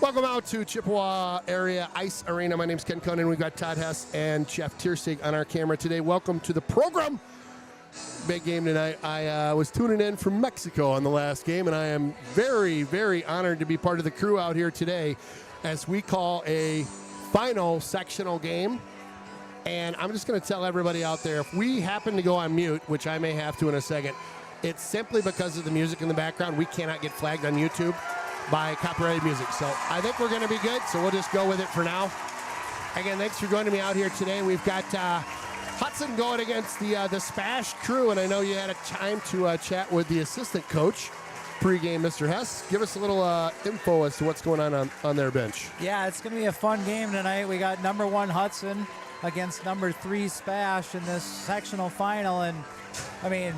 Welcome out to Chippewa Area Ice Arena. My name's Ken Conan. We've got Todd Hess and Jeff Tiersig on our camera today. Welcome to the program. Big game tonight. I was tuning in from Mexico on the last game, and I am very, very honored to be part of the crew out here today as we call a final sectional game. And I'm just going to tell everybody out there, if we happen to go on mute, which I may have to in a second, it's simply because of the music in the background. We cannot get flagged on YouTube by copyrighted music. So I think we're going to be good, so we'll just go with it for now. Again, thanks for joining me out here today. We've got Hudson going against the SPASH crew, and I know you had a time to chat with the assistant coach pregame, Mr. Hess. Give us a little info as to what's going on their bench. Yeah, it's going to be a fun game tonight. We got number 1 Hudson against number 3 SPASH in this sectional final, and I mean,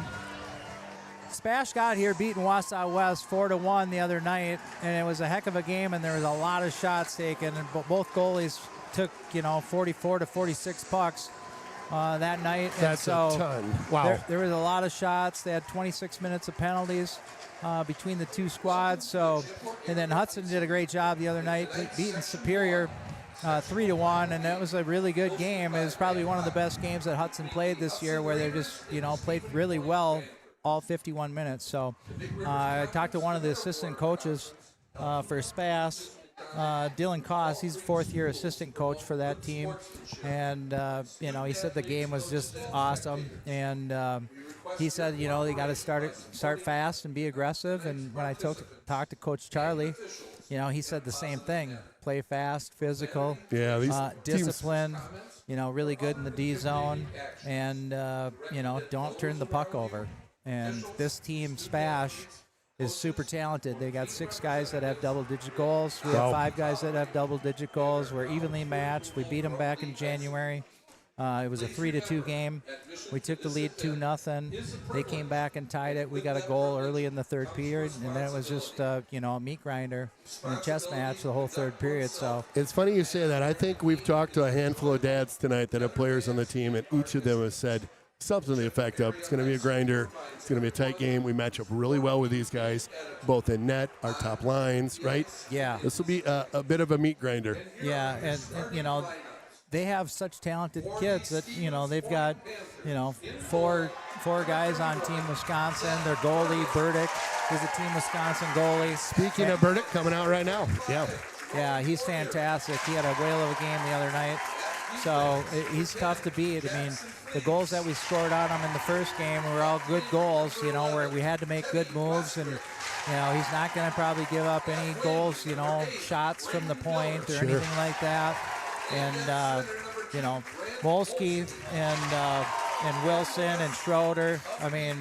SPASH got here beating Wausau West 4-1 the other night, and it was a heck of a game, and there was a lot of shots taken, and both goalies took 44 to 46 pucks that night. That's and so a ton. Wow. There was a lot of shots. They had 26 minutes of penalties between the two squads. So, and then Hudson did a great job the other night, beating Superior 3-1, and that was a really good game. It was probably one of the best games that Hudson played this year, where they just played really well all 51 minutes. So I talked to one of the assistant coaches for SPASH, Dylan Koss. He's a 4th-year assistant coach for that team, and he said the game was just awesome. And he said, they got to start fast and be aggressive. And when I talked to Coach Charlie, he said the same thing: play fast, physical, disciplined. Really good in the D zone, and don't turn the puck over. And this team, SPASH, is super talented. They got 6 guys that have double-digit goals. We have 5 guys that have double-digit goals. We're evenly matched. We beat them back in January. It was a 3-2 game. We took the lead 2-0. They came back and tied it. We got a goal early in the third period, and then it was just a meat grinder and a chess match the whole third period. So it's funny you say that. I think we've talked to a handful of dads tonight that have players on the team, and each of them has said something to the effect of, it's going to be a grinder, it's going to be a tight game. We match up really well with these guys, both in net, our top lines, right? Yeah. This will be a bit of a meat grinder. Yeah, and they have such talented kids that, they've got, 4 guys on Team Wisconsin. Their goalie, Burdick, is a Team Wisconsin goalie. Speaking of Burdick, coming out right now. Yeah. Yeah, he's fantastic. He had a whale of a game the other night. So he's tough to beat. I mean, the goals that we scored on him in the first game were all good goals, where we had to make good moves. And, he's not going to probably give up any goals, shots from the point or anything like that. And, Molsky and Wilson and Schroeder, I mean,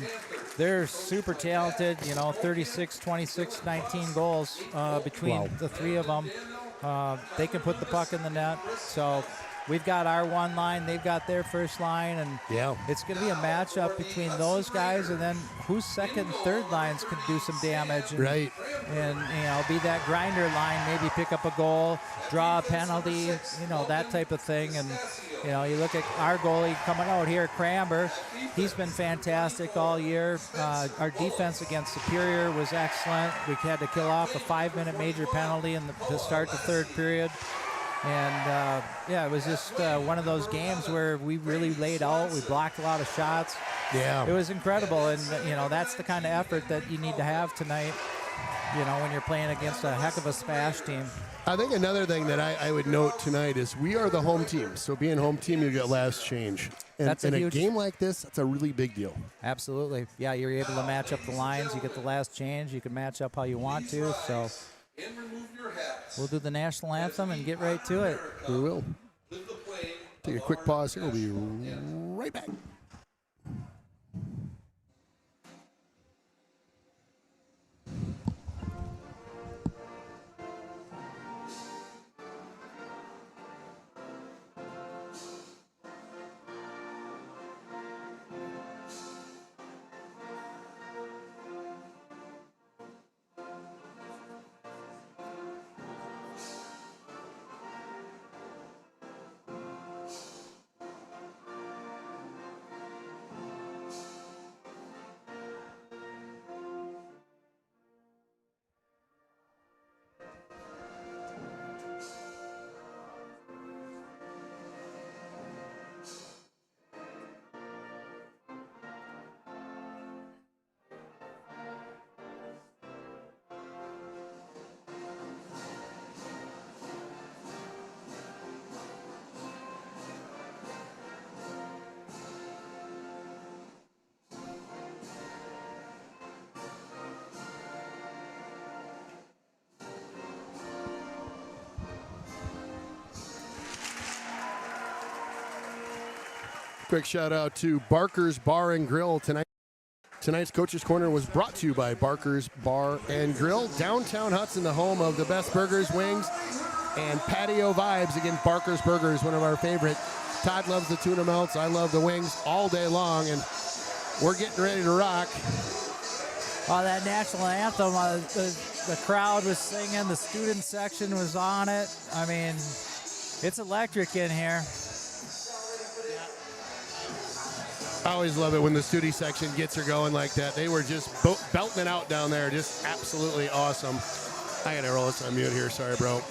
they're super talented, 36, 26, 19 goals between the 3 of them. They can put the puck in the net. So we've got our one line, they've got their first line, and it's going to be a matchup between those guys, and then whose second and third lines can do some damage. And, and be that grinder line, maybe pick up a goal, draw a penalty, that type of thing. And, you look at our goalie coming out here, Cramber. He's been fantastic all year. Our defense against Superior was excellent. We had to kill off a 5-minute major penalty to start the third period. And, it was just one of those games where we really laid out. We blocked a lot of shots. Yeah. It was incredible. And, that's the kind of effort that you need to have tonight, when you're playing against a heck of a SPASH team. I think another thing that I would note tonight is we are the home team. So being home team, you get last change. And in a game like this, that's a really big deal. Absolutely. Yeah, you're able to match up the lines. You get the last change. You can match up how you want to. So we'll do the national anthem and get right to it. We will. Take a quick pause here. We'll be right back. Quick shout out to Barker's Bar and Grill tonight. Tonight's Coach's Corner was brought to you by Barker's Bar and Grill. Downtown Hudson, the home of the best burgers, wings, and patio vibes. Again, Barker's Burgers, one of our favorite. Todd loves the tuna melts. I love the wings all day long, and we're getting ready to rock. Oh, that national anthem, the crowd was singing, the student section was on it. I mean, it's electric in here. I always love it when the Studi section gets her going like that. They were just belting it out down there. Just absolutely awesome. I got to roll this on mute here. Sorry, bro.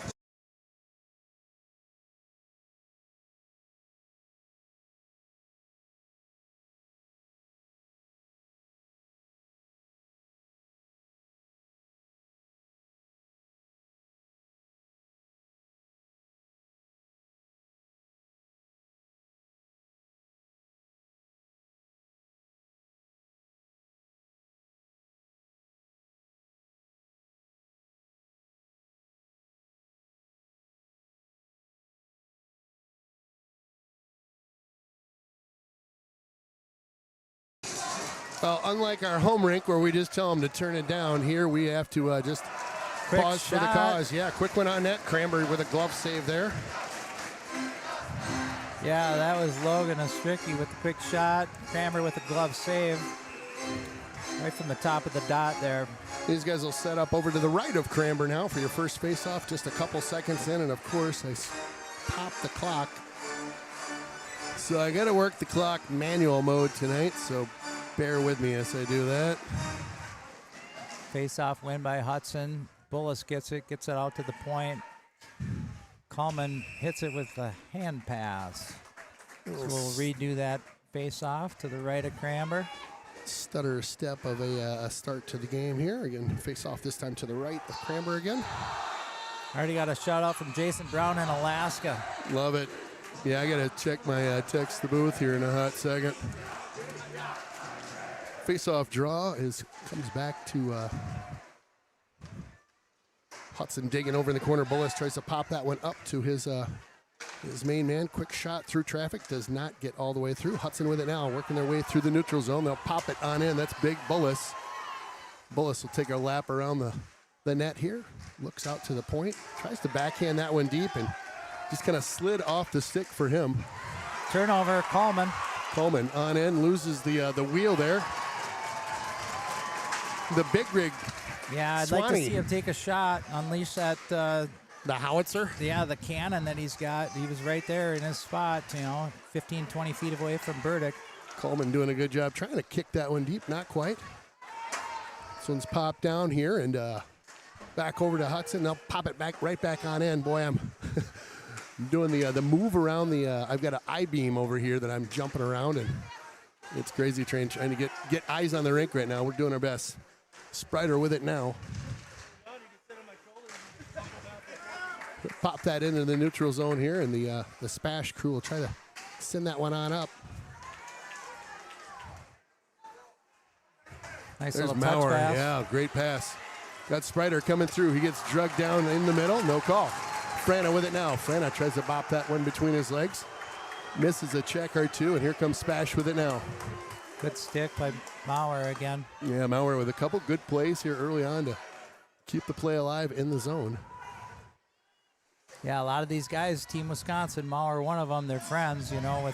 Well, unlike our home rink where we just tell them to turn it down, here we have to just Quick pause shot. for the cause. Yeah, quick one on net. Cranberry with a glove save there. Yeah, that was Logan Ostricki with the quick shot. Kramer with the glove save. Right from the top of the dot there. These guys will set up over to the right of Cranber now for your first face-off. Just a couple seconds in, and of course, I pop the clock. So I got to work the clock manual mode tonight, so bear with me as I do that. Face-off win by Hudson. Bullis gets it out to the point. Coleman hits it with a hand pass. So we'll redo that face-off to the right of Cranber. Stutter step of a start to the game here. Again, face-off this time to the right of Cranber again. Already got a shout-out from Jason Brown in Alaska. Love it. Yeah, I got to check my text the booth here in a hot second. Face-off draw comes back to Hudson digging over in the corner. Bullis tries to pop that one up to his main man. Quick shot through traffic. Does not get all the way through. Hudson with it now, working their way through the neutral zone. They'll pop it on in. That's big Bullis. Bullis will take a lap around the net here. Looks out to the point. Tries to backhand that one deep and just kind of slid off the stick for him. Turnover, Coleman. Coleman on in, loses the wheel there. The big rig. Yeah, I'd like to see him take a shot, unleash that. The howitzer? Yeah, the cannon that he's got. He was right there in his spot, 15, 20 feet away from Burdick. Coleman doing a good job trying to kick that one deep. Not quite. This one's popped down here and back over to Hudson. They'll pop it right back on in. Boy, I'm doing the move around the. I've got an I-beam over here that I'm jumping around, and it's crazy trying to get eyes on the rink right now. We're doing our best. Sprider with it now. Pop that into the neutral zone here, and the SPASH crew will try to send that one on up. Nice There's little touch Maurer. pass. Yeah, great pass. Got Sprider coming through. He gets drugged down in the middle. No call. Frana with it now. Frana tries to bop that one between his legs. Misses a check or two, and here comes SPASH with it now. Good stick by Maurer again. Yeah, Maurer with a couple good plays here early on to keep the play alive in the zone. Yeah, a lot of these guys, Team Wisconsin, Maurer, one of them, they're friends, it's going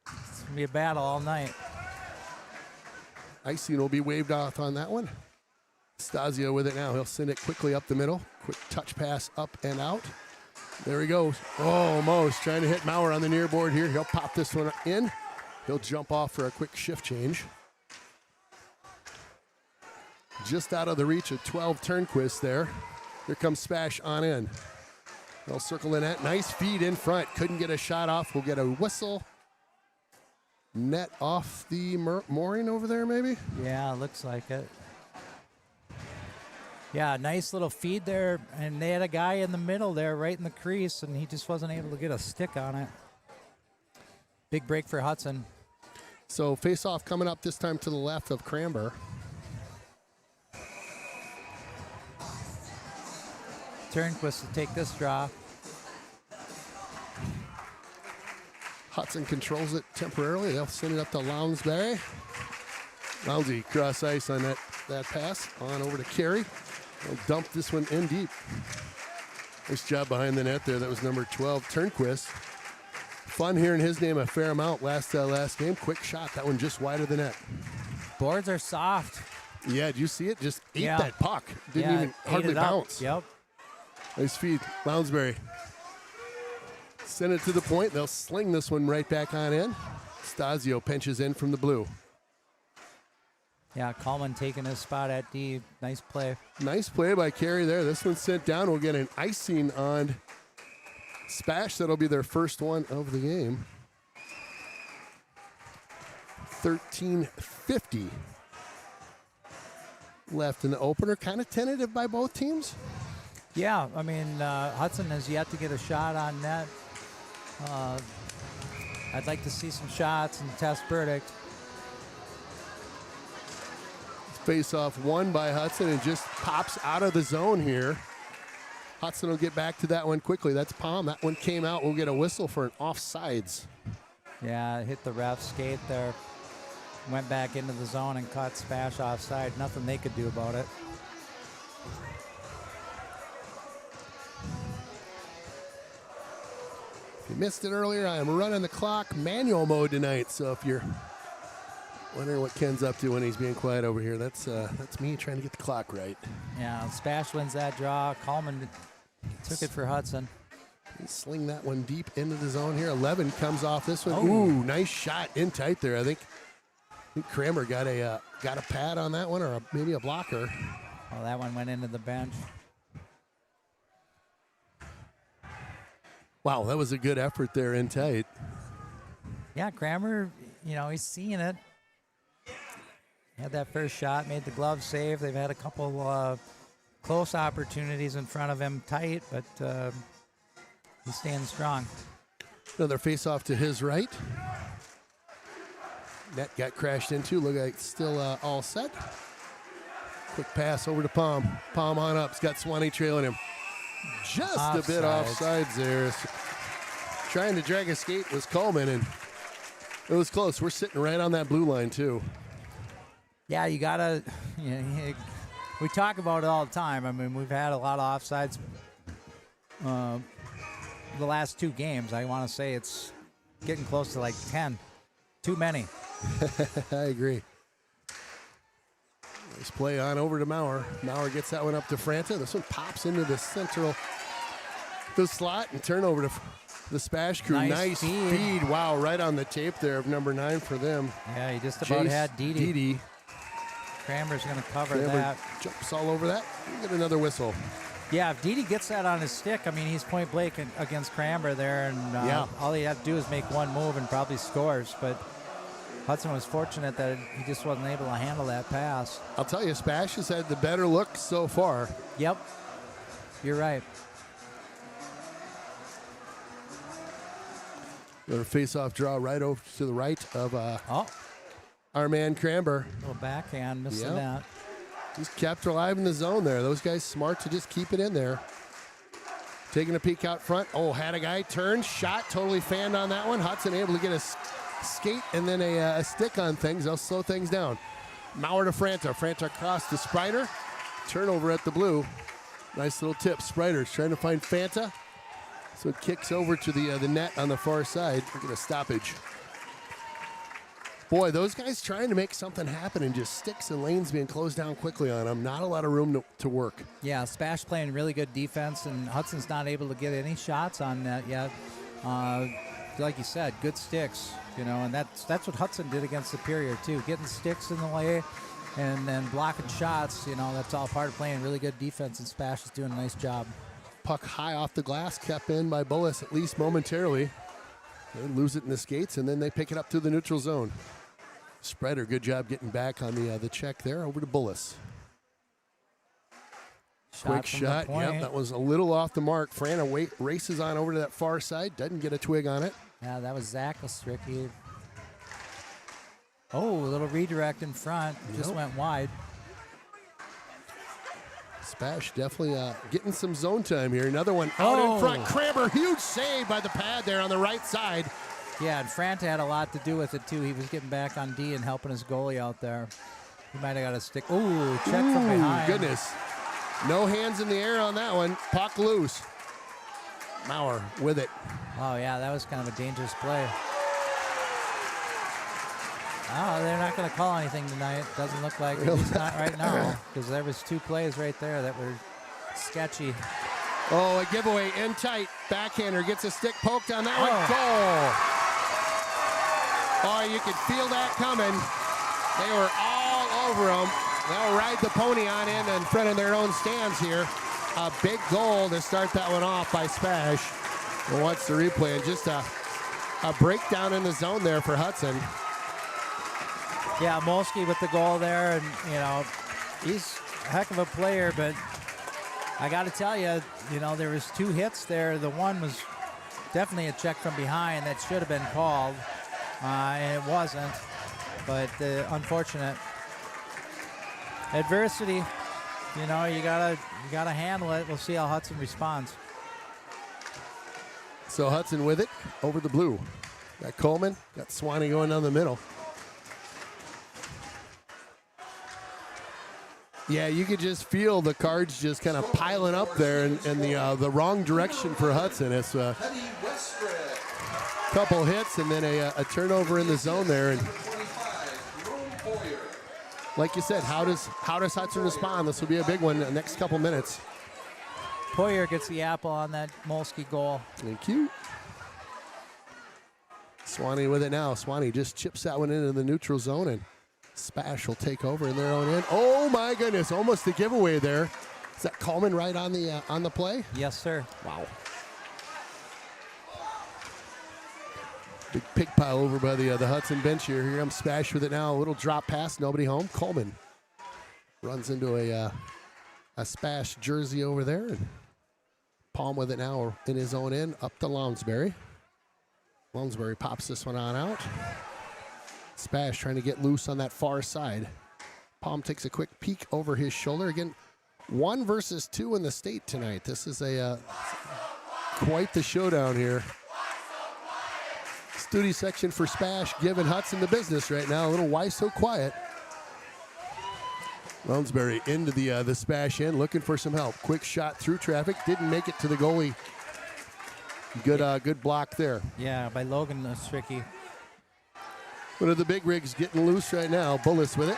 to be a battle all night. Icing will be waved off on that one. Stasio with it now. He'll send it quickly up the middle. Quick touch pass up and out. There he goes. Oh, almost trying to hit Maurer on the near board here. He'll pop this one in. He'll jump off for a quick shift change. Just out of the reach of 12 Turnquist there. Here comes SPASH on in. They'll circle the net. Nice feed in front. Couldn't get a shot off. We'll get a whistle. Net off the mooring over there, maybe? Yeah, looks like it. Yeah, nice little feed there. And they had a guy in the middle there, right in the crease, and he just wasn't able to get a stick on it. Big break for Hudson. So face-off coming up this time to the left of Cranber. Turnquist to take this draw. Hudson controls it temporarily. They'll send it up to Lounsbury. Lounsey cross ice on that pass. On over to Carey. They'll dump this one in deep. Nice job behind the net there. That was number 12, Turnquist. Fun hearing his name a fair amount last game. Quick shot. That one just wide of the net. Boards are soft. Yeah, did you see it? Just ate that puck. Didn't even ate hardly it up. bounce. Yep. Nice feed. Lounsbury. Send it to the point. They'll sling this one right back on in. Stasio pinches in from the blue. Yeah, Coleman taking his spot at D. Nice play. Nice play by Carey there. This one's sent down. We'll get an icing on SPASH. That'll be their first one of the game. 13:50 left in the opener. Kind of tentative by both teams. Yeah, I mean, Hudson has yet to get a shot on net. I'd like to see some shots and test verdict. Face-off won by Hudson and just pops out of the zone here. Hudson will get back to that one quickly. That's Palm. That one came out. We'll get a whistle for an offsides. Yeah, hit the ref skate there. Went back into the zone and caught SPASH offside. Nothing they could do about it. If you missed it earlier, I am running the clock manual mode tonight. So if you're wondering what Ken's up to when he's being quiet over here, that's me trying to get the clock right. Yeah, SPASH wins that draw. Coleman took it for Hudson. Sling that one deep into the zone here. 11 comes off this one. Oh. Ooh, nice shot in tight there. I think Kramer got a pad on that one, or maybe a blocker. Oh, that one went into the bench. Wow, that was a good effort there in tight. Yeah, Kramer, he's seeing it. Had that first shot, made the glove save. They've had a couple close opportunities in front of him tight, but he's staying strong. Another face-off to his right. Net got crashed into. Look like it's still all set. Quick pass over to Palm. Palm on up. He's got Swanee trailing him. Just a bit offsides there. Trying to drag a skate was Coleman, and it was close. We're sitting right on that blue line, too. Yeah, you got to, we talk about it all the time. I mean, we've had a lot of offsides the last two games. I want to say it's getting close to like 10. Too many. I agree. Nice play on over to Maurer. Maurer gets that one up to Franta. This one pops into the the slot and turnover to the SPASH crew. Nice feed. Wow, right on the tape there of number 9 for them. Yeah, he just about had Didi. Kramer's going to cover that. Jumps all over that. We'll get another whistle. Yeah, if Didi gets that on his stick, I mean, he's point blank against Kramer there, and all he had to do is make one move and probably scores. But Hudson was fortunate that he just wasn't able to handle that pass. I'll tell you, SPASH has had the better look so far. Yep, you're right. Another face-off draw right over to the right of our man Cramber. A little backhand, missing that. He's kept alive in the zone there. Those guys smart to just keep it in there. Taking a peek out front. Oh, had a guy turn, shot, totally fanned on that one. Hudson able to get a skate and then a stick on things. They'll slow things down. Maurer to Franta. Franta across to Sprider. Turnover at the blue. Nice little tip. Sprider's trying to find Fanta. So it kicks over to the net on the far side. We're going to stoppage. Boy, those guys trying to make something happen and just sticks and lanes being closed down quickly on them. Not a lot of room to work. Yeah, SPASH playing really good defense, and Hudson's not able to get any shots on that yet. Like you said, good sticks, and that's what Hudson did against Superior too, getting sticks in the way and then blocking shots. That's all part of playing really good defense, and SPASH is doing a nice job. Puck high off the glass, kept in by Bullis at least momentarily. They lose it in the skates, and then they pick it up through the neutral zone. Spreader, good job getting back on the check there. Over to Bullis. Quick shot. Yep, that was a little off the mark. Franta races on over to that far side. Doesn't get a twig on it. Yeah, that was Zach Ostricki. Oh, a little redirect in front. Just went wide. SPASH definitely getting some zone time here. Another one out in front. Cramber, huge save by the pad there on the right side. Yeah, and Franta had a lot to do with it, too. He was getting back on D and helping his goalie out there. He might have got a stick. Ooh, check from behind. Goodness. No hands in the air on that one. Puck loose. Maurer with it. Oh, yeah, that was kind of a dangerous play. Oh, they're not going to call anything tonight. Doesn't look like it. At least not right now, because there was 2 plays right there that were sketchy. Oh, a giveaway in tight. Backhander gets a stick poked on that one. Goal. Oh, you could feel that coming. They were all over them. They'll ride the pony on in front of their own stands here. A big goal to start that one off by SPASH. And wants the replay, and just a breakdown in the zone there for Hudson. Yeah, Molsky with the goal there, and, you know, he's a heck of a player, but I got to tell you, you know, there was 2 hits there. The one was definitely a check from behind that should have been called, and it wasn't. But unfortunate adversity. You know, you gotta handle it. We'll see how Hudson responds. So Hudson with it over the blue. Got Coleman, got Swanee going down the middle. Yeah, you could just feel the cards just kind of piling up there in the wrong direction for Hudson. It's a couple hits and then a turnover in the zone there. And like you said, how does Hudson respond? This will be a big one in the next couple minutes. Poyer gets the apple on that Molsky goal. Thank you. Swanee with it now. Swanee just chips that one into the neutral zone, and SPASH will take over in their own end. Oh my goodness, almost a giveaway there. Is that Coleman right on the play? Yes, sir. Wow. Big pig pile over by the Hudson bench here. Here comes SPASH with it now. A little drop pass, nobody home. Coleman runs into a SPASH jersey over there, and Palm with it now in his own end, up to Lounsbury. Lounsbury pops this one on out. SPASH trying to get loose on that far side. Palm takes a quick peek over his shoulder. Again, 1 versus 2 in the state tonight. This is quite the showdown here. Studi section for SPASH giving Hudson the business right now. A little why so quiet. Lounsbury into the SPASH end, looking for some help. Quick shot through traffic. Didn't make it to the goalie. Good block there. Yeah, by Logan Stricky. One of the big rigs getting loose right now. Bullis with it.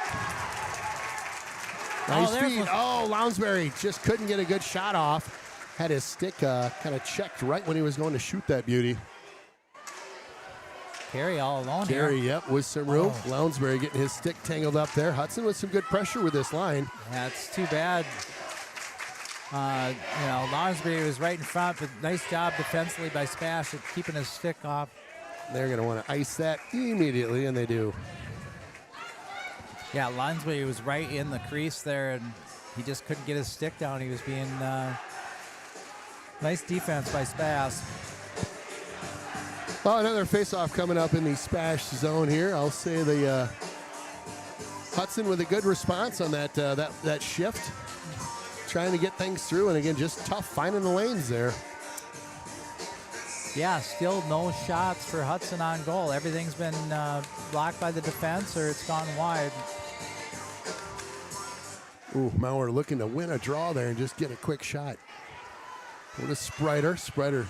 Nice feed. Oh, Lounsbury just couldn't get a good shot off. Had his stick kind of checked right when he was going to shoot that beauty. Carey all alone Carey, here. yep, with some room. Lounsbury getting his stick tangled up there. Hudson with some good pressure with this line. Yeah, it's too bad. You know, Lounsbury was right in front, but nice job defensively by SPASH at keeping his stick off. They're going to want to ice that immediately, and they do. Yeah, Lounsbury was right in the crease there, and he just couldn't get his stick down. He was being nice defense by SPASH. Oh, another face-off coming up in the SPASH zone here. I'll say the Hudson with a good response on that shift, trying to get things through, and again, just tough finding the lanes there. Yeah, still no shots for Hudson on goal. Everything's been blocked by the defense, or it's gone wide. Ooh, Maurer looking to win a draw there and just get a quick shot. What a Sprider. Sprider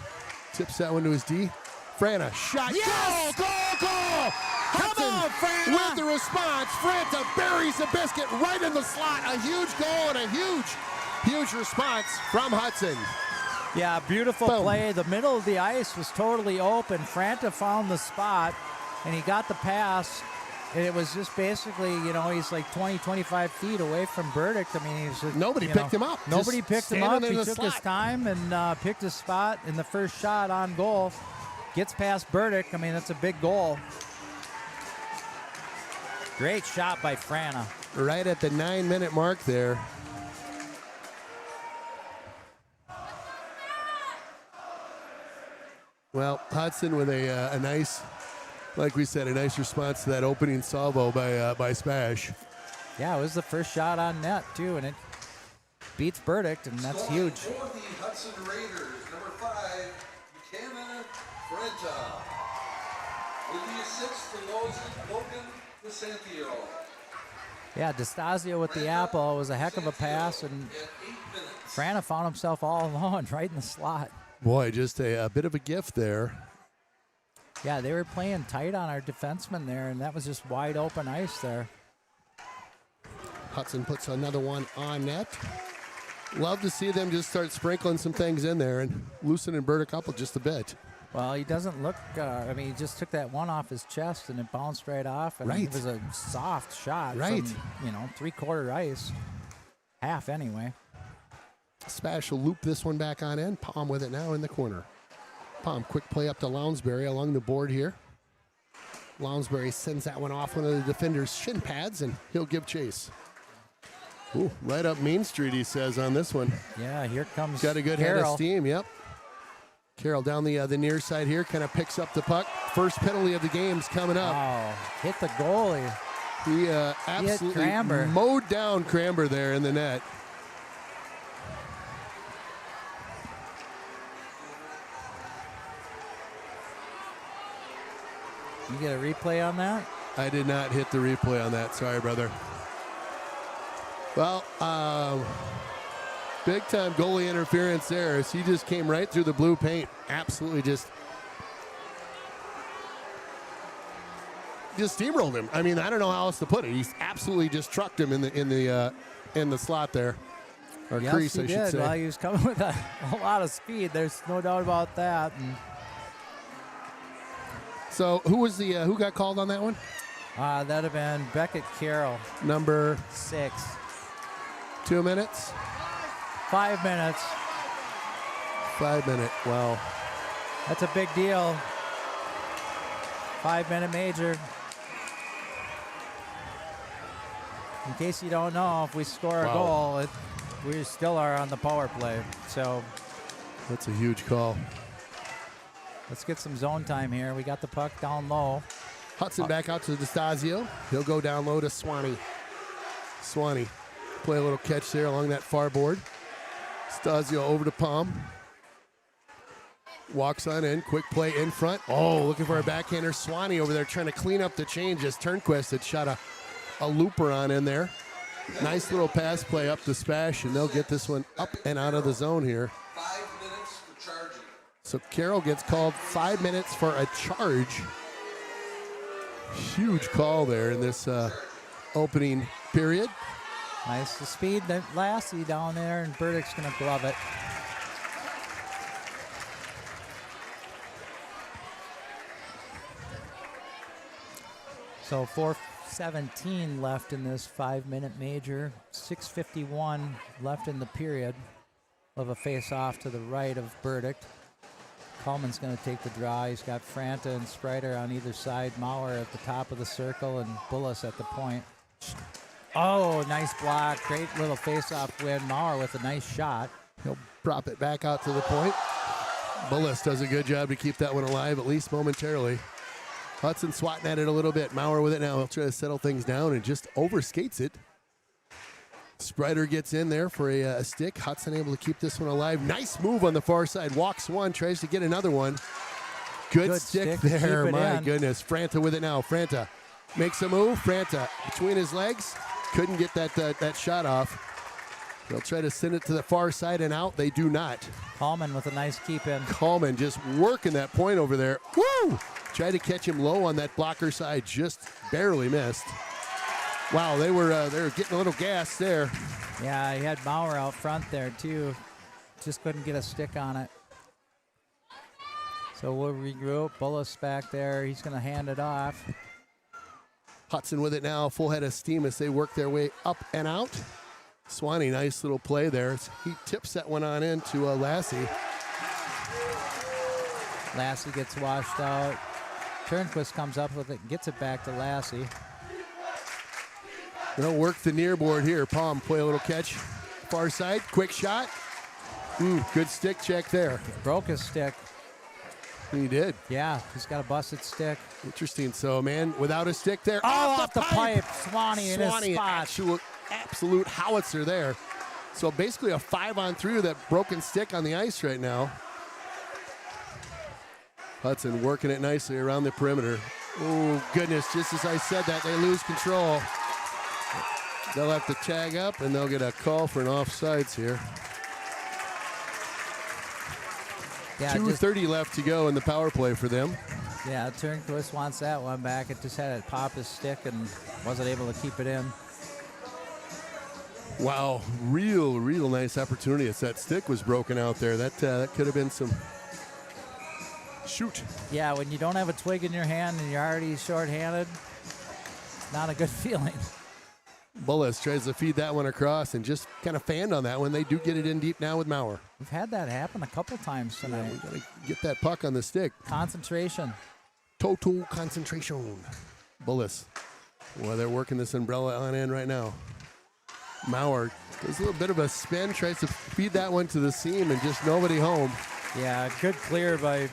tips that one to his D. Franta, shot. Yes! Goal! Come on, Franta! With the response, Franta buries the biscuit right in the slot. A huge goal and a huge response from Hudson. Yeah, beautiful Boom. play. The middle of the ice was totally open. Franta found the spot, and he got the pass. And it was just basically, you know, he's like 20, 25 feet away from Burdick. I mean, he's just, Nobody picked him up. Nobody Just picked him up. standing in He the took his slot. time and picked his spot in the first shot on goal. Gets past Burdick. I mean, that's a big goal. Great shot by Franta. Right at the 9-minute mark there. Well, Hudson with a nice, like we said, a nice response to that opening salvo by SPASH. Yeah, it was the first shot on net, too, and it beats Burdick, and that's huge. For the Hudson Raiders, number 5, McKenna Franta. With the assist for Logan DeSantio. Yeah, DeStasio with the apple. It was a heck of a pass, and Franta found himself all alone right in the slot. Boy, just a bit of a gift there. Yeah, they were playing tight on our defenseman there, and that was just wide open ice there. Hudson puts another one on net. Love to see them just start sprinkling some things in there and loosening Burdick up just a bit. Well, he doesn't look, he just took that one off his chest and it bounced right off. And Right. It was a soft shot Right. from, three-quarter ice. Half anyway. SPASH will loop this one back on in. Palm with it now in the corner. Palm, quick play up to Lounsbury along the board here. Lounsbury sends that one off one of the defender's shin pads, and he'll give chase. Ooh, right up Main Street, he says on this one. Yeah, here comes Got a good head of Carroll. steam, yep. Carroll down the near side here, kind of picks up the puck. First penalty of the game's coming up. Oh, hit the goalie. He absolutely Cramber. mowed down Cramber there in the net. You get a replay on that? I did not hit the replay on that. Sorry, brother. Well, big time goalie interference there as he just came right through the blue paint. Absolutely just steamrolled him. I mean, I don't know how else to put it. He's absolutely just trucked him in the slot there, or Yes, crease, he I did. should say. Well, he was coming with a lot of speed. There's no doubt about that. And, So who got called on that one? that'd have been Beckett Carroll, Number 6. 2 minutes, 5 minutes. 5 minute. Wow. That's a big deal. 5-minute major. In case you don't know, if we score a Wow. goal, we still are on the power play. So That's a huge call. let's get some zone time here. We got the puck down low. Hudson back out to DeStasio. He'll go down low to Swanee. Swanee play a little catch there along that far board. DeStasio over to Palm. Walks on in, quick play in front. Oh, looking for a backhander. Swanee over there trying to clean up the change as Turnquist had shot a looper on in there. Nice little pass play up to SPASH, and they'll get this one up and out of the zone here. 5 minutes for charging. So Carroll gets called 5 minutes for a charge. Huge call there in this opening period. Nice. The speed that Lassie down there, and Burdick's going to glove it. So 4:17 left in this 5-minute major. 6:51 left in the period of a face-off to the right of Burdick. Coleman's going to take the draw. He's got Franta and Sprider on either side. Maurer at the top of the circle and Bullis at the point. Oh, nice block. Great little face-off win. Maurer with a nice shot. He'll prop it back out to the point. Bullis does a good job to keep that one alive, at least momentarily. Hudson swatting at it a little bit. Maurer with it now. He'll try to settle things down and just overskates it. Sprider gets in there for a stick. Hudson able to keep this one alive. Nice move on the far side. Walks one, tries to get another one. Good stick there. Keep it My in. goodness. Franta with it now. Franta makes a move. Franta between his legs. Couldn't get that shot off. They'll try to send it to the far side and out. They do not. Coleman with a nice keep in. Coleman just working that point over there. Woo! Tried to catch him low on that blocker side. Just barely missed. Wow, they were getting a little gas there. Yeah, he had Maurer out front there too. Just couldn't get a stick on it. So we'll regroup. Bullis back there. He's going to hand it off. Hudson with it now. Full head of steam as they work their way up and out. Swanee, nice little play there. He tips that one on into Lassie. Lassie gets washed out. Turnquist comes up with it and gets it back to Lassie. They'll work the near board here. Palm play a little catch. Far side, quick shot. Good stick check there. Broke his stick. He did. Yeah, he's got a busted stick. Interesting. So, man, without a stick there. Off the pipe. Swanee in his Swanee, spot. absolute howitzer there. So basically a 5-on-3 with that broken stick on the ice right now. Hudson working it nicely around the perimeter. Oh, goodness. Just as I said that, they lose control. They'll have to tag up, and they'll get a call for an offsides here. Yeah, 2:30 left to go in the power play for them. Yeah, Turnquist wants that one back. It just had to pop his stick and wasn't able to keep it in. Wow, real nice opportunity. It's that stick was broken out there. That could have been some shoot. Yeah, when you don't have a twig in your hand and you're already short-handed, it's not a good feeling. Bullis tries to feed that one across and just kind of fanned on that one. They do get it in deep now with Maurer. We've had that happen a couple times tonight. Yeah, we got to get that puck on the stick. Concentration. Total concentration. Bullis. Well, they're working this umbrella on in right now. Maurer does a little bit of a spin, tries to feed that one to the seam, and just nobody home. Yeah, good clear by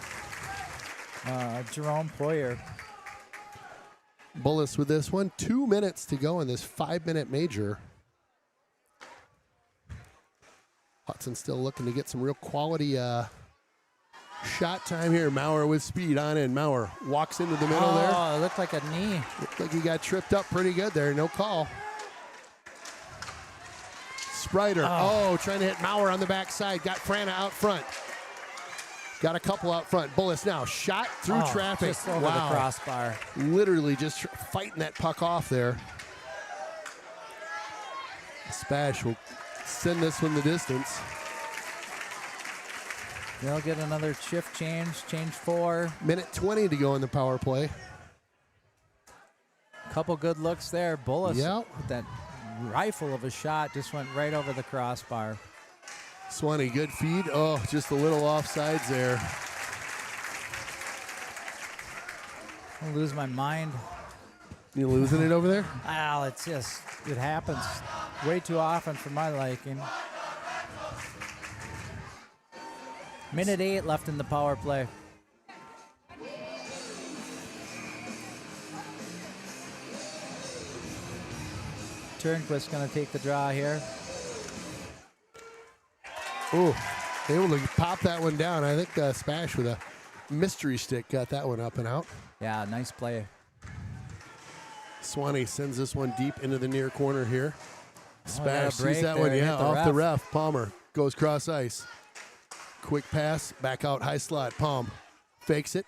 Jerome Poyer. Bullis with this one. 2 minutes to go in this 5-minute major. Hudson still looking to get some real quality shot time here. Maurer with speed on in. Maurer walks into the middle there. Oh, it looked like a knee. Looked like he got tripped up pretty good there. No call. Sprider. Oh, trying to hit Maurer on the backside. Got Frana out front. Got a couple out front. Bullis now shot through traffic. Just over the crossbar. Literally just fighting that puck off there. SPASH will send this one the distance. They'll get another shift change 4. Minute 20 to go in the power play. Couple good looks there. Bullis, Yep. with that rifle of a shot, just went right over the crossbar. Swanee, good feed. Oh, just a little offsides there. I'll lose my mind. You losing it over there? Well, it happens way too often for my liking. Minute 8 left in the power play. Turnquist going to take the draw here. Ooh, able to pop that one down. I think SPASH with a mystery stick got that one up and out. Yeah, nice play. Swanee sends this one deep into the near corner here. SPASH break sees that there, one, hit yeah, the off the ref. ref. Palmer goes cross ice. Quick pass, back out, high slot. Palm fakes it.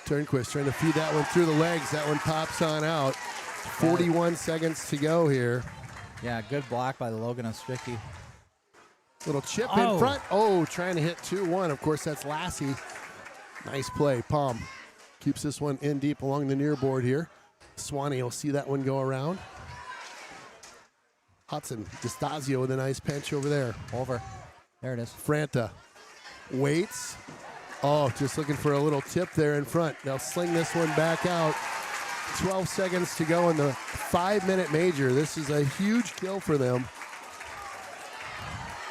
Turnquist trying to feed that one through the legs. That one pops on out. 41 seconds to go here. Yeah, good block by the Logan Ostricki. Little chip in front. Oh, trying to hit 2-1. Of course, that's Lassie. Nice play. Palm keeps this one in deep along the near board here. Swanee will see that one go around. Hudson, DeStasio with a nice pinch over there. Over. There it is. Franta waits. Oh, just looking for a little tip there in front. They'll sling this one back out. 12 seconds to go in the 5-minute major. This is a huge kill for them.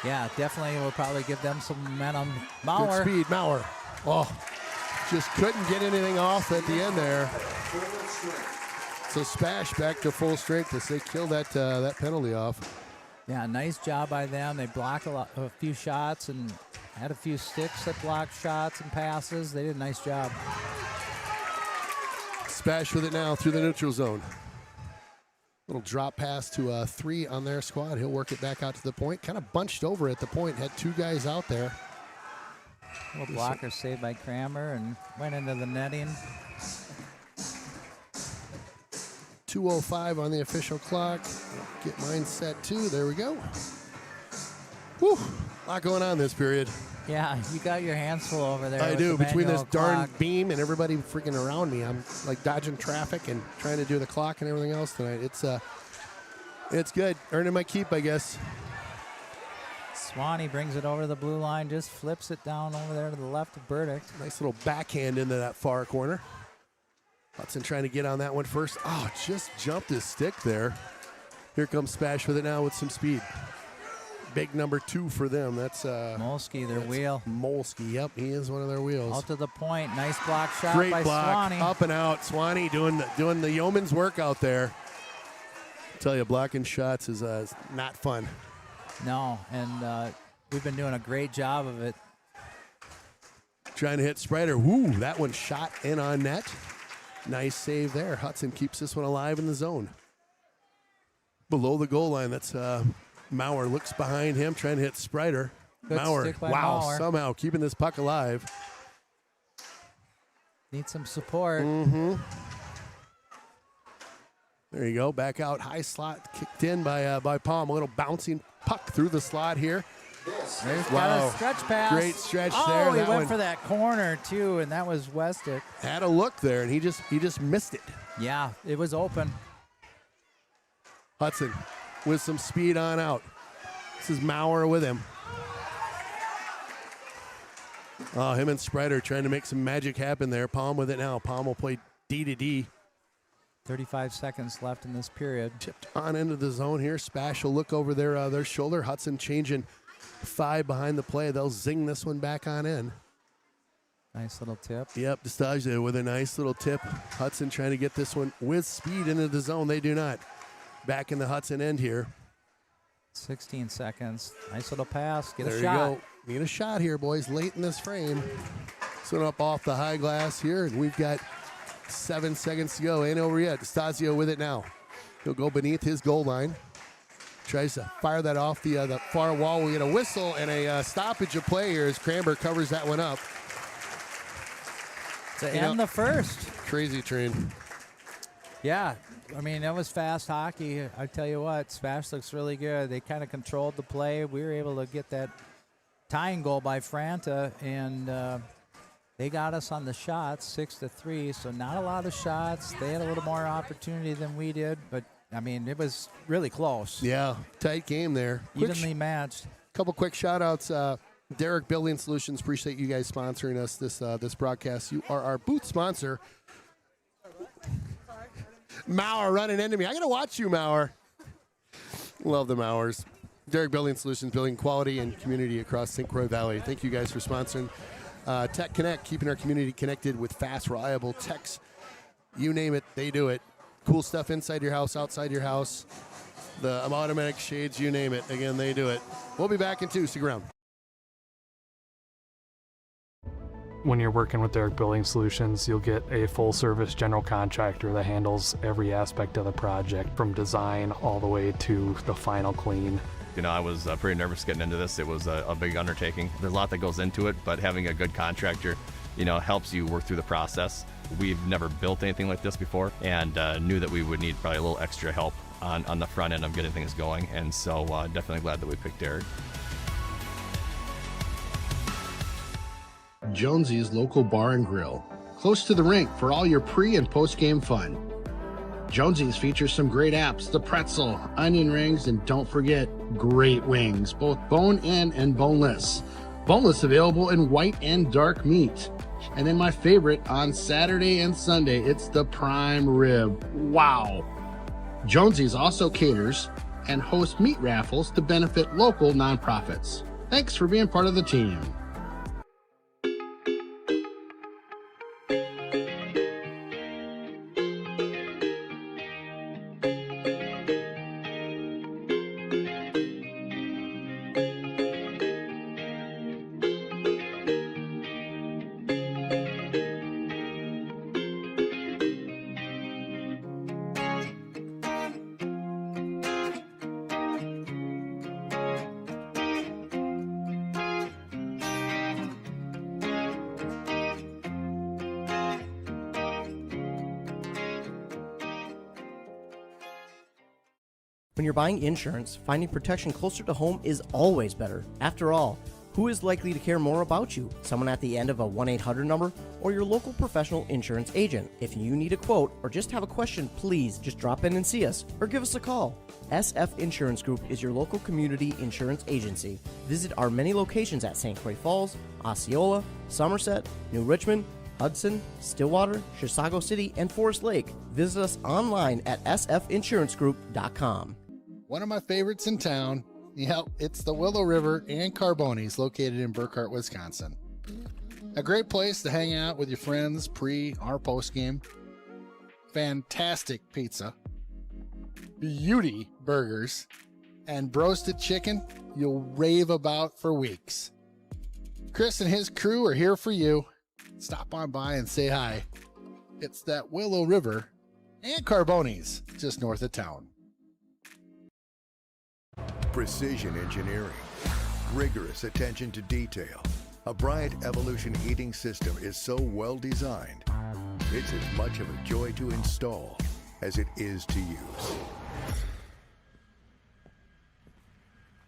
Yeah, definitely will probably give them some momentum. Good Maurer. speed, Maurer. Oh, just couldn't get anything off at the end there. So SPASH back to full strength as they kill that penalty off. Yeah, nice job by them. They blocked a few shots and had a few sticks that blocked shots and passes. They did a nice job. SPASH with it now through the neutral zone. Little drop pass to 3 on their squad. He'll work it back out to the point. Kind of bunched over at the point. Had 2 guys out there. Little blocker saved by Kramer and went into the netting. 2:05 on the official clock. Get mine set too. There we go. Whew. A lot going on this period. Yeah, you got your hands full over there. I with do. the Between this manual darn clock. beam and everybody freaking around me, I'm like dodging traffic and trying to do the clock and everything else tonight. It's good. Earning my keep, I guess. Swanee brings it over the blue line, just flips it down over there to the left of Burdick. Nice little backhand into that far corner. Hudson trying to get on that one first. Oh, just jumped his stick there. Here comes SPASH with it now with some speed. Big number 2 for them. That's Molsky, their wheel. Molsky, yep, he is one of their wheels. Out to the point. Nice block shot Great by block, Swanee. up and out. Swanee doing the yeoman's work out there. I tell you, blocking shots is not fun. No, and we've been doing a great job of it. Trying to hit Sprider. Woo, that one shot in on net. Nice save there. Hudson keeps this one alive in the zone. Below the goal line, that's Maurer looks behind him, trying to hit Sprider. Good Maurer, stick by wow, Maurer. somehow keeping this puck alive. Need some support. There you go, back out, high slot, kicked in by Palm. A little bouncing puck through the slot here. There's got Wow. a stretch pass. Great stretch oh, there. he That went one for that corner too, and that was Westick. had a look there, and he just missed it. Yeah, it was open. Hudson with some speed on out. This is Maurer with him. Oh, him and Sprider trying to make some magic happen there. Palm with it now. Palm will play D to D. 35 seconds left in this period. Tipped on into the zone here. Spash will look over their shoulder. Hudson changing 5 behind the play. They'll zing this one back on in. Nice little tip. Yep, D'Estaggio with a nice little tip. Hudson trying to get this one with speed into the zone. They do not. Back in the Hudson end here. 16 seconds. Nice little pass. Get There a you shot. go. Get a shot here, boys, late in this frame. Swing up off the high glass here, and we've got 7 seconds to go. Ain't over yet. D'Estaggio with it now. He'll go beneath his goal line. Tries to fire that off the far wall. We get a whistle and a stoppage of play here as Cranber covers that one up. To end the first. Crazy train. Yeah, I mean, that was fast hockey. I tell you what, SPASH looks really good. They kind of controlled the play. We were able to get that tying goal by Franta, and they got us on the shots, 6-3, so not a lot of shots. They had a little more opportunity than we did, but, I mean, it was really close. Yeah, tight game there. Evenly matched. Couple quick shout-outs. Derek Building Solutions, appreciate you guys sponsoring us this broadcast. You are our booth sponsor. Maurer running into me. I got to watch you, Maurer. Love the Maurers. Derek Building Solutions, building quality and community across St. Croix Valley. Thank you guys for sponsoring Tech Connect, keeping our community connected with fast, reliable techs. You name it, they do it. Cool stuff inside your house, outside your house. The automatic shades, you name it. Again, they do it. We'll be back in 2. Stick around. When you're working with Derek Building Solutions, you'll get a full-service general contractor that handles every aspect of the project, from design all the way to the final clean. You know, I was pretty nervous getting into this. It was a big undertaking. There's a lot that goes into it, but having a good contractor, you know, helps you work through the process. We've never built anything like this before, and knew that we would need probably a little extra help on the front end of getting things going, and so definitely glad that we picked Derek. Jonesy's Local Bar and Grill, close to the rink for all your pre- and post-game fun. Jonesy's features some great apps, the pretzel, onion rings, and don't forget, great wings, both bone-in and boneless. Boneless available in white and dark meat. And then my favorite, on Saturday and Sunday, it's the prime rib. Wow! Jonesy's also caters and hosts meat raffles to benefit local nonprofits. Thanks for being part of the team. When you're buying insurance, finding protection closer to home is always better. After all, who is likely to care more about you? Someone at the end of a 1-800 number or your local professional insurance agent? If you need a quote or just have a question, please just drop in and see us or give us a call. SF Insurance Group is your local community insurance agency. Visit our many locations at St. Croix Falls, Osceola, Somerset, New Richmond, Hudson, Stillwater, Chisago City, and Forest Lake. Visit us online at sfinsurancegroup.com. One of my favorites in town, yep, it's the Willow River and Carbonis, located in Burkhart, Wisconsin. A great place to hang out with your friends pre or post game. Fantastic pizza, beauty burgers, and roasted chicken you'll rave about for weeks. Chris and his crew are here for you. Stop on by and say hi. It's that Willow River and Carboni's just north of town. Precision engineering, rigorous attention to detail. A Bryant Evolution heating system is so well designed, it's as much of a joy to install as it is to use.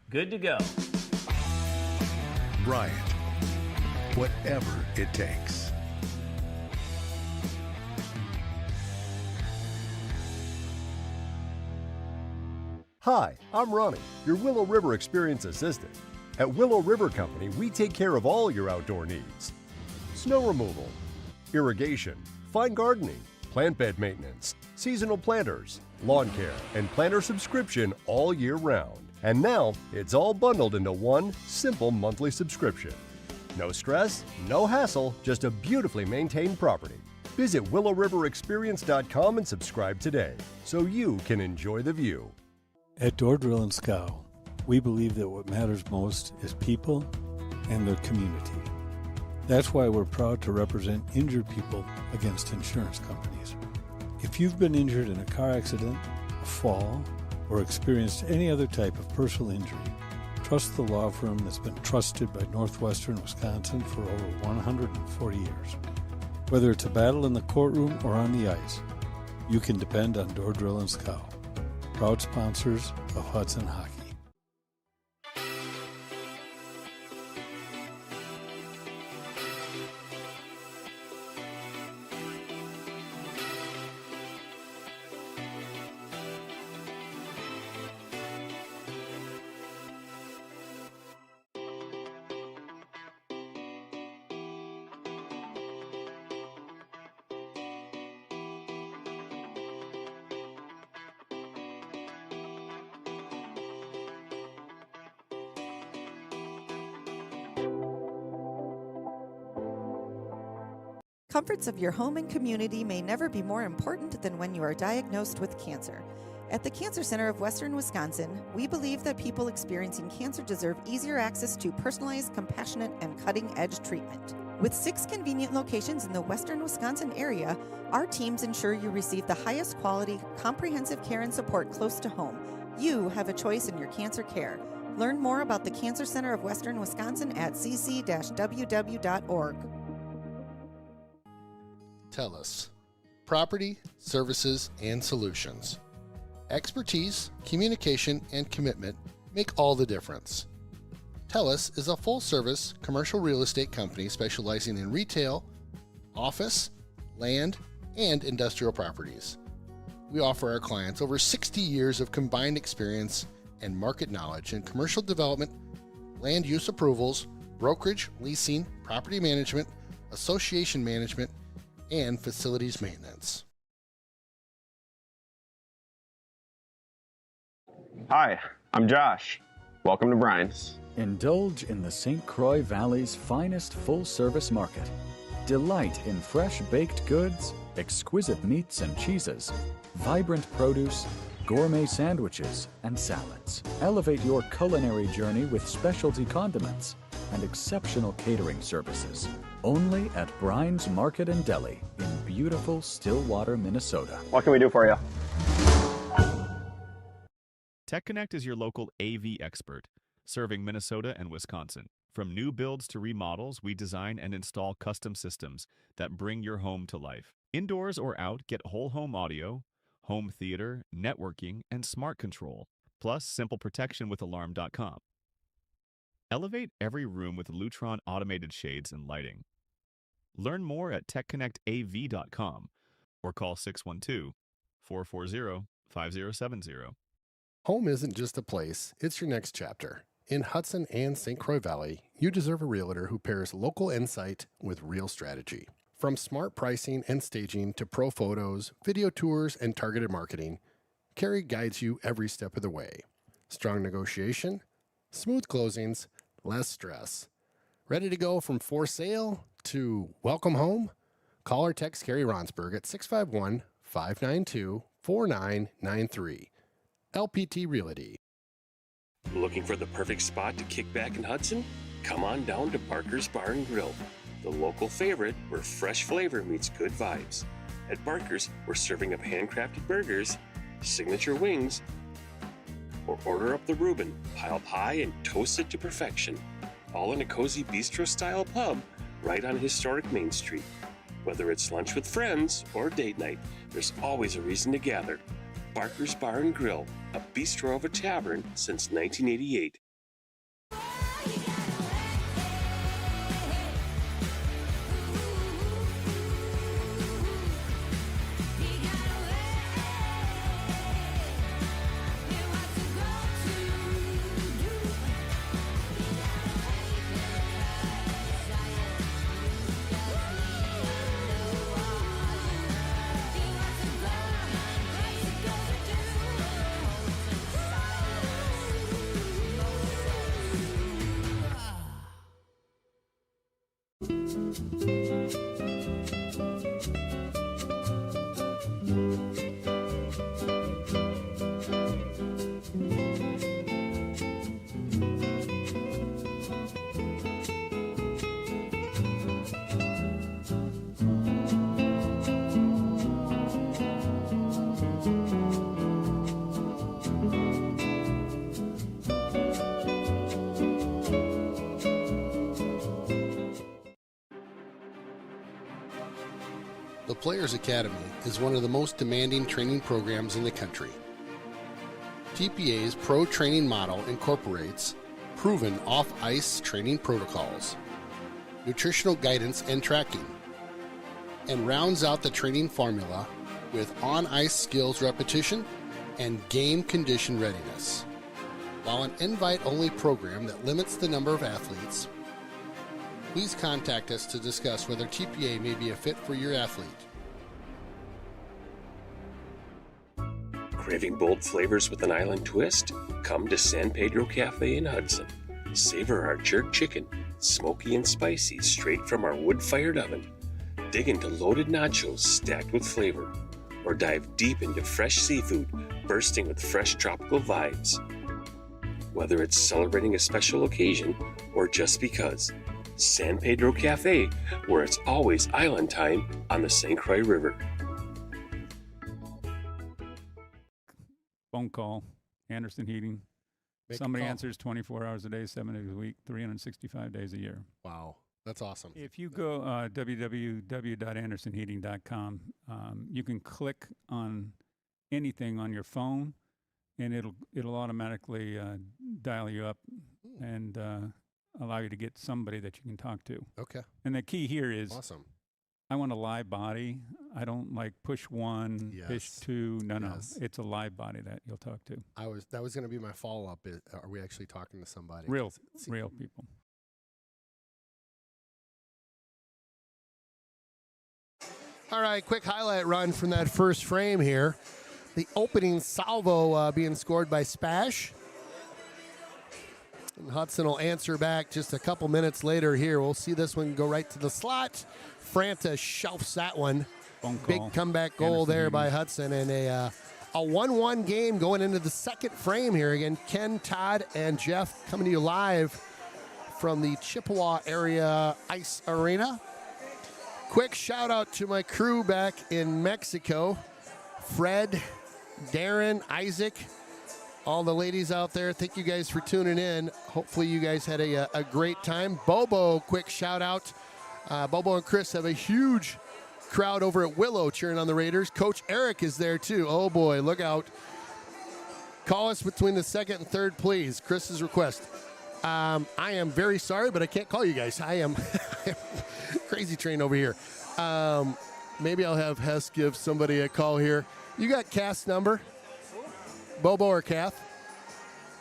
Good to go. Bryant, whatever it takes. Hi, I'm Ronnie, your Willow River Experience Assistant. At Willow River Company, we take care of all your outdoor needs. Snow removal, irrigation, fine gardening, plant bed maintenance, seasonal planters, lawn care, and planter subscription all year round. And now, it's all bundled into one simple monthly subscription. No stress, no hassle, just a beautifully maintained property. Visit willowriverexperience.com and subscribe today so you can enjoy the view. At Door Drill and Scow, we believe that what matters most is people and their community. That's why we're proud to represent injured people against insurance companies. If you've been injured in a car accident, a fall, or experienced any other type of personal injury, trust the law firm that's been trusted by Northwestern Wisconsin for over 140 years. Whether it's a battle in the courtroom or on the ice, you can depend on Door Drill and Scow, proud sponsors of Hudson Hockey. Comforts of your home and community may never be more important than when you are diagnosed with cancer. At the Cancer Center of Western Wisconsin, we believe that people experiencing cancer deserve easier access to personalized, compassionate, and cutting-edge treatment. With 6 convenient locations in the Western Wisconsin area, our teams ensure you receive the highest quality, comprehensive care and support close to home. You have a choice in your cancer care. Learn more about the Cancer Center of Western Wisconsin at cc-ww.org. TELUS, property, services, and solutions. Expertise, communication, and commitment make all the difference. TELUS is a full-service commercial real estate company specializing in retail, office, land, and industrial properties. We offer our clients over 60 years of combined experience and market knowledge in commercial development, land use approvals, brokerage, leasing, property management, association management, and facilities maintenance. Hi, I'm Josh. Welcome to Brian's. Indulge in the St. Croix Valley's finest full-service market. Delight in fresh baked goods, exquisite meats and cheeses, vibrant produce, gourmet sandwiches, and salads. Elevate your culinary journey with specialty condiments and exceptional catering services. Only at Brian's Market and Deli in beautiful Stillwater, Minnesota. What can we do for you? TechConnect is your local AV expert, serving Minnesota and Wisconsin. From new builds to remodels, we design and install custom systems that bring your home to life. Indoors or out, get whole home audio, home theater, networking, and smart control, plus simple protection with Alarm.com. Elevate every room with Lutron automated shades and lighting. Learn more at techconnectav.com or call 612-440-5070. Home isn't just a place, it's your next chapter. In Hudson and St. Croix Valley, you deserve a realtor who pairs local insight with real strategy. From smart pricing and staging to pro photos, video tours, and targeted marketing, Carrie guides you every step of the way. Strong negotiation, smooth closings, less stress. Ready to go from for sale to welcome home? Call or text Carrie Ronsberg at 651-592-4993. LPT Realty. Looking for the perfect spot to kick back in Hudson? Come on down to Parker's Bar and Grill, the local favorite where fresh flavor meets good vibes. At Barker's, we're serving up handcrafted burgers, signature wings, or order up the Reuben, piled high and toasted to perfection. All in a cozy bistro-style pub right on historic Main Street. Whether it's lunch with friends or date night, there's always a reason to gather. Barker's Bar and Grill, a bistro of a tavern since 1988. The Players Academy is one of the most demanding training programs in the country. TPA's Pro Training Model incorporates proven off-ice training protocols, nutritional guidance and tracking, and rounds out the training formula with on-ice skills repetition and game condition readiness. While an invite-only program that limits the number of athletes, please contact us to discuss whether TPA may be a fit for your athlete. Craving bold flavors with an island twist? Come to San Pedro Cafe in Hudson. Savor our jerk chicken, smoky and spicy, straight from our wood-fired oven. Dig into loaded nachos stacked with flavor. Or dive deep into fresh seafood, bursting with fresh tropical vibes. Whether it's celebrating a special occasion or just because, San Pedro Cafe, where it's always island time on the St. Croix River. Phone call, Anderson Heating. Make a Somebody call. answers 24 hours a day, 7 days a week, 365 days a year. Wow, that's awesome. If you go www.andersonheating.com, you can click on anything on your phone, and it'll automatically dial you up and allow you to get somebody that you can talk to. Okay. And the key here is awesome. I want a live body. I don't like push one, push two. No. It's a live body that you'll talk to. That was going to be my follow-up. Are we actually talking to somebody? Real people. All right, quick highlight run from that first frame here. The opening salvo being scored by SPASH. And Hudson will answer back just a couple minutes later here. We'll see this one go right to the slot. Franta shelves that one. Big comeback goal there by Hudson, and a 1-1 game going into the second frame here. Again, Ken, Todd, and Jeff coming to you live from the Chippewa area ice arena. Quick shout out to my crew back in Mexico. Fred, Darren, Isaac, all the ladies out there. Thank you guys for tuning in. Hopefully you guys had a great time. Bobo, quick shout out. Bobo and Chris have a huge crowd over at Willow cheering on the Raiders. Coach Eric is there too. Oh boy, look out. Call us between the second and third, please. Chris's request. I am very sorry, but I can't call you guys. I am crazy train over here. Maybe I'll have Hess give somebody a call here. You got Cass' number? Bobo or Kath?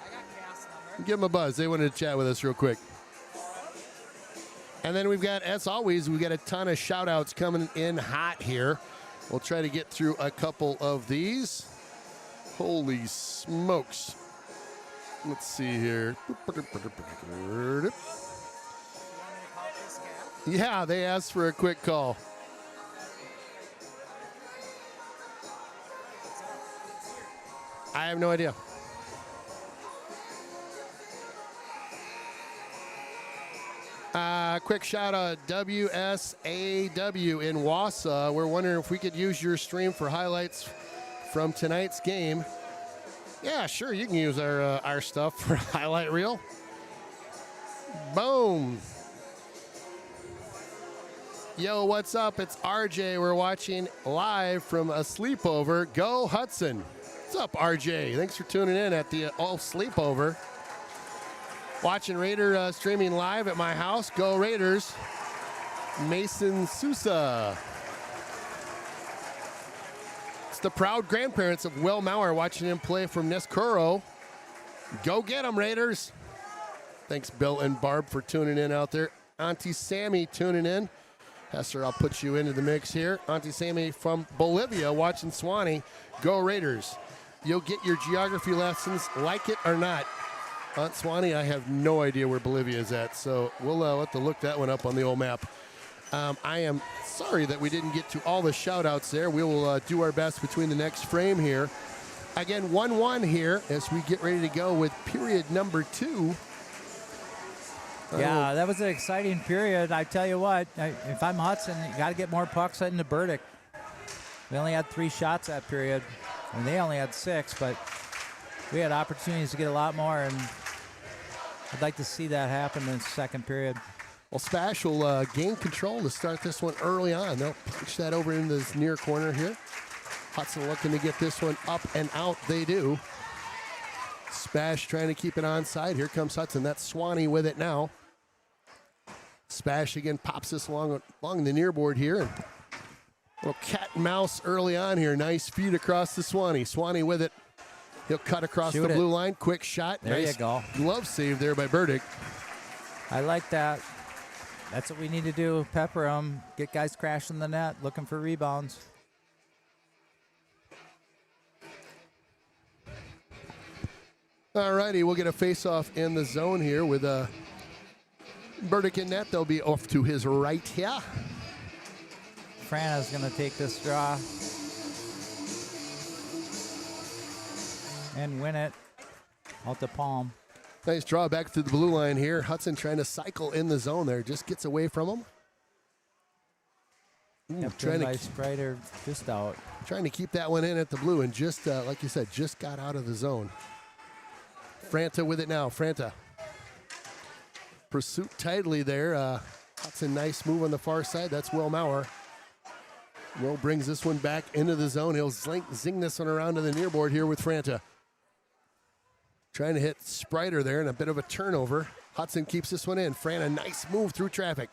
I got Cass' number. Give them a buzz. They wanted to chat with us real quick. And then we've got, as always, we've got a ton of shout-outs coming in hot here. We'll try to get through a couple of these. Holy smokes. Let's see here. Yeah, they asked for a quick call. I have no idea. Quick shout out WSAW in Wausau. We're wondering if we could use your stream for highlights from tonight's game. Yeah, sure, you can use our stuff for highlight reel. Boom. Yo, what's up? It's RJ. We're watching live from a sleepover. Go Hudson. What's up, RJ? Thanks for tuning in at the all sleepover. Watching Raider streaming live at my house. Go Raiders. Mason Sousa. It's the proud grandparents of Will Maurer watching him play from Nescuro. Go get them, Raiders. Thanks, Bill and Barb, for tuning in out there. Auntie Sammy tuning in. Hester, I'll put you into the mix here. Auntie Sammy from Bolivia watching Swanee. Go Raiders. You'll get your geography lessons, like it or not. Aunt Swanee, I have no idea where Bolivia is at, so we'll have to look that one up on the old map. I am sorry that we didn't get to all the shout-outs there. We will do our best between the next frame here. Again, 1-1 here as we get ready to go with period number 2. Yeah, that was an exciting period. I tell you what, if I'm Hudson, you got to get more pucks into Burdick. We only had 3 shots that period, and they only had 6, but we had opportunities to get a lot more, and I'd like to see that happen in the second period. Well, SPASH will gain control to start this one early on. They'll punch that over into this near corner here. Hudson looking to get this one up and out. They do. SPASH trying to keep it onside. Here comes Hudson. That's Swanee with it now. SPASH again pops this along the near board here. And a little cat and mouse early on here. Nice feed across to Swanee. Swanee with it. He'll cut across the blue line. Quick shot. There nice you go. Glove save there by Burdick. I like that. That's what we need to do. Pepper them. Get guys crashing the net, looking for rebounds. All righty, we'll get a face-off in the zone here with Burdick in net. They'll be off to his right here. Frana's going to take this draw and win it out the palm. Nice draw back to the blue line here. Hudson trying to cycle in the zone there. Just gets away from him. Trying to Sprider just out. Trying to keep that one in at the blue, and just, like you said, just got out of the zone. Franta with it now. Franta. Pursuit tightly there. That's a nice move on the far side. That's Will Maurer. Will brings this one back into the zone. He'll zing this one around to the near board here with Franta. Trying to hit Sprider there and a bit of a turnover. Hudson keeps this one in. Franta, nice move through traffic.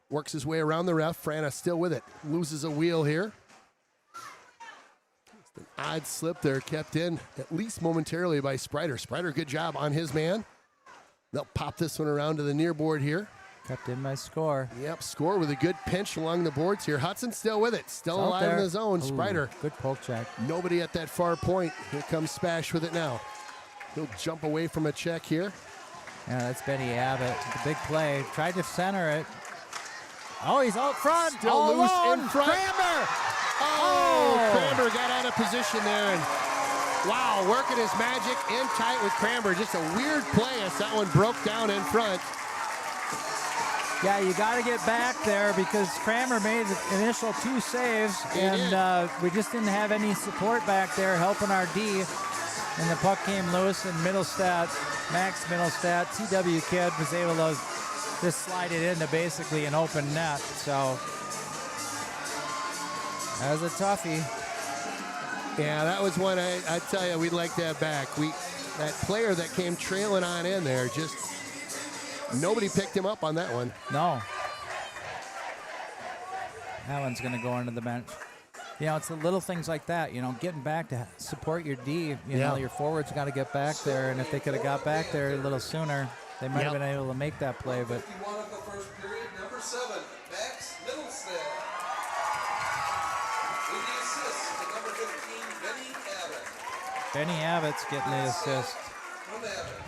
Works his way around the ref. Franta still with it. Loses a wheel here. An odd slip there kept in, at least momentarily, by Sprider. Sprider, good job on his man. They'll pop this one around to the near board here. Kept in by Score. Yep, Score with a good pinch along the boards here. Hudson still with it. Still alive in the zone. Sprider. Good poke check. Nobody at that far point. Here comes SPASH with it now. He'll jump away from a check here. Yeah, that's Benny Abbott. The big play. Tried to center it. Oh, he's out front. Still all loose alone. in front. Cramber. Cramber got out of position there. And wow, working his magic in tight with Cramber. Just a weird play as that one broke down in front. Yeah, you got to get back there because Crammer made the initial 2 saves, and we just didn't have any support back there helping our D. And the puck came loose, and Max Middlestat, TW kid, was able to just slide it into basically an open net. So that was a toughie. Yeah, that was one I tell you, we'd like that back. That player that came trailing on in there, just nobody picked him up on that one. No. That one's going to go into the bench. You know, it's the little things like that, you know, getting back to support your D. You know, your forwards got to get back there, and if they could have got back there a little sooner, they might have been able to make that play. But 51 of the first period, number 7, Max Middlestat. With the assist to number 15, Benny Abbott. Benny Abbott's getting the assist. From Abbott.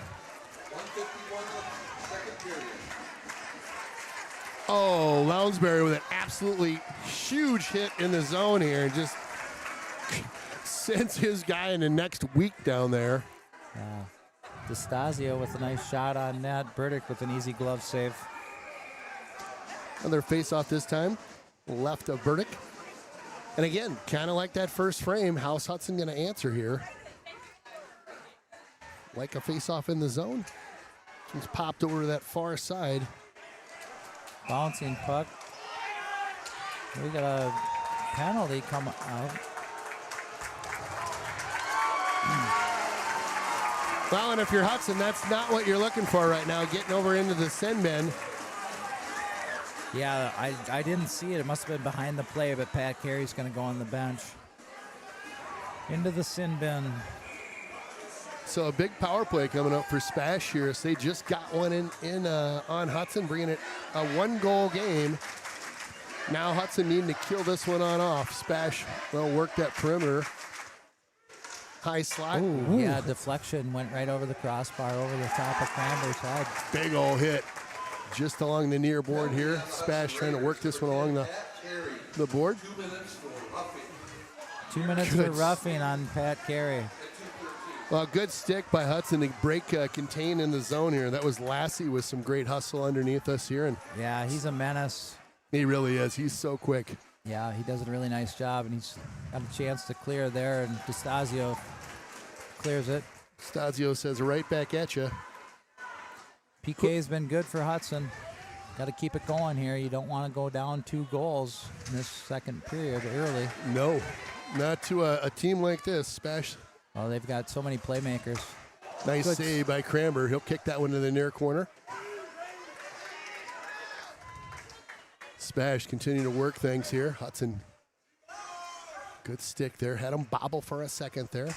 151 of the second period. Oh, Lounsbury with an absolutely huge hit in the zone here and just sends his guy in the next week down there. DeStasio with a nice shot on net. Burdick with an easy glove save. Another face-off this time, left of Burdick. And again, kind of like that first frame, how's Hudson going to answer here? Like a face-off in the zone. He's popped over to that far side. Bouncing puck. We got a penalty come out. Well, and if you're Hudson, that's not what you're looking for right now, getting over into the sin bin. Yeah, I didn't see it. It must have been behind the play, but Pat Carey's going to go on the bench. Into the sin bin. So a big power play coming up for SPASH here. So they just got one in on Hudson, bringing it a 1-goal game. Now Hudson needing to kill this one on off. SPASH, well, work that perimeter. High slot. Ooh. Yeah, deflection went right over the crossbar, over the top of Cranberry's head. Big old hit just along the near board here. SPASH trying to work this one along the board. 2 minutes for roughing on Pat Carey. Well, good stick by Hudson to break contain in the zone here. That was Lassie with some great hustle underneath us here. And yeah, he's a menace. He really is. He's so quick. Yeah, he does a really nice job, and he's got a chance to clear there, and DeStasio clears it. DeStasio says right back at you. PK's been good for Hudson. Got to keep it going here. You don't want to go down 2 goals in this second period early. No, not to a team like this. SPASH. Oh, they've got so many playmakers. Nice Good save by Cranber. He'll kick that one to the near corner. SPASH continuing to work things here. Hudson, good stick there. Had him bobble for a second there.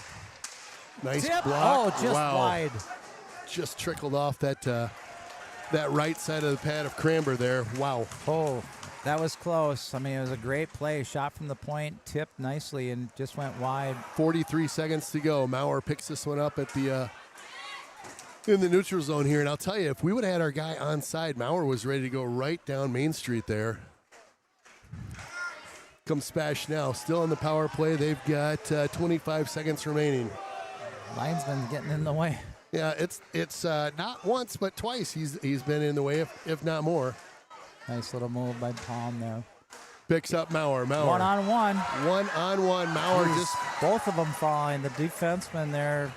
Nice Tip. block. Oh, just wide. Just trickled off that right side of the pad of Cranber there. Wow. Oh, that was close. I mean, it was a great play. Shot from the point, tipped nicely, and just went wide. 43 seconds to go. Maurer picks this one up at the in the neutral zone here. And I'll tell you, if we would have had our guy onside, Maurer was ready to go right down Main Street there. Comes SPASH now. Still on the power play. They've got 25 seconds remaining. Linesman's getting in the way. Yeah, it's not once, but twice he's been in the way, if not more. Nice little move by Palm there. Picks up Maurer. One-on-one. One-on-one. Maurer just... Both of them falling. The defenseman there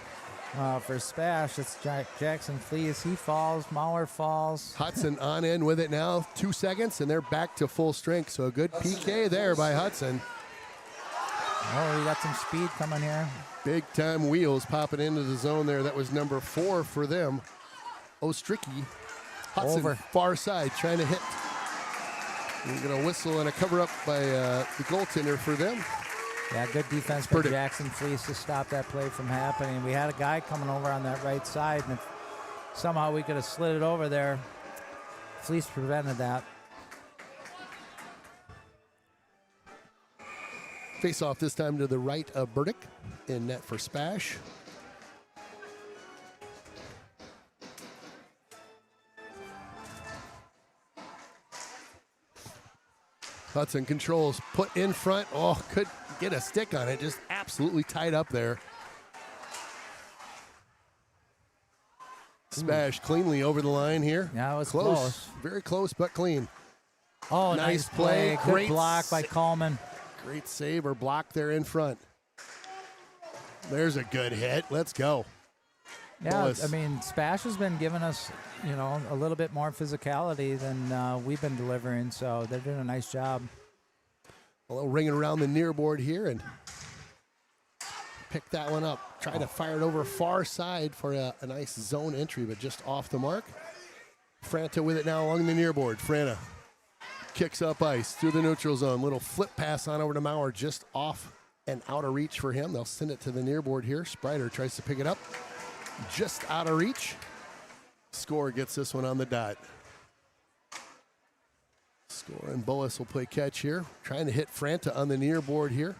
for SPASH, it's Jackson Fleas. He falls. Maurer falls. Hudson on in with it now. 2 seconds, and they're back to full strength. So a good PK there by Hudson. Oh, we got some speed coming here. Big-time wheels popping into the zone there. That was number 4 for them. Ostricki. Hudson, Over. far side, trying to hit. We're going to whistle and a cover-up by the goaltender for them. Yeah, good defense by Jackson Fleece to stop that play from happening. We had a guy coming over on that right side, and if somehow we could have slid it over there, Fleece prevented that. Face off this time to the right of Burdick. In net for SPASH. Hudson controls, put in front. Oh, could get a stick on it. Just absolutely tied up there. SPASH cleanly over the line here. Yeah, it was close. Very close, but clean. Oh, nice play. Good block by Coleman. Great save or block there in front. There's a good hit. Let's go. Yeah, Bullis. I mean, SPASH has been giving us, a little bit more physicality than we've been delivering, so they're doing a nice job. A little ringing around the near board here and pick that one up. Try to fire it over far side for a nice zone entry, but just off the mark. Franta with it now along the near board. Franta kicks up ice through the neutral zone. Little flip pass on over to Maurer, just off and out of reach for him. They'll send it to the near board here. Sprider tries to pick it up. Just out of reach. Score gets this one on the dot. Score and Bullis will play catch here. Trying to hit Franta on the near board here.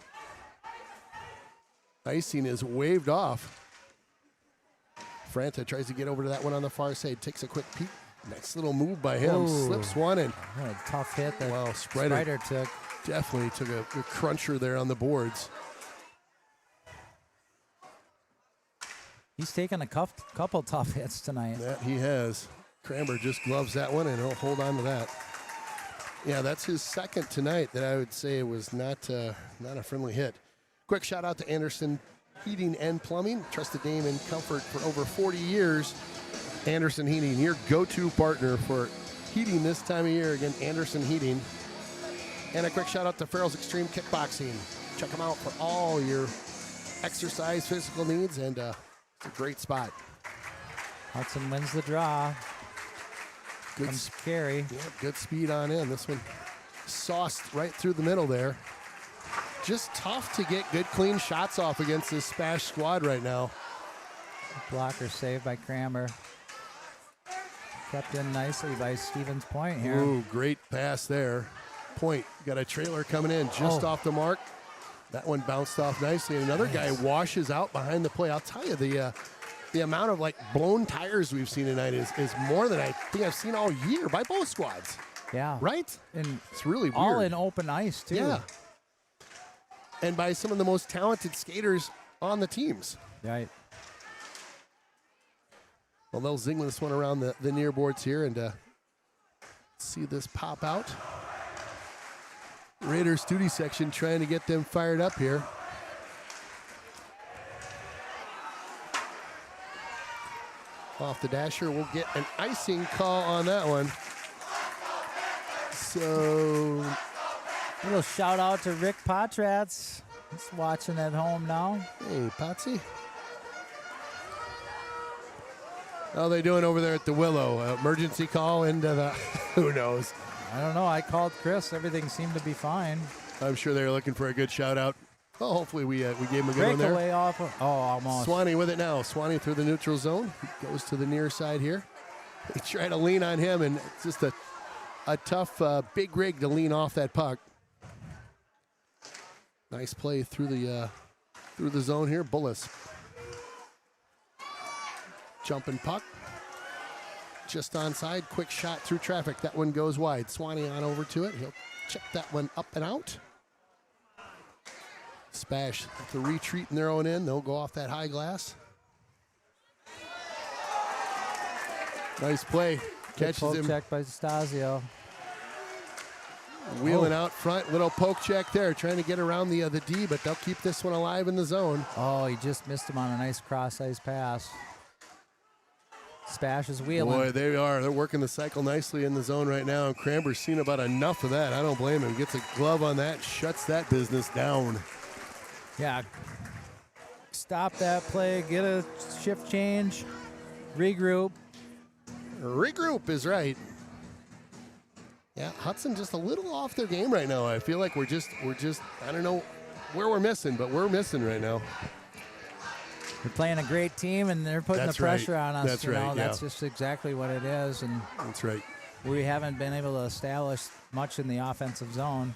Icing is waved off. Franta tries to get over to that one on the far side. Takes a quick peek. Nice little move by him. Ooh. Slips one in. What a tough hit that Wow, Sprider took. Definitely took a cruncher there on the boards. He's taken a couple tough hits tonight. That he has. Cranber just gloves that one, and he'll hold on to that. Yeah, that's his second tonight that I would say was not a friendly hit. Quick shout out to Anderson Heating and Plumbing, trusted name and comfort for over 40 years. Anderson Heating, your go-to partner for heating this time of year. Again, Anderson Heating. And a quick shout out to Farrell's Extreme Kickboxing. Check them out for all your exercise, physical needs, and it's a great spot. Hudson wins the draw. Good carry. Yeah, good speed on in. This one sauced right through the middle there. Just tough to get good, clean shots off against this SPASH squad right now. Blocker saved by Kramer. Kept in nicely by Stevens Point here. Ooh, great pass there. Point, got a trailer coming in just off the mark. That one bounced off nicely. And another guy washes out behind the play. I'll tell you, the amount of blown tires we've seen tonight is more than I think I've seen all year by both squads. Yeah. Right? And it's really weird. All in open ice, too. Yeah. And by some of the most talented skaters on the teams. Right. Well, they'll zing this one around the near boards here and see this pop out. Raiders duty section trying to get them fired up here. Off the dasher, we'll get an icing call on that one. So, a little shout out to Rick Potratz. He's watching at home now. Hey, Potsy. How are they doing over there at the Willow? Emergency call into the, who knows? I don't know. I called Chris. Everything seemed to be fine. I'm sure they're looking for a good shout out. Well, hopefully we gave him a good one there. Breakaway off. Almost. Swanee with it now. Swanee through the neutral zone. He goes to the near side here. They try to lean on him, and it's just a tough big rig to lean off that puck. Nice play through the zone here. Bullis. Jumping puck. Just onside. Quick shot through traffic. That one goes wide. Swanee on over to it. He'll check that one up and out. SPASH, the retreat in their own end. They'll go off that high glass. Nice play. Catches him. Check by Stasio. Wheeling out front. Little poke check there. Trying to get around the D, but they'll keep this one alive in the zone. Oh, he just missed him on a nice cross-ice pass. SPASH is wheeling. Boy, they are. They're working the cycle nicely in the zone right now. And Cranber's seen about enough of that. I don't blame him. Gets a glove on that. Shuts that business down. Yeah. Stop that play. Get a shift change. Regroup. Regroup is right. Yeah, Hudson just a little off their game right now. I feel like we're just I don't know where we're missing, but we're missing right now. We're playing a great team, and they're putting the pressure on us. That's right. That's just exactly what it is. And that's right. We haven't been able to establish much in the offensive zone.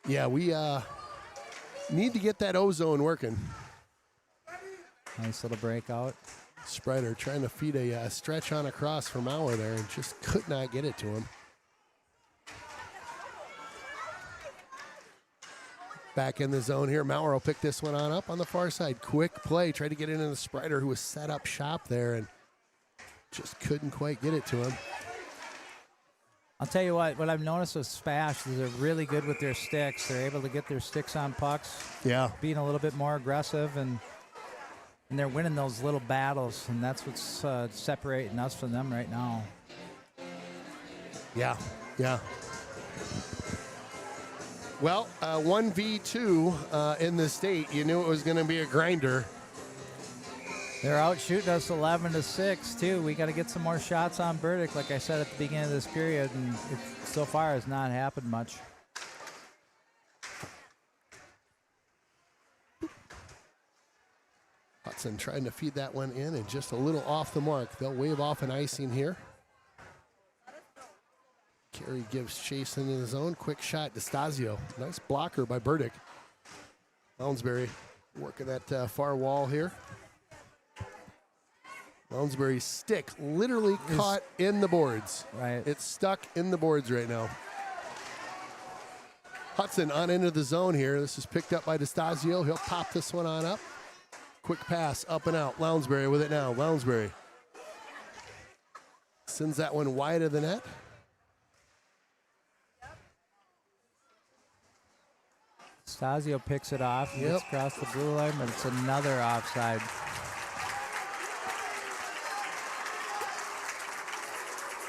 Yeah, we need to get that O-zone working. Nice little breakout. Sprider trying to feed a stretch on across from Mauer there and just could not get it to him. Back in the zone here. Mauer will pick this one up on the far side. Quick play. Tried to get into the Sprider who was set up shop there and just couldn't quite get it to him. I'll tell you what I've noticed with SPASH is they're really good with their sticks. They're able to get their sticks on pucks. Yeah. Being a little bit more aggressive, and they're winning those little battles, and that's what's separating us from them right now. Yeah. Well, 1v2 in the state. You knew it was going to be a grinder. They're out shooting us 11-6 too. We got to get some more shots on Burdick, like I said at the beginning of this period, and it so far has not happened much. Hudson trying to feed that one in and just a little off the mark. They'll wave off an icing here. Carey gives chase into the zone. Quick shot, DeStasio. Nice blocker by Burdick. Lounsbury working that far wall here. Lounsbury's stick literally caught in the boards. Right. It's stuck in the boards right now. Hudson on into the zone here. This is picked up by DeStasio. He'll pop this one on up. Quick pass up and out. Lounsbury with it now. Lounsbury Sends that one wide of the net. Stasio picks it off and gets across the blue line, but it's another offside.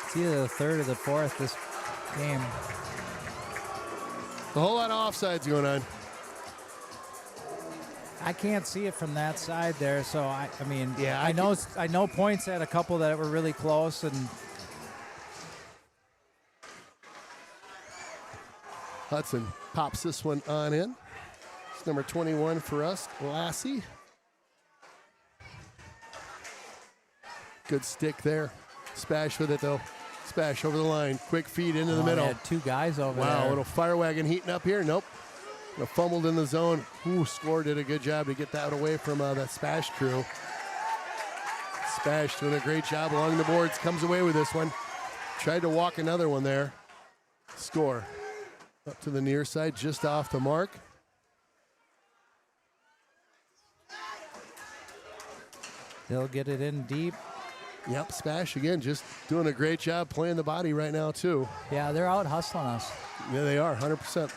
It's either the third or the fourth this game. A whole lot of offsides going on. I can't see it from that side there, so I mean, yeah, I know points at a couple that were really close, and Hudson pops this one on in. It's number 21 for us, Lassie. Good stick there. Spash with it though. Spash over the line. Quick feed into the middle. Had 2 guys over there. Wow, little fire wagon heating up here. Nope. Fumbled in the zone. Ooh, Score did a good job to get that away from that Spash crew. Spash doing a great job along the boards. Comes away with this one. Tried to walk another one there. Score. Up to the near side, just off the mark. They'll get it in deep. Yep, Spash again, just doing a great job playing the body right now, too. Yeah, they're out hustling us. Yeah, they are, 100%.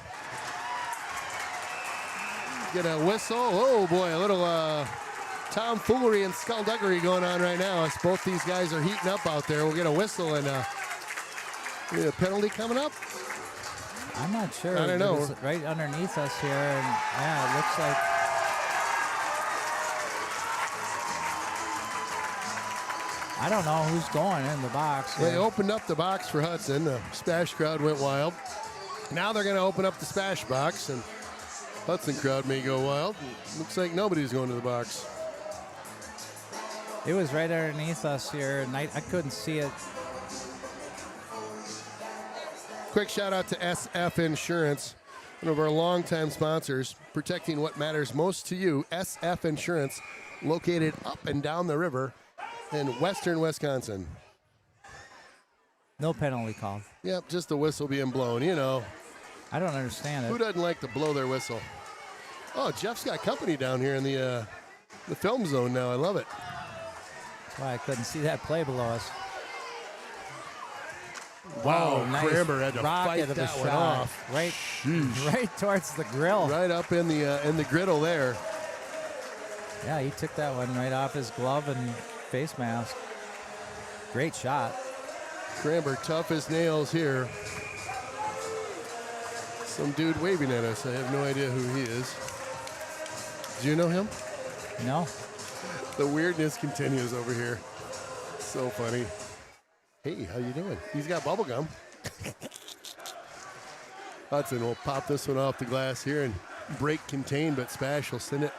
Get a whistle. Oh, boy, a little tomfoolery and skullduggery going on right now as both these guys are heating up out there. We'll get a whistle and a penalty coming up. I'm not sure. I don't know. It's right underneath us here, and yeah, it looks like. I don't know who's going in the box. They opened up the box for Hudson. The Spash crowd went wild. Now they're going to open up the Spash box, and Hudson crowd may go wild. Looks like nobody's going to the box. It was right underneath us here, and I couldn't see it. Quick shout out to SF Insurance, one of our longtime sponsors, protecting what matters most to you. SF Insurance, located up and down the river in western Wisconsin. No penalty call. Yep, just the whistle being blown, you know. I don't understand it. Who doesn't like to blow their whistle? Oh, Jeff's got company down here in the film zone now. I love it. That's why I couldn't see that play below us. Wow, nice Cramber had to fight of that a one shot. off. Right towards the grill. Right up in the griddle there. Yeah, he took that one right off his glove and face mask. Great shot. Cramber tough as nails here. Some dude waving at us. I have no idea who he is. Do you know him? No. The weirdness continues over here. So funny. Hey, how you doing? He's got bubble gum. Hudson will pop this one off the glass here and break contain, but Spash will send it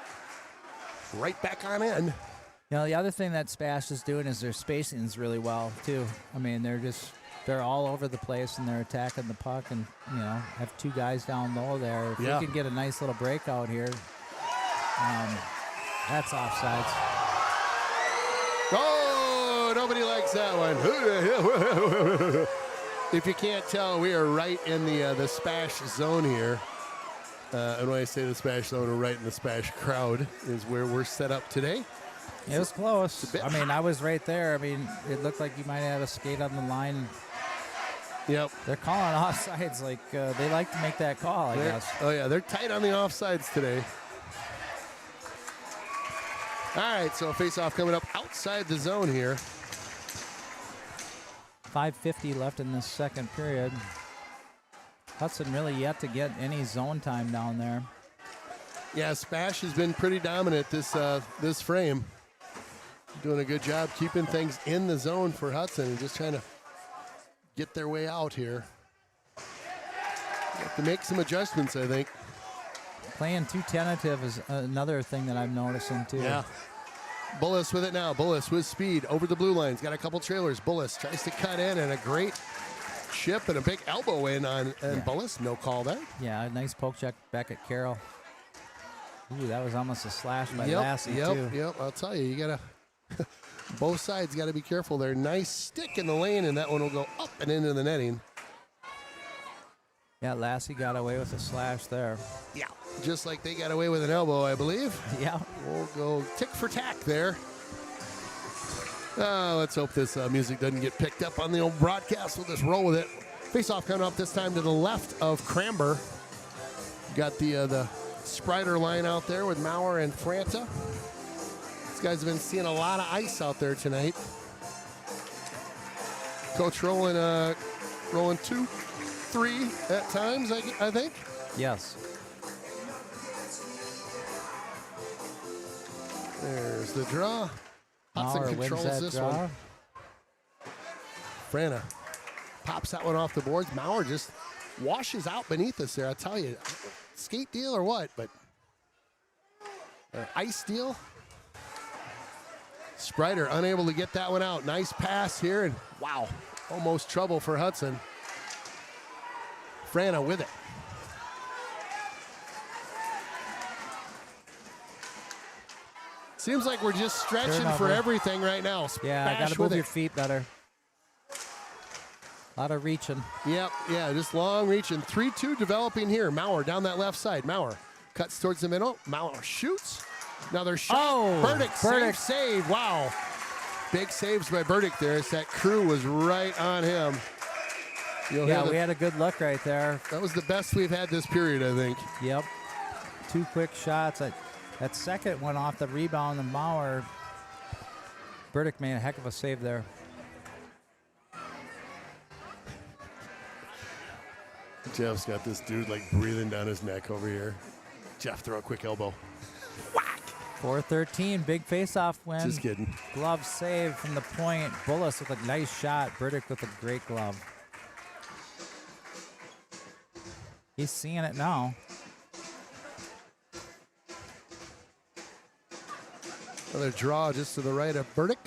right back on in. You know, the other thing that Spash is doing is their spacing's really well, too. I mean, they're all over the place, and they're attacking the puck and, you know, have 2 guys down low there. If we can get a nice little breakout here, that's offsides. Oh, nobody likes that one. If you can't tell, we are right in the Spash zone here. And when I say the Spash zone, we're right in the Spash crowd is where we're set up today. It was close. I mean, I was right there. I mean, it looked like you might have a skate on the line. Yep. They're calling offsides. Like, they like to make that call, I guess. Oh, yeah. They're tight on the offsides today. All right, so face-off coming up outside the zone here. 5:50 left in this second period. Hudson really yet to get any zone time down there. Yeah, Spash has been pretty dominant this frame. Doing a good job keeping things in the zone for Hudson and just trying to get their way out here. Have to make some adjustments, I think. Playing too tentative is another thing that I'm noticing, too. Yeah. Bullis with it now. Bullis with speed over the blue lines. Got a couple trailers. Bullis tries to cut in, and a great chip and a big elbow in on Bullis. No call there. Yeah, a nice poke check back at Carroll. Ooh, that was almost a slash by Lassie, too. Yep, I'll tell you. You got to... Both sides got to be careful there. Nice stick in the lane, and that one will go up and into the netting. Yeah, Lassie got away with a slash there. Yeah, just like they got away with an elbow, I believe. Yeah. We'll go tick for tack there. Let's hope this music doesn't get picked up on the old broadcast. We'll just roll with it. Face-off coming up this time to the left of Cramber. Got the Sprider line out there with Maurer and Franta. These guys have been seeing a lot of ice out there tonight. Coach rolling 2, 3 at times, I think. Yes. There's the draw. Hudson Maurer wins controls that this draw. one. Franta pops that one off the boards. Maurer just washes out beneath us there. I tell you, skate deal or what? But ice deal. Sprider unable to get that one out. Nice pass here, and wow, almost trouble for Hudson. Franta with it. Seems like we're just stretching for everything right now. Yeah, I got to with move your it. feet better. A lot of reaching. Yep, yeah, just long reaching. 3-2 developing here. Maurer down that left side. Maurer cuts towards the middle. Maurer shoots. Another shot. Oh, Burdick Burdick. save. Wow. Big saves by Burdick there as that crew was right on him. Yeah, we had a good look right there. That was the best we've had this period, I think. Yep. 2 quick shots. That second went off the rebound, and Maurer. Burdick made a heck of a save there. Jeff's got this dude like breathing down his neck over here. Jeff, throw a quick elbow. 4-13, big face-off win. Just kidding. Glove save from the point. Bullis with a nice shot. Burdick with a great glove. He's seeing it now. Another draw just to the right of Burdick.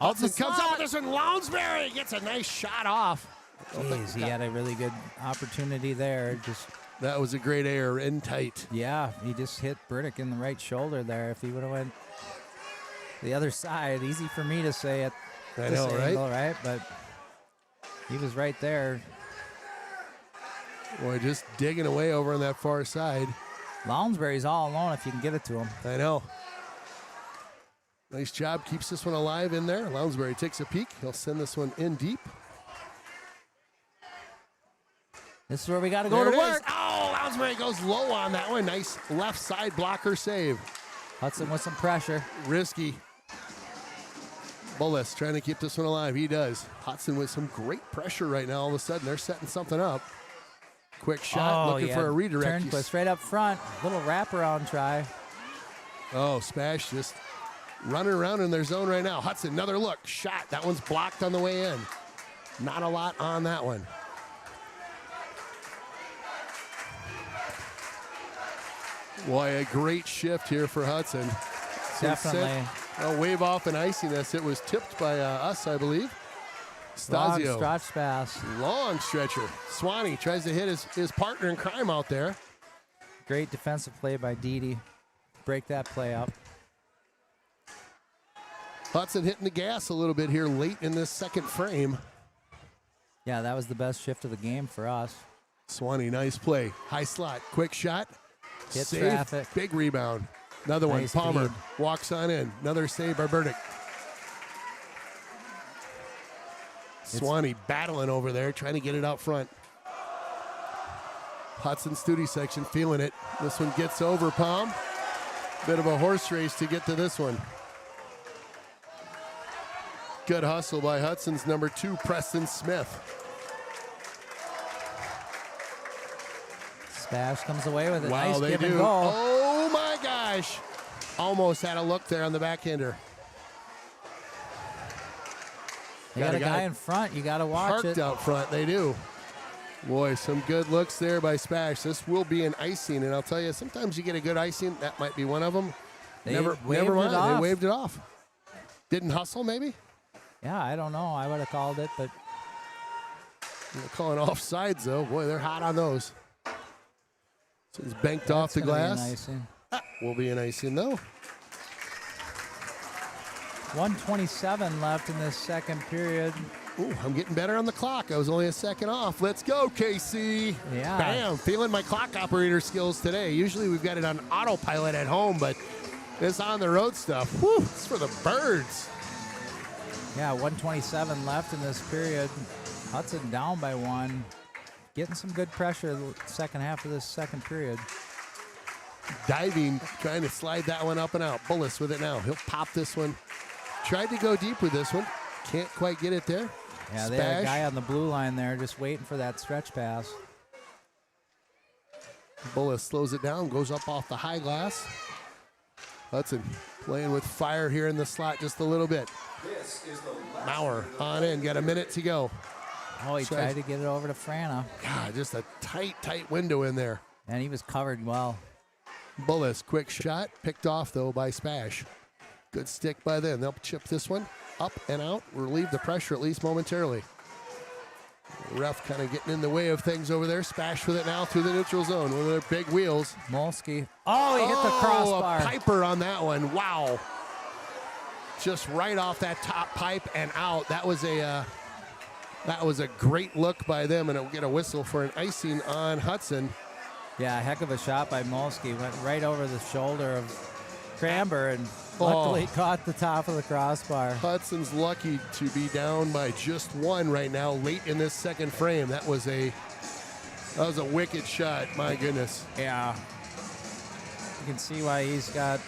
Hudson comes up with this one. Lounsbury gets a nice shot off. Jeez, he had a really good opportunity there. That was a great air, in tight. Yeah, he just hit Burdick in the right shoulder there. If he would have went the other side, easy for me to say at this angle, right? But he was right there. Boy, just digging away over on that far side. Lounsbury's all alone if you can get it to him. I know. Nice job. Keeps this one alive in there. Lounsbury takes a peek. He'll send this one in deep. This is where we got to go to work. Oh, Lounsbury goes low on that one. Nice left side blocker save. Hudson with some pressure. Risky. Bullis trying to keep this one alive. He does. Hudson with some great pressure right now. All of a sudden, they're setting something up. Quick shot, looking for a redirect. Turn straight up front. Little wraparound try. Oh, SPASH just running around in their zone right now. Hudson, another look. Shot. That one's blocked on the way in. Not a lot on that one. Boy, a great shift here for Hudson. Definitely. Wave off and iciness. It was tipped by us, I believe. Stasio. Long stretch pass. Long stretcher. Swanee tries to hit his partner in crime out there. Great defensive play by Didi. Break that play up. Hudson hitting the gas a little bit here late in this second frame. Yeah, that was the best shift of the game for us. Swanee, nice play. High slot. Quick shot. Hit Save, traffic. Big rebound. Another Nice one. Palmer feed. walks on in. Another save by Burdick. Swanee battling over there, trying to get it out front. Hudson Studi section feeling it. This one gets over Palm. Bit of a horse race to get to this one. Good hustle by Hudson's number 2, Preston Smith. SPASH comes away with it. Wow, Nice they give do. and go. Oh my gosh. Almost had a look there on the backhander. They got a guy in front. You got to watch Parked it. out front. They do. Boy, some good looks there by SPASH. This will be an icing, and I'll tell you, sometimes you get a good icing. That might be one of them. They Never waved mind. it off. They waved it off. Didn't hustle, maybe? Yeah, I don't know. I would have called it, but They're calling offsides, though. Boy, they're hot on those. So it's banked off the gonna be an glass. icing. Will be an icing, though. 1:27 left in this second period. Ooh, I'm getting better on the clock. I was only a second off. Let's go, KC. Yeah. Bam. Feeling my clock operator skills today. Usually we've got it on autopilot at home, but this on the road stuff, whew, it's for the birds. Yeah, 1:27 left in this period. Hudson down by 1. Getting some good pressure the second half of this second period. Diving, trying to slide that one up and out. Bullis with it now. He'll pop this one. Tried to go deep with this one. Can't quite get it there. Yeah, they had a guy on the blue line there just waiting for that stretch pass. Bullis slows it down, goes up off the high glass. Hudson playing with fire here in the slot just a little bit. Maurer on in, got a minute to go. Oh, he tried to get it over to Frana. God, just a tight window in there. And he was covered well. Bullis, quick shot, picked off though by SPASH. Good stick by them. They'll chip this one up and out, relieve the pressure at least momentarily. The ref kind of getting in the way of things over there. SPASH with it now through the neutral zone. One of their big wheels. Molsky. Oh, he hit the crossbar. A piper on that one. Wow. Just right off that top pipe and out. That was a great look by them, and it'll get a whistle for an icing on Hudson. Yeah, a heck of a shot by Molsky. Went right over the shoulder of Cramber and luckily caught the top of the crossbar. Hudson's lucky to be down by just 1 right now, late in this second frame. That was a wicked shot. My goodness. Yeah. You can see why he's got,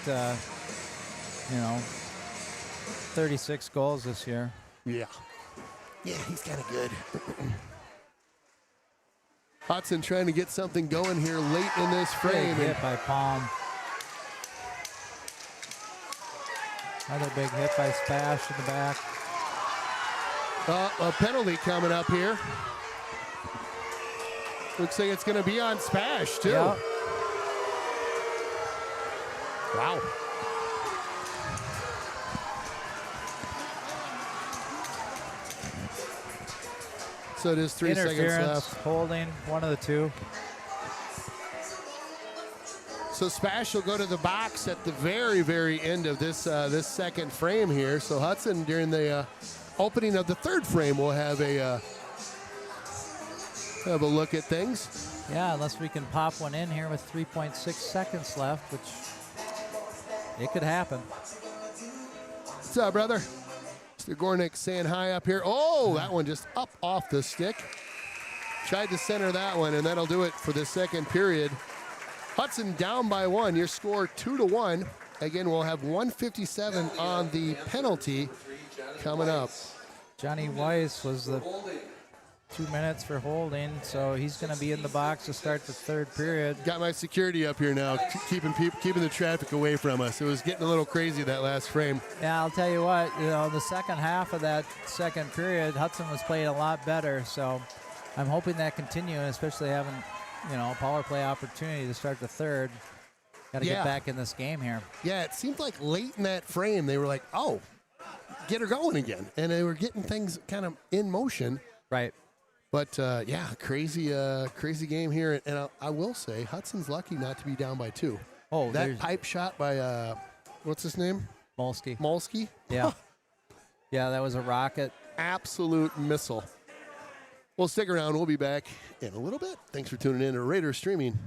36 goals this year. Yeah. Yeah, he's kind of good. Hudson trying to get something going here late in this frame. Big hit by Palm. Another big hit by SPASH in the back. A penalty coming up here. Looks like it's going to be on SPASH, too. Yep. Wow. So it is 3 seconds left. Holding, one of the two. So SPASH will go to the box at the very, very end of this this second frame here. So Hudson, during the opening of the third frame, will have a look at things. Yeah, unless we can pop one in here with 3.6 seconds left, which it could happen. What's up, brother? Mr. Gornick saying hi up here. Oh, that one just up off the stick. Tried to center that one, and that'll do it for the second period. Hudson down by 1. Your score 2-1. Again, we'll have 1:57 on the penalty coming up. Johnny Weiss was the 2 minutes for holding, so he's going to be in the box to start the third period. Got my security up here now, keeping the traffic away from us. It was getting a little crazy that last frame. Yeah, I'll tell you what, the second half of that second period, Hudson was playing a lot better, so I'm hoping that continues, especially having a power play opportunity to start the third. Got to get back in this game here. Yeah, it seemed like late in that frame they were like, oh, get her going again. And they were getting things kind of in motion. Right. But, crazy game here. And I will say, Hudson's lucky not to be down by 2. Oh, that pipe shot by, what's his name? Molsky. Yeah. Yeah, that was a rocket. Absolute missile. Well, stick around. We'll be back in a little bit. Thanks for tuning in to Raiders Streaming.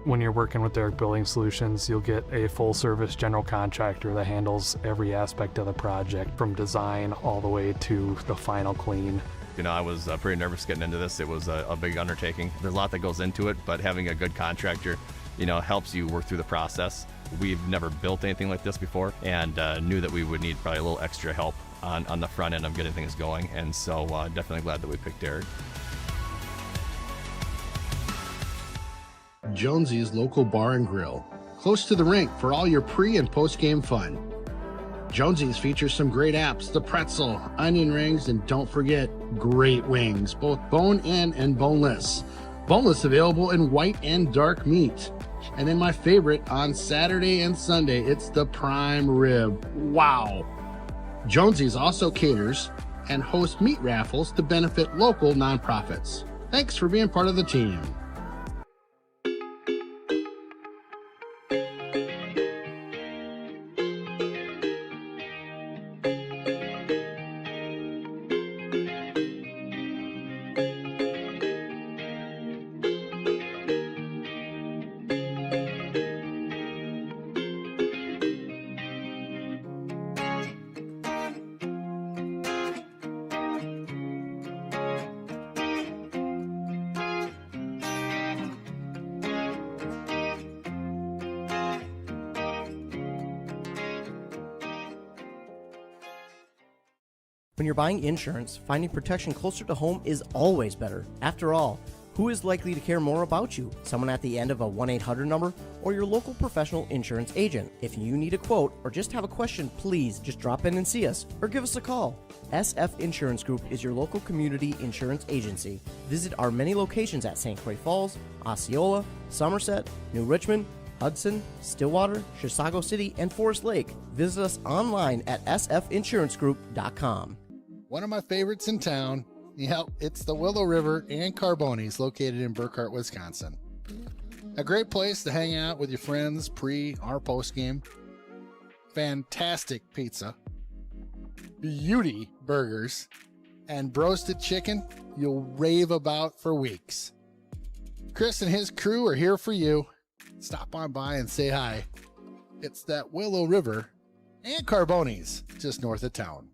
When you're working with Derek Building Solutions, you'll get a full-service general contractor that handles every aspect of the project, from design all the way to the final clean. I was pretty nervous getting into this. It was a big undertaking. There's a lot that goes into it, but having a good contractor, helps you work through the process. We've never built anything like this before, and knew that we would need probably a little extra help on the front end of getting things going, and so definitely glad that we picked Derek. Jonesy's Local Bar and Grill, close to the rink for all your pre- and post-game fun. Jonesy's features some great apps, the pretzel, onion rings, and don't forget, great wings, both bone-in and boneless. Boneless available in white and dark meat. And then my favorite, on Saturday and Sunday, it's the prime rib. Wow. Jonesy's also caters and hosts meat raffles to benefit local nonprofits. Thanks for being part of the team. When you're buying insurance, finding protection closer to home is always better. After all, who is likely to care more about you? Someone at the end of a 1-800 number or your local professional insurance agent? If you need a quote or just have a question, please just drop in and see us or give us a call. SF Insurance Group is your local community insurance agency. Visit our many locations at St. Croix Falls, Osceola, Somerset, New Richmond, Hudson, Stillwater, Chisago City, and Forest Lake. Visit us online at sfinsurancegroup.com. One of my favorites in town, yep, it's the Willow River and Carbonis located in Burkhart, Wisconsin. A great place to hang out with your friends pre or post game. Fantastic pizza, beauty burgers, and roasted chicken you'll rave about for weeks. Chris and his crew are here for you. Stop on by and say hi. It's that Willow River and Carbonis just north of town.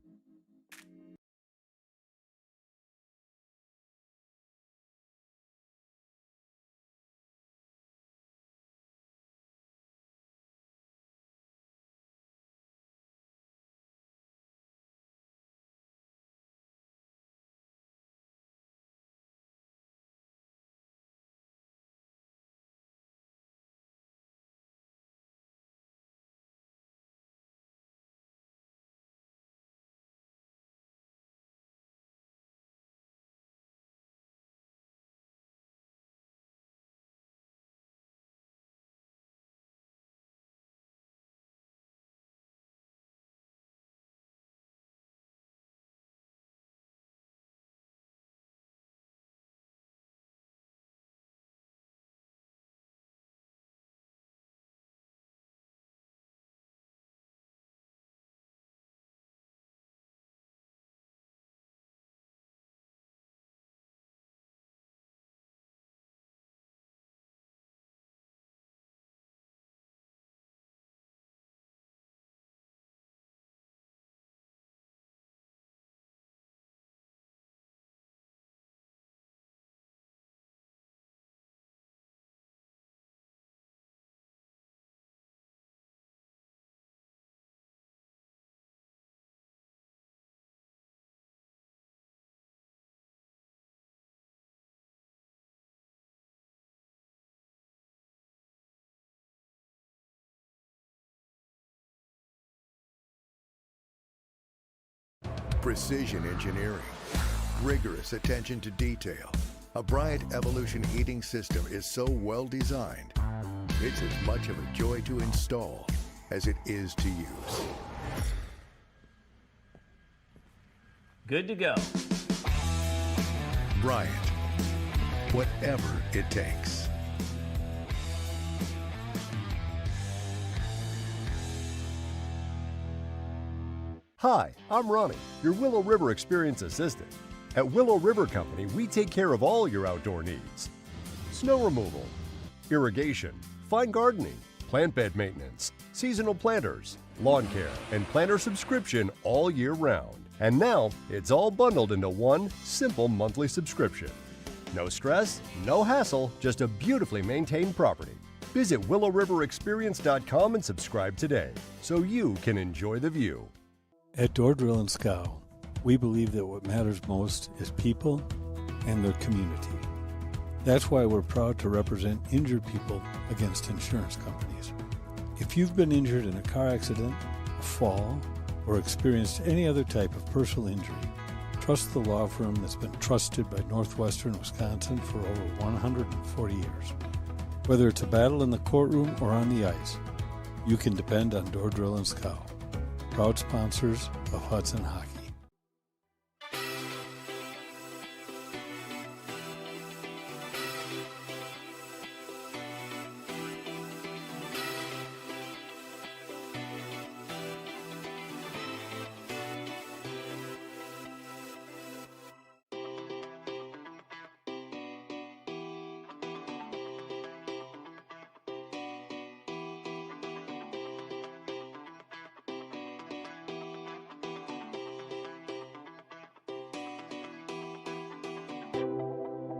Precision engineering, rigorous attention to detail. A Bryant Evolution heating system is so well designed, it's as much of a joy to install as it is to use. Good to go. Bryant, whatever it takes. Hi, I'm Ronnie, your Willow River Experience Assistant. At Willow River Company, we take care of all your outdoor needs. Snow removal, irrigation, fine gardening, plant bed maintenance, seasonal planters, lawn care, and planter subscription all year round. And now, it's all bundled into one simple monthly subscription. No stress, no hassle, just a beautifully maintained property. Visit willowriverexperience.com and subscribe today so you can enjoy the view. At Door Drill and Scow, we believe that what matters most is people and their community. That's why we're proud to represent injured people against insurance companies. If you've been injured in a car accident, a fall, or experienced any other type of personal injury, Trust the law firm that's been trusted by Northwestern Wisconsin for over 140 years. Whether it's a battle in the courtroom or on the ice, you can depend on Door Drill and Scow, proud sponsors of Hudson Hockey.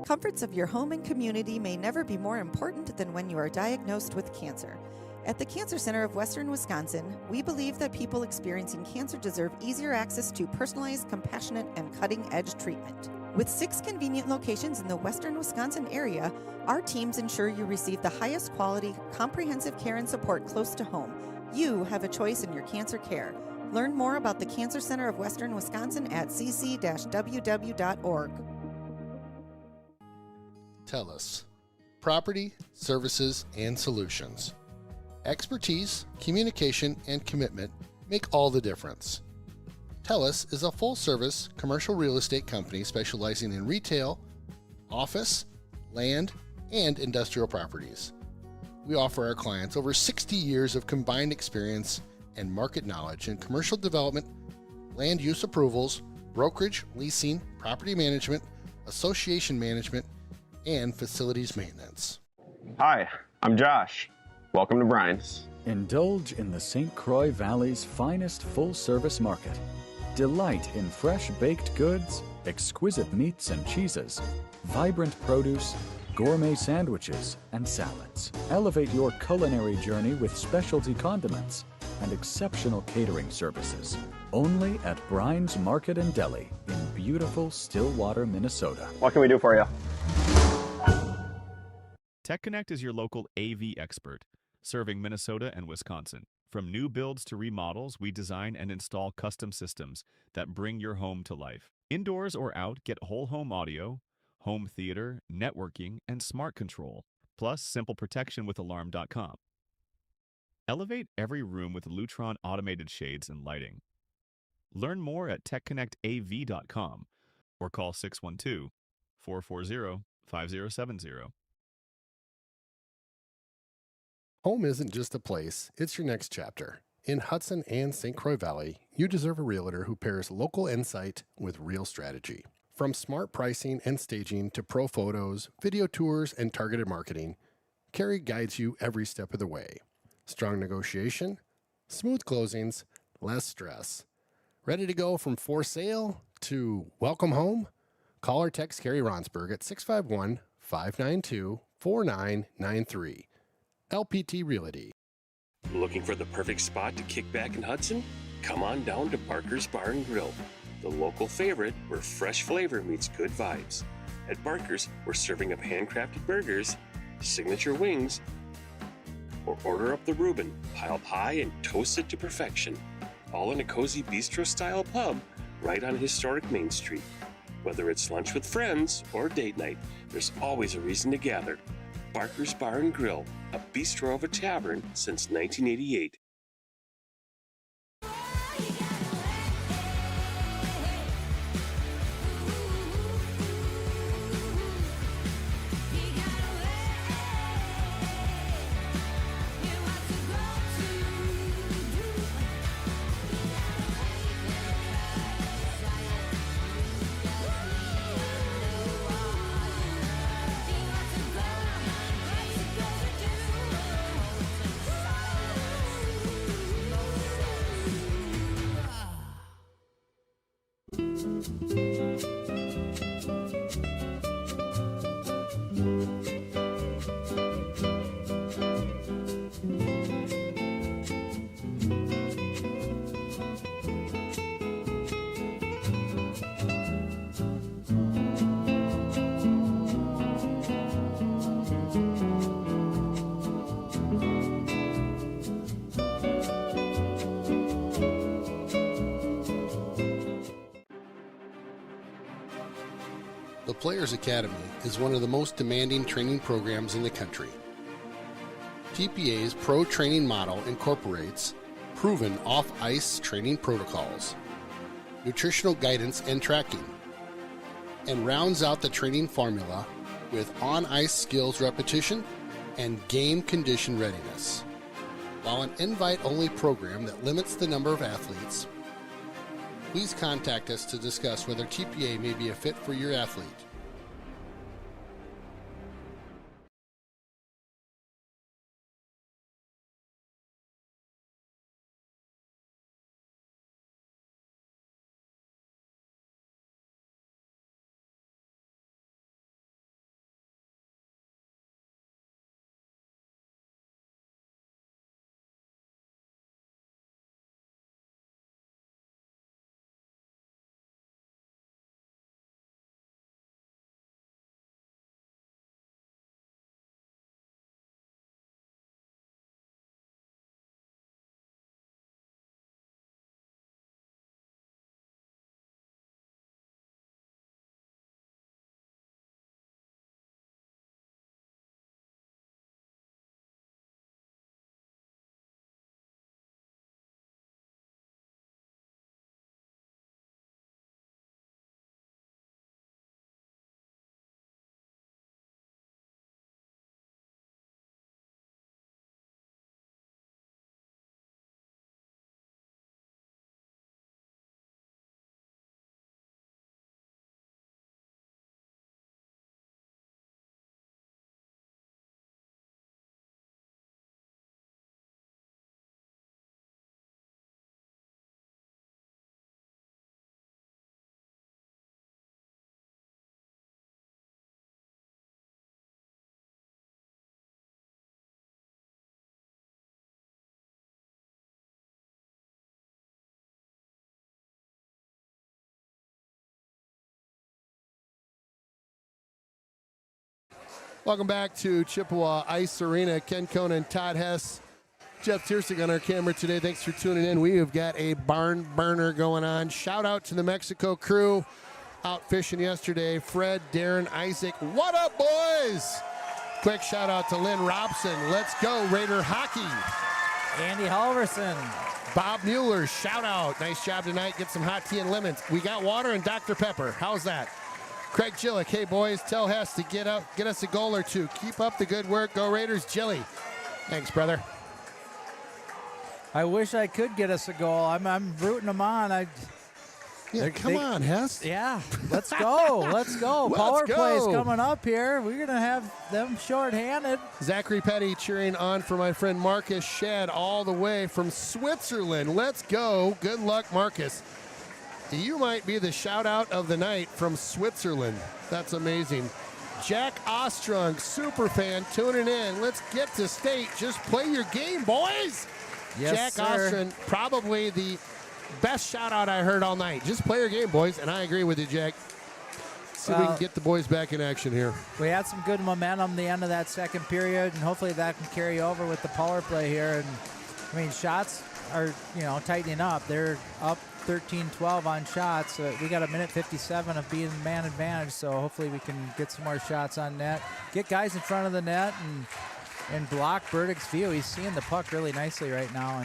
Comforts of your home and community may never be more important than when you are diagnosed with cancer. At the Cancer Center of Western Wisconsin, we believe that people experiencing cancer deserve easier access to personalized, compassionate, and cutting-edge treatment. With 6 convenient locations in the Western Wisconsin area, our teams ensure you receive the highest quality, comprehensive care and support close to home. You have a choice in your cancer care. Learn more about the Cancer Center of Western Wisconsin at cc-ww.org. TELUS, property, services, and solutions. Expertise, communication, and commitment make all the difference. TELUS is a full-service commercial real estate company specializing in retail, office, land, and industrial properties. We offer our clients over 60 years of combined experience and market knowledge in commercial development, land use approvals, brokerage, leasing, property management, association management, and facilities maintenance. Hi, I'm Josh. Welcome to Brian's. Indulge in the St. Croix Valley's finest full-service market. Delight in fresh baked goods, exquisite meats and cheeses, vibrant produce, gourmet sandwiches, and salads. Elevate your culinary journey with specialty condiments and exceptional catering services. Only at Brian's Market and Deli in beautiful Stillwater, Minnesota. What can we do for you? TechConnect is your local AV expert, serving Minnesota and Wisconsin. From new builds to remodels, we design and install custom systems that bring your home to life. Indoors or out, get whole home audio, home theater, networking, and smart control, plus simple protection with Alarm.com. Elevate every room with Lutron automated shades and lighting. Learn more at techconnectav.com or call 612-440-5070. Home isn't just a place, it's your next chapter. In Hudson and St. Croix Valley, you deserve a realtor who pairs local insight with real strategy. From smart pricing and staging to pro photos, video tours, and targeted marketing, Carrie guides you every step of the way. Strong negotiation, smooth closings, less stress. Ready to go from for sale to welcome home? Call or text Carrie Ronsberg at 651-592-4993. LPT Realty. Looking for the perfect spot to kick back in Hudson? Come on down to Barker's Bar and Grill, the local favorite where fresh flavor meets good vibes. At Barker's, we're serving up handcrafted burgers, signature wings, or order up the Reuben, piled high and toasted to perfection. All in a cozy bistro-style pub right on historic Main Street. Whether it's lunch with friends or date night, there's always a reason to gather. Barker's Bar and Grill, a bistro of a tavern since 1988. Players Academy is one of the most demanding training programs in the country. TPA's pro training model incorporates proven off-ice training protocols, nutritional guidance and tracking, and rounds out the training formula with on-ice skills repetition and game condition readiness. While an invite-only program that limits the number of athletes, please contact us to discuss whether TPA may be a fit for your athlete. Welcome back to Chippewa Ice Arena. Ken Conan, Todd Hess, Jeff Tiersig on our camera today. Thanks for tuning in. We have got a barn burner going on. Shout out to the Mexico crew out fishing yesterday. Fred, Darren, Isaac. What up, boys? Quick shout out to Lynn Robson. Let's go, Raider hockey. Andy Halverson. Bob Mueller, shout out. Nice job tonight. Get some hot tea and lemons. We got water and Dr. Pepper. How's that? Craig Jillick, hey boys, tell Hess to get us a goal or two. Keep up the good work. Go Raiders, Jilly. Thanks, brother. I wish I could get us a goal. I'm rooting them on. Come on, Hess. Yeah, let's go. Let's go. Power play's coming up here. We're going to have them shorthanded. Zachary Petty cheering on for my friend Marcus Shad all the way from Switzerland. Let's go. Good luck, Marcus. You might be the shout-out of the night from Switzerland. That's amazing. Jack Ostrong, super fan, tuning in. Let's get to state. Just play your game, boys. Yes, Jack sir. Ostrong, probably the best shout-out I heard all night. Just play your game, boys, and I agree with you, Jack. See if we can get the boys back in action here. We had some good momentum the end of that second period, and hopefully that can carry over with the power play here. And I mean, shots are, tightening up. They're up 13-12 on shots. We got a minute 57 of being man advantage, so hopefully we can get some more shots on net. Get guys in front of the net and block Burdick's view. He's seeing the puck really nicely right now.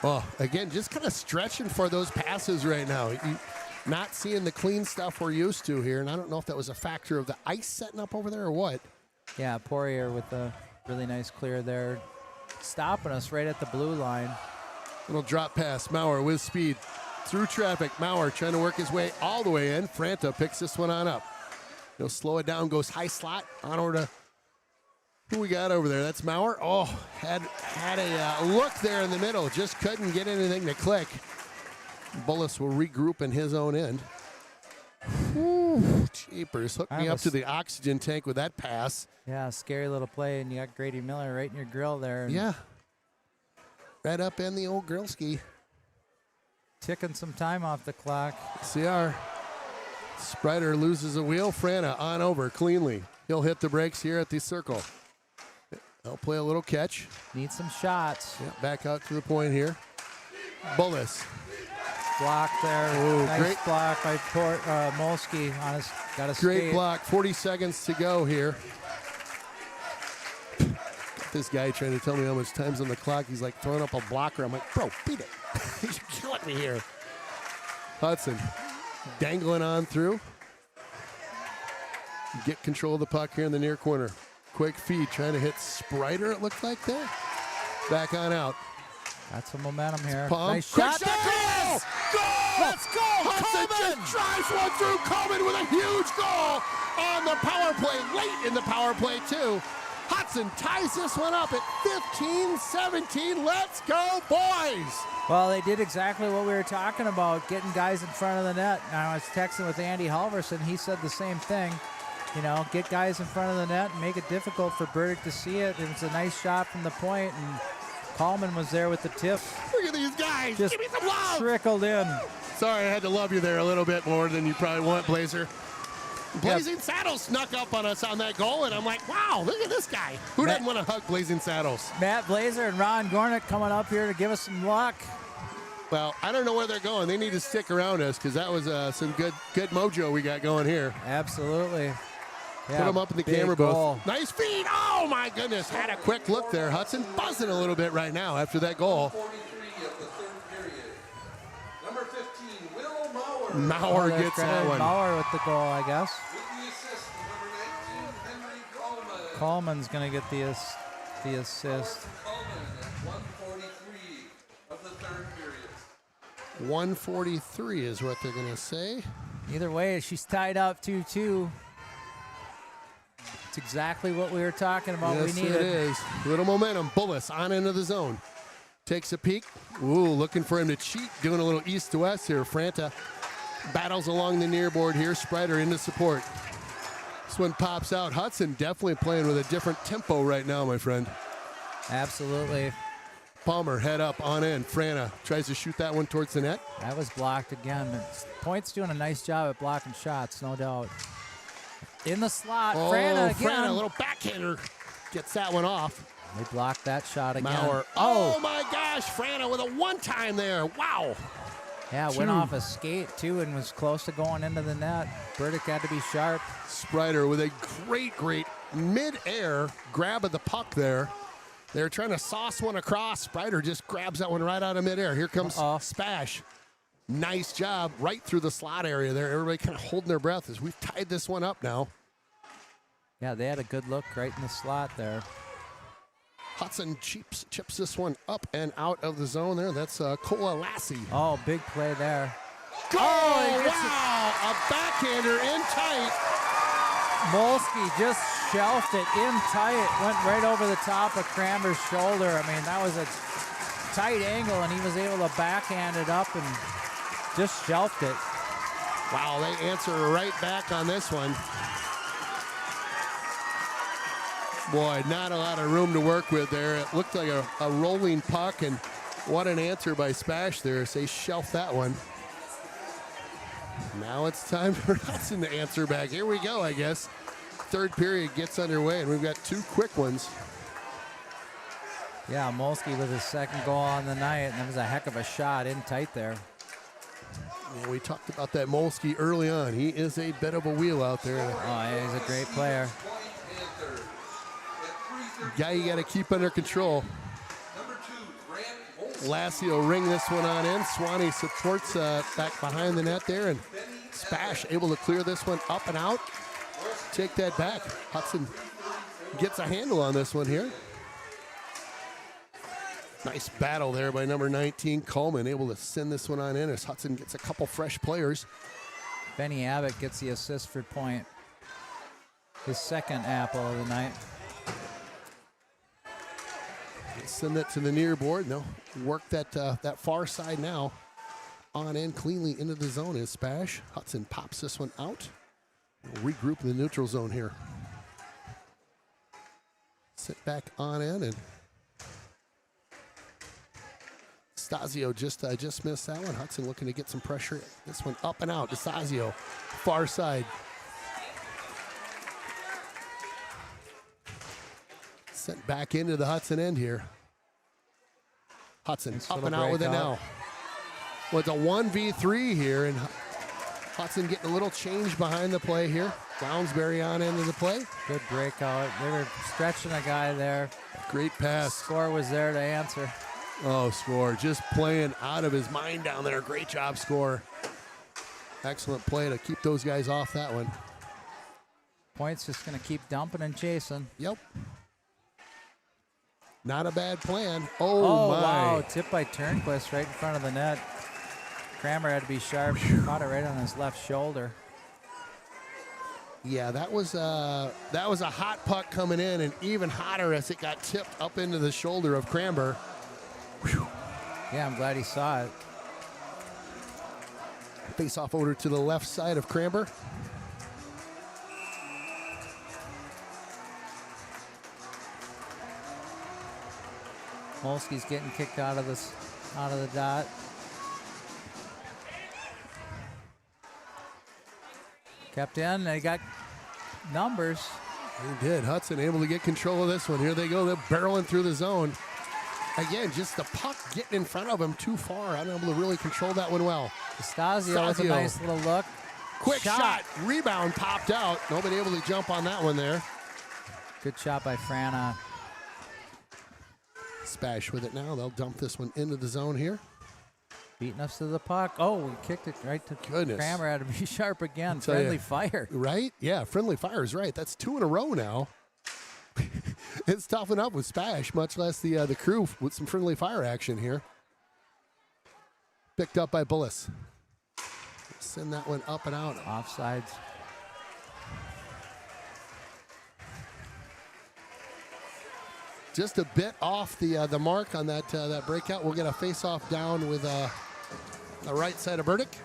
And again, just kind of stretching for those passes right now. Not seeing the clean stuff we're used to here, and I don't know if that was a factor of the ice setting up over there or what. Yeah, Poirier with a really nice clear there, stopping us right at the blue line. Little drop pass. Maurer with speed through traffic. Maurer trying to work his way all the way in. Franta picks this one on up. He'll slow it down, goes high slot on over to who we got over there. That's Maurer. Oh, had a look there in the middle. Just couldn't get anything to click. Bullis will regroup in his own end. Whew, jeepers. Hooked me up to the oxygen tank with that pass. Yeah, scary little play, and you got Grady Miller right in your grill there. Yeah. Right up in the old grill ski. Ticking some time off the clock. CR. Sprider loses a wheel. Frana on over cleanly. He'll hit the brakes here at the circle. They'll play a little catch. Need some shots. Yeah, back out to the point here. Bullis. block there. Ooh, nice great block by Molsky on his, got a Great skate. block. 40 seconds to go here. This guy trying to tell me how much time's on the clock. He's like throwing up a blocker. I'm like, bro, beat it. You're killing me here. Hudson dangling on through. Get control of the puck here in the near corner. Quick feed, trying to hit Sprider, it looked like there. Back on out. Got some momentum here. Pump. Nice Quick shot. shot. Goal! Goal! Let's go, Hudson Coleman! just drives one through. Coleman with a huge goal on the power play. Late in the power play, too. Hudson ties this one up at 15-17. Let's go, boys! Well, they did exactly what we were talking about, getting guys in front of the net. And I was texting with Andy Halverson. He said the same thing. You know, get guys in front of the net and make it difficult for Burdick to see it. It was a nice shot from the point, and Coleman was there with the tip. Look at these guys. Just Give me some love. trickled in. Sorry, I had to love you there a little bit more than you probably want, Blazer. Blazing Saddles snuck up on us on that goal, and I'm like, wow, look at this guy. Who doesn't want to hug Blazing Saddles? Matt Blazer and Ron Gornick coming up here to give us some luck. Well, I don't know where they're going. They need to stick around us because that was some good mojo we got going here. Absolutely. Put them up in the big camera goal. booth. Nice feed. Oh, my goodness. Had a quick look there. Hudson buzzing a little bit right now after that goal. 43 of the third period. Number 15, Will Mauer. Mauer gets that one. Mauer with the goal, I guess. With the assist, number 19, Henry Coleman. Coleman's going to get the assist. Coleman at 143 of the third period. 143 is what they're going to say. Either way, she's tied up 2-2. It's exactly what we were talking about. Yes, We needed. it is. Little momentum. Bullis on into the zone. Takes a peek. Ooh, looking for him to cheat. Doing a little east to west here. Franta battles along the near board here. Sprider into support. This one pops out. Hudson definitely playing with a different tempo right now, my friend. Absolutely. Palmer head up on in. Franta tries to shoot that one towards the net. That was blocked again. Point's doing a nice job at blocking shots, no doubt. In the slot, Oh, Franta again. Franta, a little backhander. Gets that one off. They blocked that shot again. Mauer. Oh, my gosh. Franta with a one-time there. Wow. Yeah, went off a skate, too, and was close to going into the net. Burdick had to be sharp. Sprider with a great mid-air grab of the puck there. They're trying to sauce one across. Sprider just grabs that one right out of midair. Here comes Spash. Nice job right through the slot area there. Everybody kind of holding their breath as we've tied this one up now. Yeah, they had a good look right in the slot there. Hudson chips this one up and out of the zone there. That's Kola Lassie. Oh, big play there. Goal! Wow! A backhander in tight. Molsky just shelved it in tight. Went right over the top of Kramer's shoulder. I mean, that was a tight angle, and he was able to backhand it up and just shelved it. Wow, they answer right back on this one. Boy, not a lot of room to work with there. It looked like a rolling puck, and what an answer by Spash there. They shelf that one. Now it's time for Hudson to answer back. Here we go, I guess. Third period gets underway, and we've got two quick ones. Yeah, Molsky with his second goal on the night, and that was a heck of a shot in tight there. Yeah, we talked about that Molsky early on. He is a bit of a wheel out there. Oh, yeah, he's a great player. Guy you got to keep under control. Lassie will ring this one on in. Swanee supports back behind the net there, and Spash able to clear this one up and out. Take that back. Hudson gets a handle on this one here. Nice battle there by number 19, Coleman, able to send this one on in as Hudson gets a couple fresh players. Benny Abbott gets the assist for point. His second apple of the night. Send that to the near board. And they'll work that far side now. On in cleanly into the zone is Spash. Hudson pops this one out. We'll regroup in the neutral zone here. Sit back on in, and Stasio just missed that one. Hudson looking to get some pressure. This one up and out. Stasio, far side. Sent back into the Hudson end here. Hudson up and out with it now. Well, it's a 1v3 here, and Hudson getting a little change behind the play here. Brownsberry on into the play. Good breakout. They were stretching a guy there. Great pass. Score was there to answer. Oh, Score just playing out of his mind down there. Great job, Score. Excellent play to keep those guys off that one. Point's just going to keep dumping and chasing. Yep. Not a bad plan. Oh, my. Wow. Tip by Turnquist right in front of the net. Kramer had to be sharp. Caught it right on his left shoulder. Yeah, that was a hot puck coming in, and even hotter as it got tipped up into the shoulder of Cranber. Whew. Yeah, I'm glad he saw it. Face off over to the left side of Cranber. Molsky's getting kicked out of the dot. Kept in. They got numbers. He did. Hudson able to get control of this one. Here they go. They're barreling through the zone. Again, just the puck getting in front of him too far. Unable to really control that one well. Stasio with a nice little look. Quick shot. Rebound popped out. Nobody able to jump on that one there. Good shot by Frana. Spash with it now. They'll dump this one into the zone here. Beating us to the puck. Oh, we kicked it right to Goodness. Kramer. Had to be sharp again. Friendly fire. Right? Yeah, friendly fire is right. That's 2 in a row now. It's toughen up with Spash, much less the crew with some friendly fire action here. Picked up by Bullis. Send that one up and out. Offsides. Just a bit off the mark on that breakout. We'll get a face-off down with the right side of Burdick.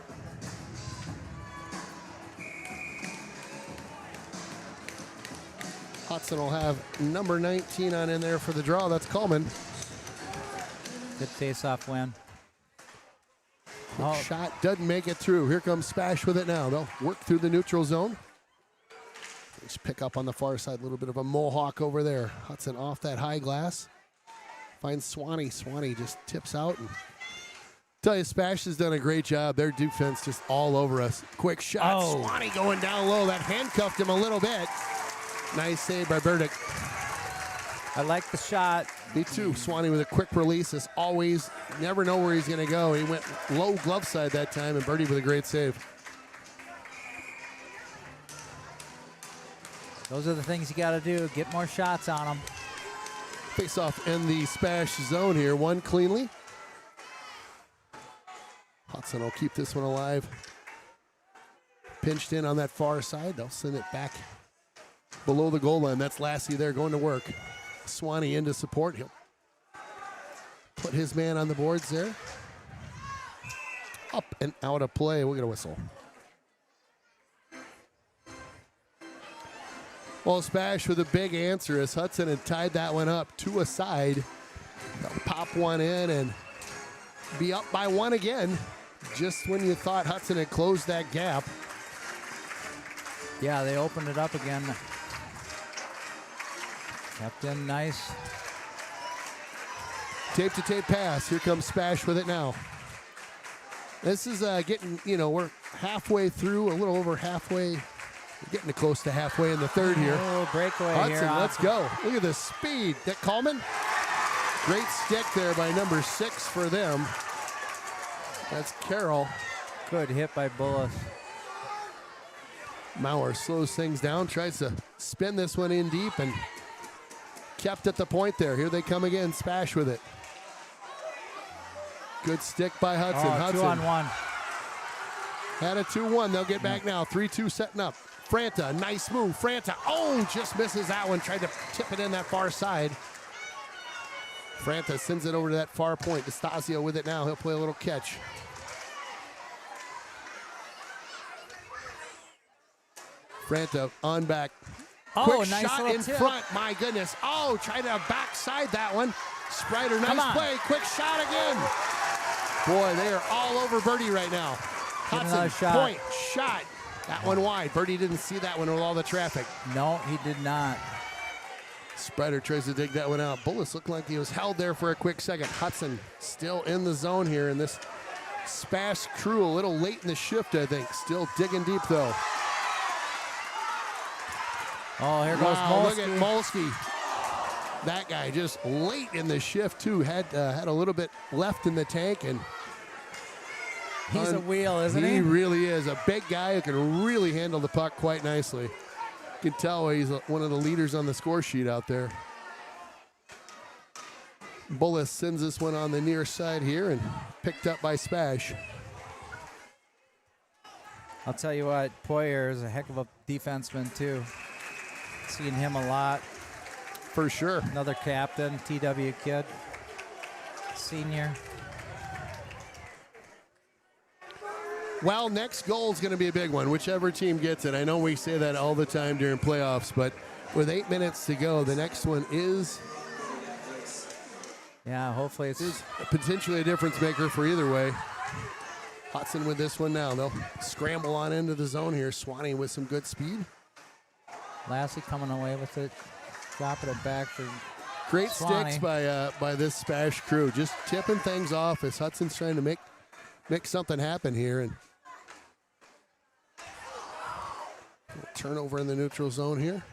Hudson will have number 19 on in there for the draw. That's Coleman. Good face-off win. Shot doesn't make it through. Here comes Spash with it now. They'll work through the neutral zone. Just pick up on the far side. A little bit of a mohawk over there. Hudson off that high glass. Finds Swanee. Swanee just tips out. And tell you, Spash has done a great job. Their defense just all over us. Quick shot. Oh. Swanee going down low. That handcuffed him a little bit. Nice save by Burdick. I like the shot. Me too. Swanee with a quick release. As always, never know where he's going to go. He went low glove side that time, and Birdie with a great save. Those are the things you got to do. Get more shots on them. Face off in the Spash zone here. One cleanly. Hudson will keep this one alive. Pinched in on that far side. They'll send it back below the goal line. That's Lassie there going to work. Swanee into support. He'll put his man on the boards there. Up and out of play. We'll get a whistle. Well, Spash with a big answer as Hudson had tied that one up 2 aside. They'll pop one in and be up by 1 again. Just when you thought Hudson had closed that gap. Yeah, they opened it up again. Kept in nice. Tape-to-tape pass. Here comes Spash with it now. This is getting, we're halfway through, a little over halfway. We're getting close to halfway in the third here. Oh, breakaway Hudson, here. let's go. Look at the speed. That Coleman. Great stick there by number 6 for them. That's Carroll. Good hit by Bullis. Mauer slows things down, tries to spin this one in deep, and kept at the point there. Here they come again. Spash with it. Good stick by Hudson. Oh, Hudson 2-on-1. had a 2-1. They'll get back now. 3-2 setting up. Franta, nice move. Franta, just misses that one. Tried to tip it in that far side. Franta sends it over to that far point. Stasio with it now. He'll play a little catch. Franta on back. Quick nice shot little in tip. front. My goodness. Try to backside that one. Sprider, nice play. Quick shot again. Boy, they are all over Birdie right now. Hudson, shot. point, shot. That one wide. Birdie didn't see that one with all the traffic. No, he did not. Sprider tries to dig that one out. Bullis looked like he was held there for a quick second. Hudson still in the zone here in this SPASH crew a little late in the shift, I think. Still digging deep, though. Oh, here goes Wow, Molsky. look at Molsky. That guy just late in the shift, too. Had a little bit left in the tank, and He's a wheel, isn't he? He really is. A big guy who can really handle the puck quite nicely. You can tell he's one of the leaders on the score sheet out there. Bullis sends this one on the near side here and picked up by SPASH. I'll tell you what, Poyer is a heck of a defenseman, too. Seen him a lot. For sure. Another captain, TW kid, senior. Well, next goal is going to be a big one, whichever team gets it. I know we say that all the time during playoffs, but with 8 minutes to go, the next one is... Yeah, hopefully it's... is potentially a difference maker for either way. Hudson with this one now. They'll scramble on into the zone here. Swanee with some good speed. Lassie coming away with it. Dropping it back for Great Swanee. sticks by this SPASH crew. Just tipping things off as Hudson's trying to make something happen here. And turnover in the neutral zone here.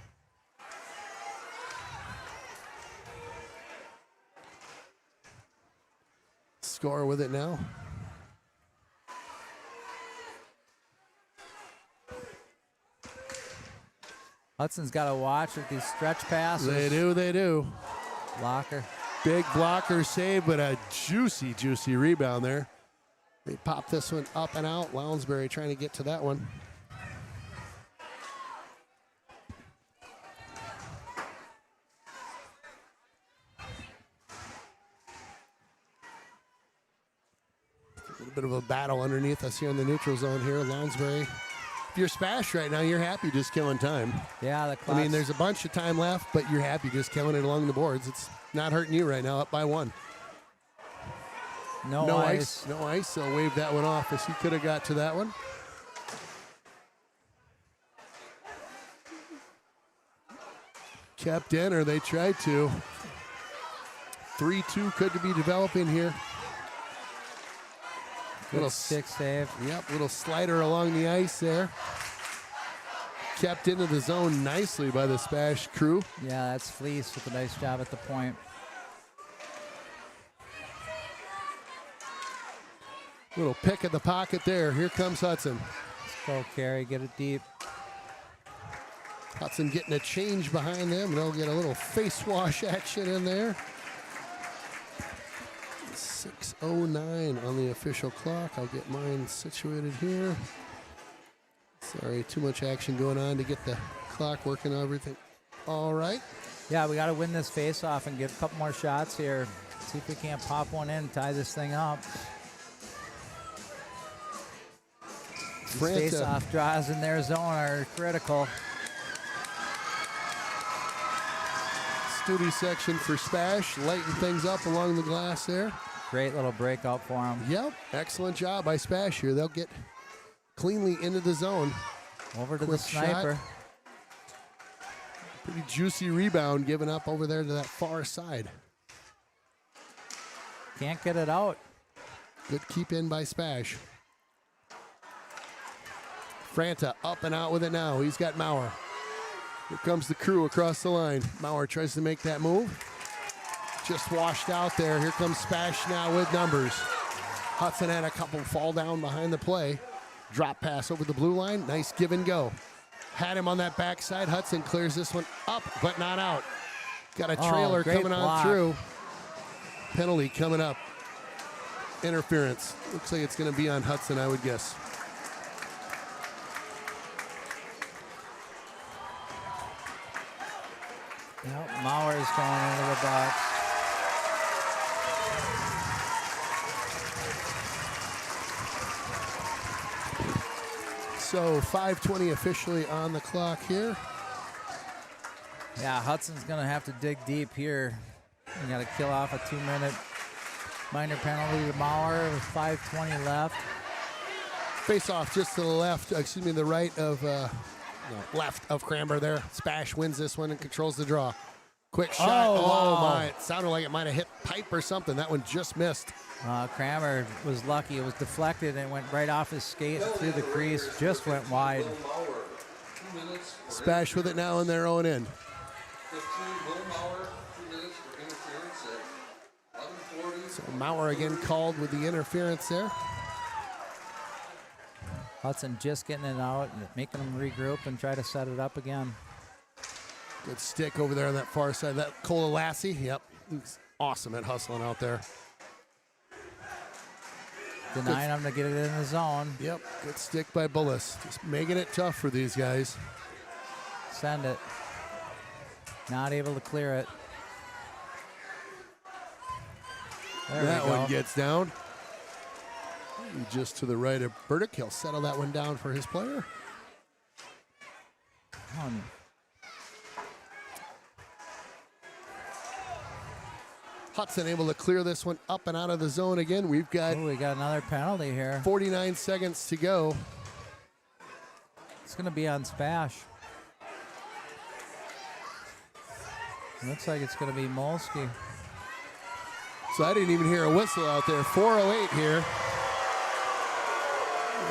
Score with it now. Hudson's got to watch with these stretch passes. They do. Blocker. Big blocker save, but a juicy rebound there. They pop this one up and out. Lounsbury trying to get to that one. A little bit of a battle underneath us here in the neutral zone here. Lounsbury. If you're SPASH right now, you're happy just killing time. Yeah, the I mean, there's a bunch of time left, but you're happy just killing it along the boards. It's not hurting you right now, up by one. No ice. No ice. They'll wave that one off as he could have got to that one. Kept in, or they tried to. 3-2 could be developing here. Little stick save. Yep, little slider along the ice there. Kept into the zone nicely by the SPASH crew. Yeah, that's Fleece with a nice job at the point. Little pick at the pocket there. Here comes Hudson. Let's go, Carey. Get it deep. Hudson getting a change behind them. They'll get a little face wash action in there. 6:09 on the official clock. I'll get mine situated here. Sorry, too much action going on to get the clock working on everything. All right. Yeah, we got to win this face-off and get a couple more shots here. See if we can't pop one in, tie this thing up. These face-off draws in their zone are critical. Studi section for SPASH, lighten things up along the glass there. Great little breakout for them. Yep, excellent job by SPASH here. They'll get cleanly into the zone. Over to Quick the sniper. shot. Pretty juicy rebound given up over there to that far side. Can't get it out. Good keep in by SPASH. Franta up and out with it now. He's got Maurer. Here comes the crew across the line. Maurer tries to make that move. Just washed out there. Here comes SPASH now with numbers. Hudson had a couple fall down behind the play. Drop pass over the blue line. Nice give and go. Had him on that backside. Hudson clears this one up, but not out. Got a trailer coming on through. Penalty coming up. Interference. Looks like it's going to be on Hudson, I would guess. Yep, Mauer's going into the box. So 5:20 officially on the clock here. Yeah, Hudson's going to have to dig deep here. You got to kill off a 2-minute minor penalty to Mauer with 5:20 left. Face off just to the left, the right of left of Cranber there. SPASH wins this one and controls the draw. Quick shot. Oh, wow. my. It sounded like it might have hit pipe or something. That one just missed. Kramer was lucky. It was deflected and went right off his skate through the crease. Just went wide. SPASH with it now in their own end. 2 minutes for interference at 11:40. So Maurer again called with the interference there. Hudson just getting it out and making them regroup and try to set it up again. Good stick over there on that far side. That Cole Lassie, yep, he's awesome at hustling out there. Denying him to get it in the zone. Yep, good stick by Bullis. Just making it tough for these guys. Send it. Not able to clear it. There That we go. one gets down. Just to the right of Burdick. He'll settle that one down for his player. Hudson able to clear this one up and out of the zone again. We got another penalty here. 49 seconds to go. It's going to be on SPASH. Looks like it's going to be Molsky. So I didn't even hear a whistle out there. 4:08 here.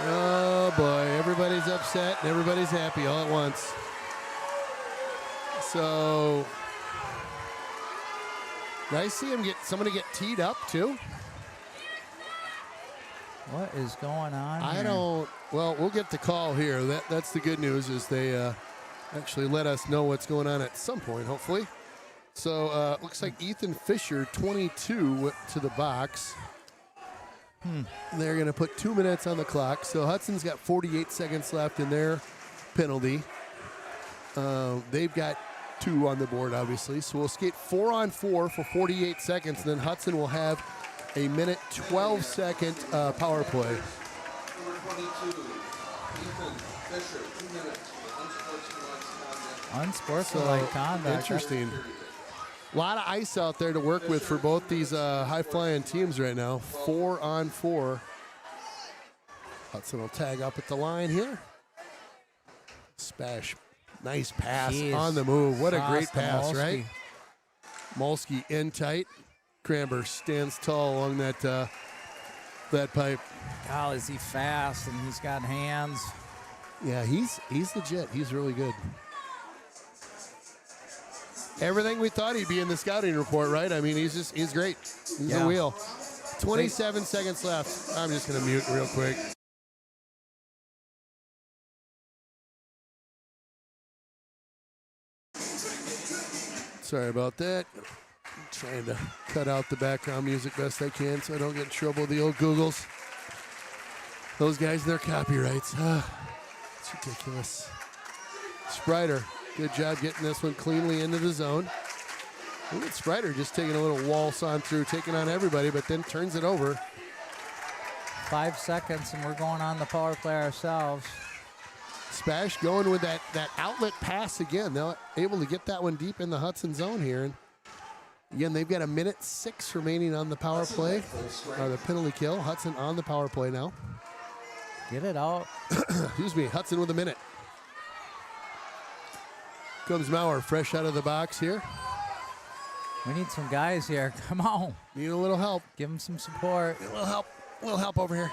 Oh boy, everybody's upset and everybody's happy all at once. So did I see him somebody get teed up too? What is going on I here? don't. Well, we'll get the call here. That's the good news is they actually let us know what's going on at some point, hopefully. So looks like Ethan Fisher, 22, went to the box. They're going to put 2 minutes on the clock. So Hudson's got 48 seconds left in their penalty. They've got 2 on the board, obviously. So we'll skate 4-on-4 for 48 seconds. And then Hudson will have a minute 12-second power play. Number 22, Ethan Fisher, 2 minutes. Unsportsmanlike conduct. Interesting. A lot of ice out there to work with for both these high-flying teams right now. 4-on-4. Hudson will tag up at the line here. SPASH. Nice pass on the move. What a great pass, right? Molsky in tight. Cranber stands tall along that pipe. God, is he fast and he's got hands. Yeah, he's legit. He's really good. Everything we thought he'd be in the scouting report, right? I mean, he's great. He's a wheel. 27 seconds left. I'm just going to mute real quick. Sorry about that. I'm trying to cut out the background music best I can so I don't get in trouble with the old Googles. Those guys and their copyrights. It's ridiculous. Sprider. Good job getting this one cleanly into the zone. Look at Sprider just taking a little waltz on through, taking on everybody, but then turns it over. 5 seconds, and we're going on the power play ourselves. SPASH going with that outlet pass again. They're able to get that one deep in the Hudson zone here. And again, they've got a minute 6 remaining on the power play, or the penalty kill. Hudson on the power play now. Get it out. Excuse me, Hudson with a minute. Comes Maurer fresh out of the box here. We need some guys here. Come on. Need a little help. Give them some support. A little help. A little help over here.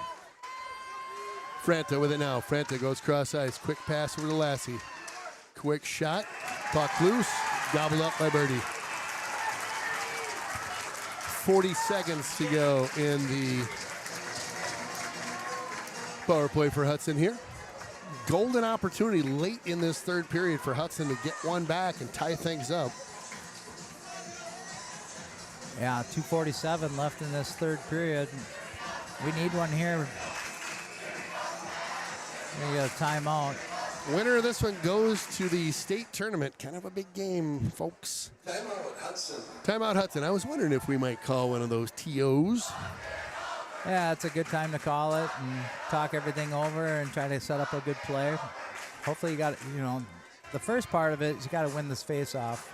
Franta with it now. Franta goes cross ice. Quick pass over to Lassie. Quick shot. Puck loose. Gobbled up by Birdie. 40 seconds to go in the power play for Hudson here. Golden opportunity late in this third period for Hudson to get one back and tie things up. Yeah, 2:47 left in this third period. We need one here. We got a timeout. Winner of this one goes to the state tournament. Kind of a big game, folks. Timeout Hudson. Timeout Hudson. I was wondering if we might call one of those TOs. Yeah, it's a good time to call it and talk everything over and try to set up a good play. Hopefully you got, the first part of it is you got to win this face-off.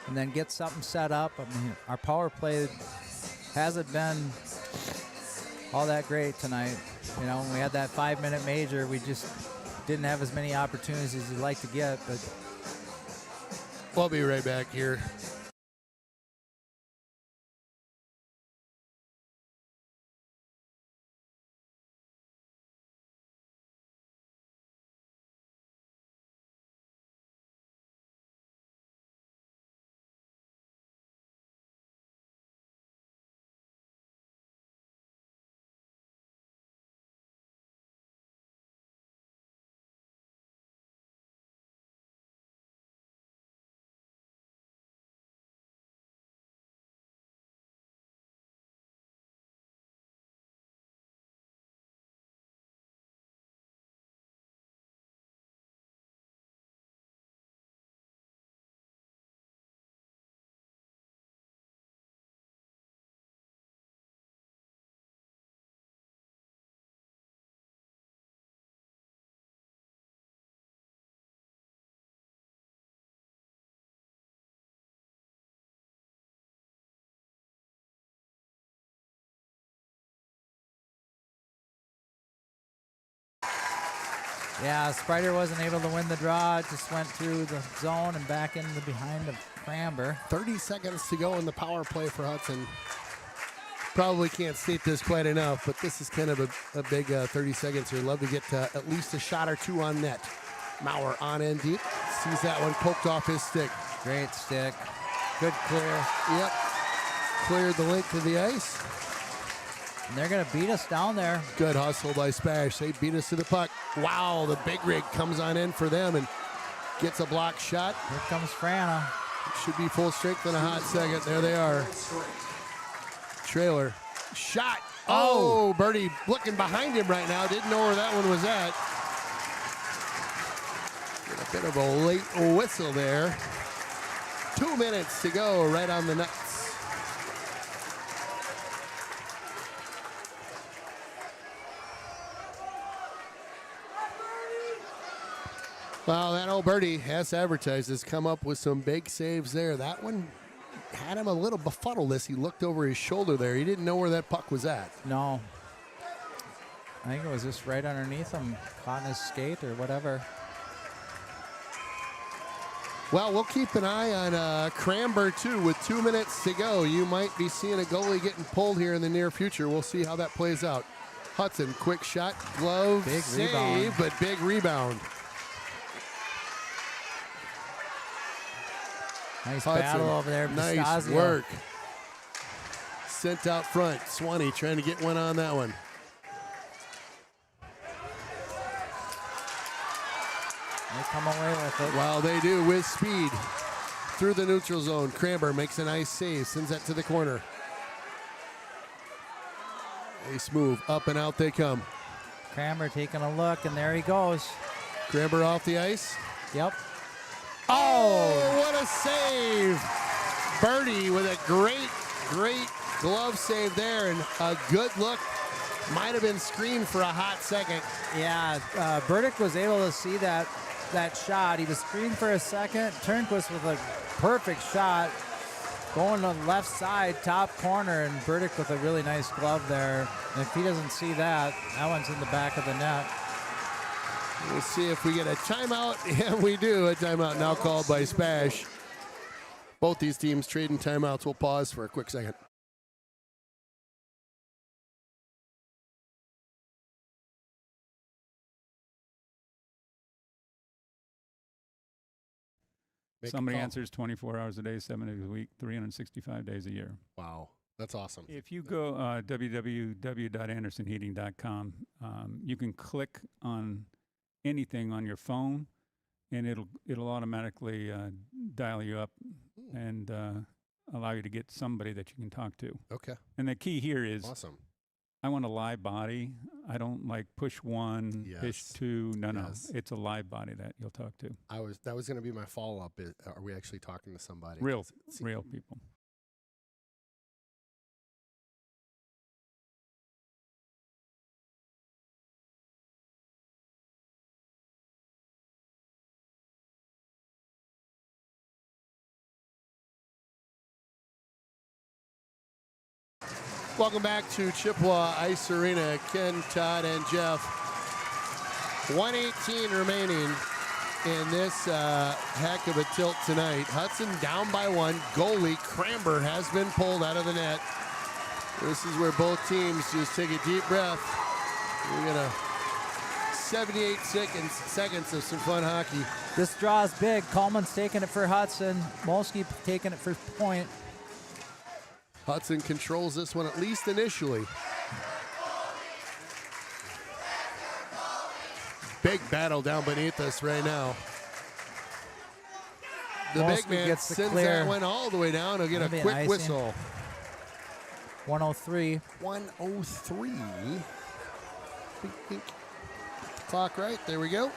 And then get something set up. I mean, our power play hasn't been all that great tonight. When we had that 5-minute major, we just didn't have as many opportunities as we'd like to get. But We'll be right back here. Yeah, Sprider wasn't able to win the draw. It just went through the zone and back into the behind of Cramber. 30 seconds to go in the power play for Hudson. Probably can't state this quite enough, but this is kind of a big 30 seconds here. Love to get at least a shot or two on net. Maurer on end deep. Sees that one poked off his stick. Great stick. Good clear. Yep. Cleared the length of the ice. And they're going to beat us down there. Good hustle by SPASH. They beat us to the puck. Wow, the big rig comes on in for them and gets a block shot. Here comes Frana. Should be full strength in a hot second. There they are. Trailer. Shot. Oh, Birdie looking behind him right now. Didn't know where that one was at. Get a bit of a late whistle there. 2 minutes to go right on the nuts. Well, that old Birdie, as advertised, has come up with some big saves there. That one had him a little befuddled as he looked over his shoulder there. He didn't know where that puck was at. No. I think it was just right underneath him, caught in his skate or whatever. Well, we'll keep an eye on Cramber, too, with 2 minutes to go. You might be seeing a goalie getting pulled here in the near future. We'll see how that plays out. Hudson, quick shot, glove, big save, rebound. But big rebound. Nice Hudson, battle over there. Nice Pistasio. work. Sent out front. Swanee trying to get one on that one. They come away with it. Well, they do with speed. Through the neutral zone. Cramber makes a nice save. Sends that to the corner. Ace move. Up and out they come. Cramber taking a look, and there he goes. Cramber off the ice. Yep. Oh, what a save. Birdie with a great glove save there, and a good look. Might have been screened for a hot second. Yeah, Burdick was able to see that shot. He was screened for a second. Turnquist with a perfect shot. Going to the left side, top corner, and Burdick with a really nice glove there. And if he doesn't see that, that one's in the back of the net. We'll see if we get a timeout. Yeah, we do. A timeout now called by SPASH. Both these teams trading timeouts. We'll pause for a quick second. Somebody answers 24 hours a day, 7 days a week, 365 days a year. Wow, that's awesome. If you go www.andersonheating.com, you can click on anything on your phone, and it'll automatically dial you up and allow you to get somebody that you can talk to. Okay. And the key here is awesome. I want a live body. I don't like push one, push two. No, it's a live body that you'll talk to. That was going to be my follow up. Are we actually talking to somebody? Real people. Welcome back to Chippewa Ice Arena. Ken, Todd, and Jeff. 1:18 remaining in this heck of a tilt tonight. Hudson down by 1. Goalie Cramber has been pulled out of the net. This is where both teams just take a deep breath. We're going to 78 seconds of some fun hockey. This draw is big. Coleman's taking it for Hudson. Molsky taking it for point. Hudson controls this one, at least initially. Big battle down beneath us right now. The Molsky big man gets the sends clear. that one all the way down. He'll get That'd be a an quick icing. whistle. 103. 103. Clock right. There we go.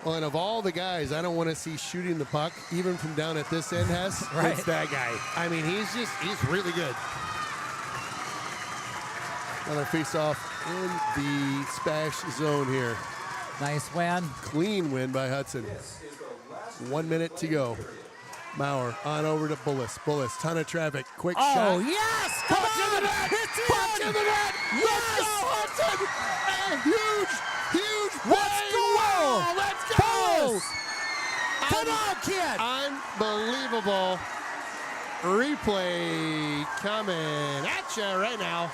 Well, and of all the guys I don't want to see shooting the puck, even from down at this end, Hess, Right. it's that guy. I mean, he's really good. Another face-off in the SPASH zone here. Nice win. Clean win by Hudson. 1 minute to go. Maurer on over to Bullis. Bullis, ton of traffic. Quick shot. Oh, yes! Come Punch in on! the net! It's Punch in! in the net! Yes! Let's go, Hudson! A huge Let's play! go! Wow, let's go! Bullis! Come on, kid! Unbelievable replay coming at you right now.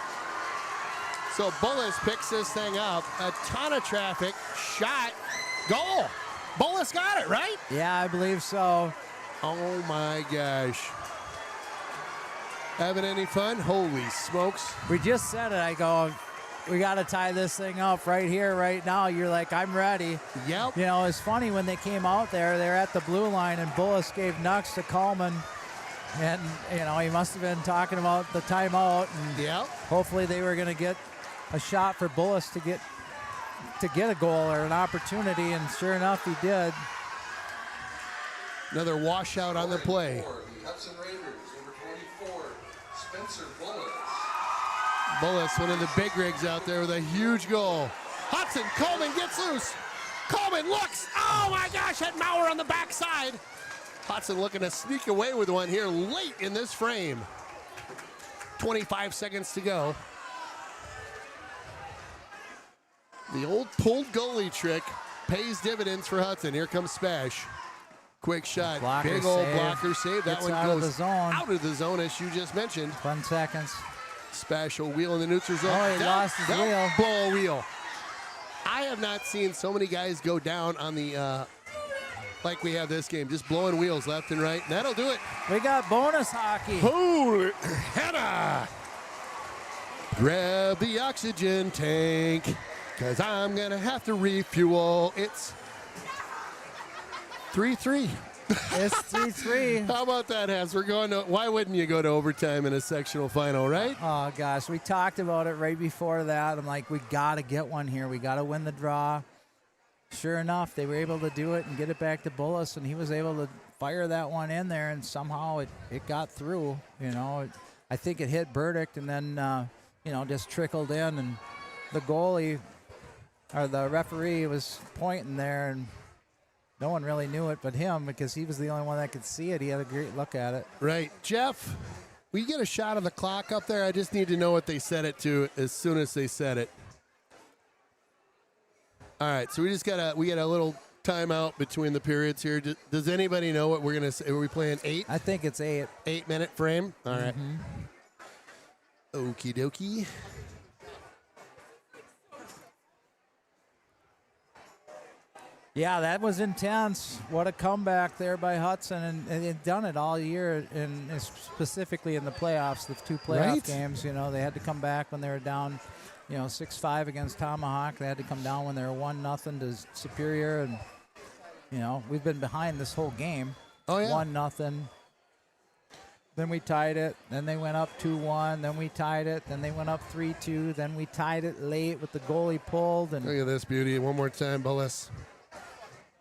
So Bullis picks this thing up. A ton of traffic. Shot. Goal. Bullis got it, right? Yeah, I believe so. Oh my gosh. Having any fun? Holy smokes. We just said it. I go, we got to tie this thing up right here, right now. You're like, I'm ready. Yep. You know, it's funny when they came out there, they're at the blue line, and Bullis gave Nux to Coleman. And, you know, he must have been talking about the timeout. And yep. Hopefully they were going to get a shot for Bullis to get a goal or an opportunity, and sure enough, he did. Another washout on the play. The Hudson Raiders, number 24, Spencer Bullis. Bullis, one of the big rigs out there with a huge goal. Hudson, Coleman gets loose. Coleman looks. Oh my gosh, had Maurer on the backside. Hudson looking to sneak away with one here late in this frame. 25 seconds to go. The old pulled goalie trick pays dividends for Hudson. Here comes Spash. Quick shot. Blocker Big old save. blocker save. That Gets one out of goes the zone. out of the zone, as you just mentioned. 10 seconds. Spash will wheel in the neutral zone. Oh, he lost his wheel. Blow a wheel. I have not seen so many guys go down on the, like we have this game, just blowing wheels left and right. And that'll do it. We got bonus hockey. Holy Hannah! Grab the oxygen tank, because I'm going to have to refuel. It's 3-3. It's 3-3. How about that, Hess? We're going to, why wouldn't you go to overtime in a sectional final, right? Oh, gosh. We talked about it right before that. I'm like, we got to get one here. We got to win the draw. Sure enough, they were able to do it and get it back to Bullis, and he was able to fire that one in there, and somehow it got through. You know, I think it hit Burdick and then, you know, just trickled in, and the goalie or the referee was pointing there, and no one really knew it but him because he was the only one that could see it. He had a great look at it. Right. Jeff, will you get a shot of the clock up there? I just need to know what they set it to as soon as they set it. All right, so we got a little timeout between the periods here. Does anybody know what we're going to say? Are we playing 8? I think it's 8. 8-minute frame? All right. Okie dokie. Yeah, that was intense. What a comeback there by Hudson, and they've done it all year, and specifically in the playoffs, the 2 playoff Right. games. You know, they had to come back when they were down, 6-5 against Tomahawk. They had to come down when they were 1-0 to Superior, and we've been behind this whole game. Oh yeah, 1-0. Then we tied it. Then they went up 2-1. Then we tied it. Then they went up 3-2. Then we tied it late with the goalie pulled. And look at this beauty. One more time, Bullis.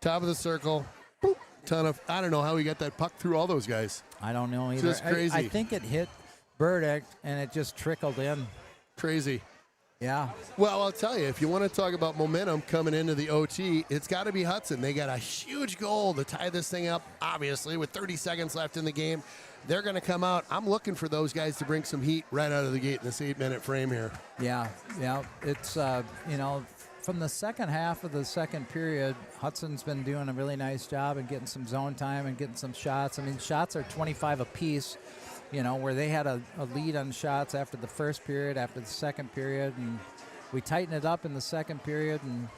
Top of the circle. Boop. Ton of, I don't know how he got that puck through all those guys. I don't know either. Just crazy. I think it hit Burdick, and it just trickled in. Crazy. Yeah. Well, I'll tell you, if you want to talk about momentum coming into the OT, it's got to be Hudson. They got a huge goal to tie this thing up, obviously, with 30 seconds left in the game. They're going to come out. I'm looking for those guys to bring some heat right out of the gate in this 8-minute frame here. Yeah. It's, from the second half of the second period, Hudson's been doing a really nice job and getting some zone time and getting some shots. I mean, shots are 25 apiece, where they had a lead on shots after the first period, after the second period, and we tightened it up in the second period, and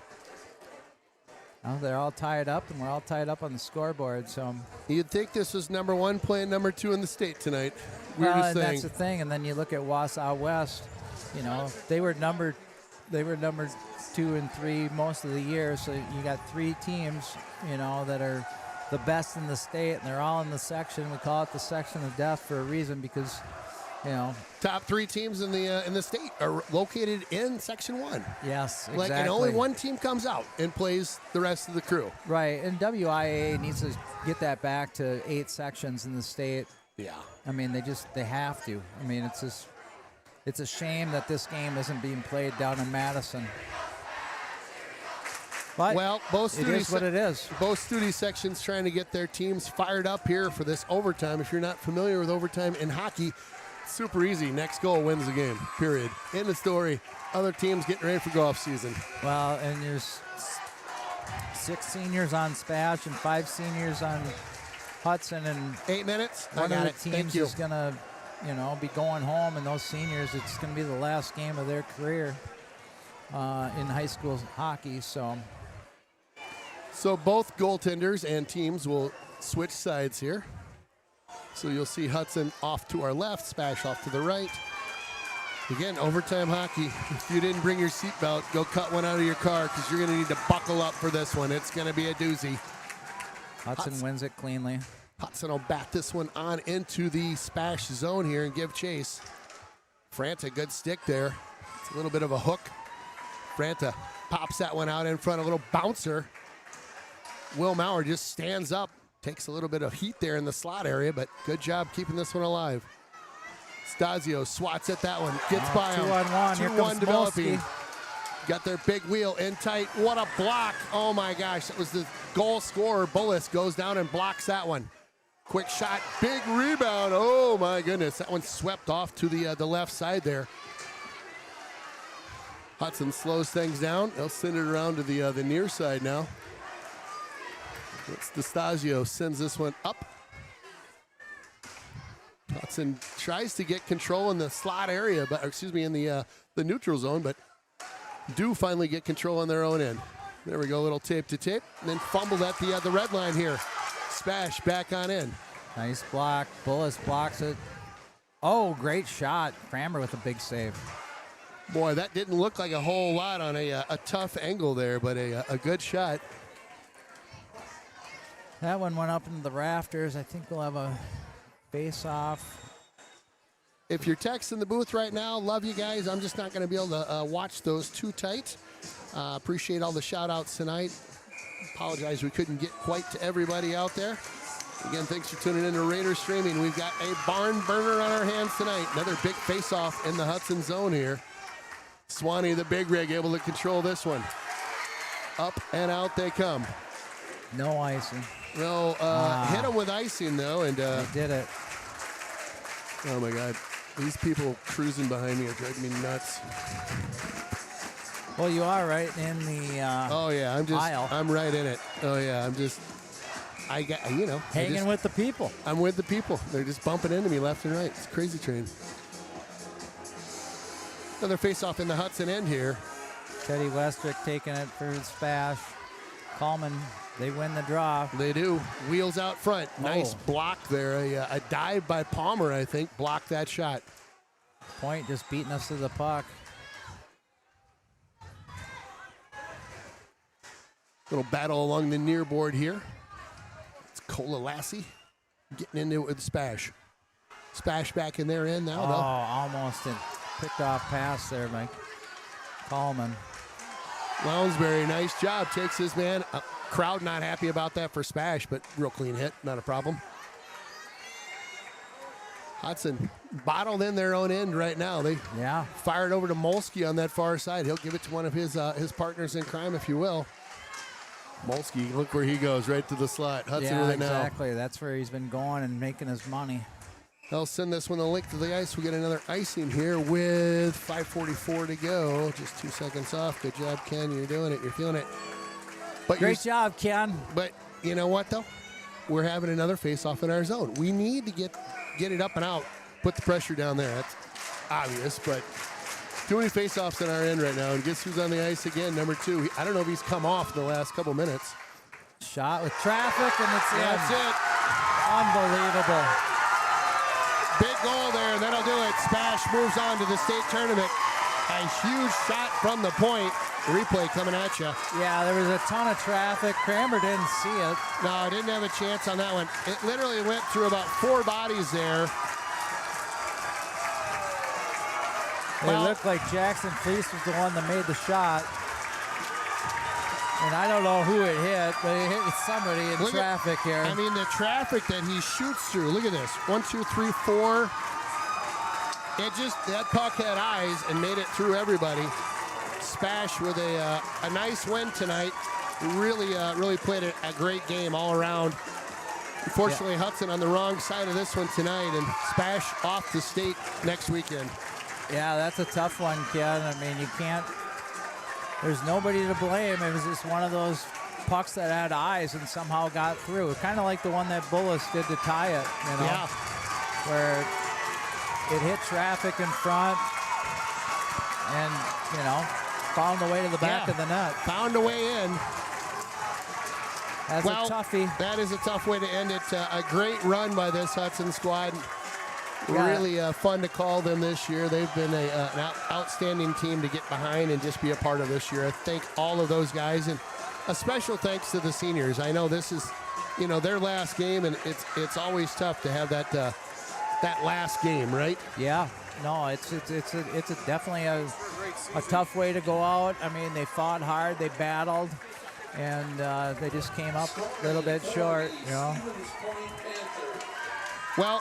they're all tied up, and we're all tied up on the scoreboard. So you'd think this was number 1 playing number 2 in the state tonight. And that's the thing. And then you look at Wausau West. They were number 2 and 3 most of the year. So you got 3 teams, that are the best in the state, and they're all in the section. We call it the section of death for a reason, because top 3 teams in the state are located in Section 1. Yes, exactly. And only one team comes out and plays the rest of the crew. Right, and WIAA needs to get that back to 8 sections in the state. Yeah. I mean, they have to. I mean, it's a shame that this game isn't being played down in Madison. But both it is what it is. Both Studi sections trying to get their teams fired up here for this overtime. If you're not familiar with overtime in hockey, super easy. Next goal wins the game, period. End of story. Other teams getting ready for golf season. Well, and there's 6 seniors on SPASH and 5 seniors on Hudson. And 8 minutes. One of the teams is going to, be going home, and those seniors, it's going to be the last game of their career in high school hockey. So both goaltenders and teams will switch sides here. So you'll see Hudson off to our left, SPASH off to the right. Again, overtime hockey. If you didn't bring your seatbelt, go cut one out of your car, because you're going to need to buckle up for this one. It's going to be a doozy. Hudson wins it cleanly. Hudson will bat this one on into the SPASH zone here and give chase. Franta, good stick there. It's a little bit of a hook. Franta pops that one out in front, a little bouncer. Will Maurer just stands up. Takes a little bit of heat there in the slot area, but good job keeping this one alive. Stasio swats at that one. Gets by him. 2-on-1. Here comes developing. Molsky. Got their big wheel in tight. What a block. Oh, my gosh. That was the goal scorer. Bullis goes down and blocks that one. Quick shot. Big rebound. Oh, my goodness. That one swept off to the left side there. Hudson slows things down. They'll send it around to the near side now. It's Stasio sends this one up. Hudson tries to get control in the slot area, in the neutral zone, but do finally get control on their own end. There we go, a little tape to tape, and then fumbled at the red line here. SPASH back on in. Nice block. Bullis blocks it. Oh, great shot. Kramer with a big save. Boy, that didn't look like a whole lot on a tough angle there, but a good shot. That one went up into the rafters. I think we'll have a face-off. If you're texting the booth right now, love you guys. I'm just not going to be able to watch those too tight. Appreciate all the shout-outs tonight. Apologize we couldn't get quite to everybody out there. Again, thanks for tuning in to Raider Streaming. We've got a barn burner on our hands tonight. Another big face-off in the Hudson zone here. Swanee, the big rig, able to control this one. Up and out they come. No icing. No, hit them with icing, though. And they did it. Oh, my God. These people cruising behind me are driving me nuts. Well, you are right in the oh, yeah. aisle. I'm right in it. Oh, yeah. Hanging with the people. I'm with the people. They're just bumping into me left and right. It's a crazy train. Another face-off in the Hudson end here. Teddy Westrick taking it for his SPASH. Coleman, they win the draw. They do. Wheels out front. Nice block there. A dive by Palmer, I think, blocked that shot. Point just beating us to the puck. Little battle along the near board here. It's Cola Lassie getting into it with SPASH. SPASH back in their end now. Oh, almost a picked off pass there by Coleman. Lounsbury, nice job. Takes his man. Crowd not happy about that for SPASH, but real clean hit. Not a problem. Hudson bottled in their own end right now. They fired over to Molsky on that far side. He'll give it to one of his partners in crime, if you will. Molsky, look where he goes, right to the slot. Hudson with it now. Exactly. That's where he's been going and making his money. They'll send this one the length of the ice. We get another icing here with 5:44 to go. Just 2 seconds off. Good job, Ken. You're doing it. You're feeling it. But Great job, Ken. But you know what, though? We're having another face-off in our zone. We need to get it up and out. Put the pressure down there. That's obvious, but too many face-offs on our end right now. And guess who's on the ice again? Number 2. I don't know if he's come off in the last couple minutes. Shot with traffic, and it's in. That's it. Unbelievable. Big goal there, and that'll do it. SPASH moves on to the state tournament. A huge shot from the point. Replay coming at you. Yeah, there was a ton of traffic. Kramer didn't see it. No, I didn't have a chance on that one. It literally went through about 4 bodies there. It looked like Jackson Fleece was the one that made the shot. And I don't know who it hit, but it hit somebody in traffic here. I mean, the traffic that he shoots through. Look at this. 1, 2, 3, 4. It just, that puck had eyes and made it through everybody. SPASH with a nice win tonight. Really played a great game all around. Unfortunately, Hudson on the wrong side of this one tonight, and SPASH off the state next weekend. Yeah, that's a tough one, Ken. I mean, you can't, there's nobody to blame. It was just one of those pucks that had eyes and somehow got through. Kind of like the one that Bullis did to tie it, you know? Yeah. Where it hit traffic in front and, you know, found a way to the back of the net. Found a way in. That's a toughie. That is a tough way to end it. A great run by this Hudson squad. Yeah. Really fun to call them this year. They've been an outstanding team to get behind and just be a part of this year. I thank all of those guys, and a special thanks to the seniors. I know this is, you know, their last game, and it's always tough to have that last game, right? Yeah. No, it's definitely a tough way to go out. I mean, they fought hard, they battled, and they just came up a little bit short, you know. Well,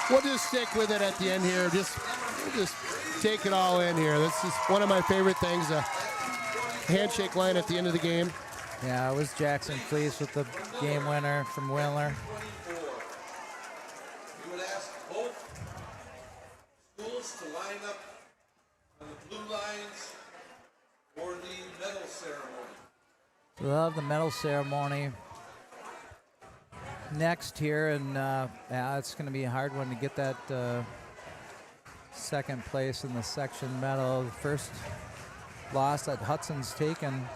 we'll just stick with it at the end here. We'll just take it all in here. This is one of my favorite things, a handshake line at the end of the game. Yeah, it was Jackson Fleece with the game winner from Windler. We would ask both schools to line up on the blue lines for the medal ceremony. Love the medal ceremony next here, and yeah, it's going to be a hard one to get that second place in the section medal. The first loss that Hudson's taken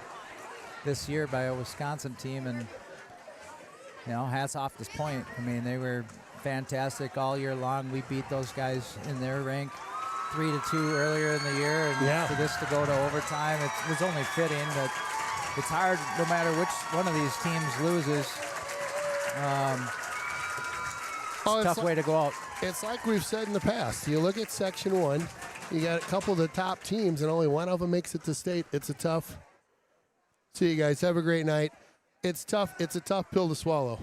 this year by a Wisconsin team, and you know, hats off this point. I mean, they were fantastic all year long. We beat those guys in their rank 3-2 earlier in the year, and for this to go to overtime, it was only fitting that. It's hard no matter which one of these teams loses. It's a tough way to go out. It's like we've said in the past. You look at Section 1, you got a couple of the top teams, and only one of them makes it to state. It's a tough. See you guys. Have a great night. It's tough. It's a tough pill to swallow.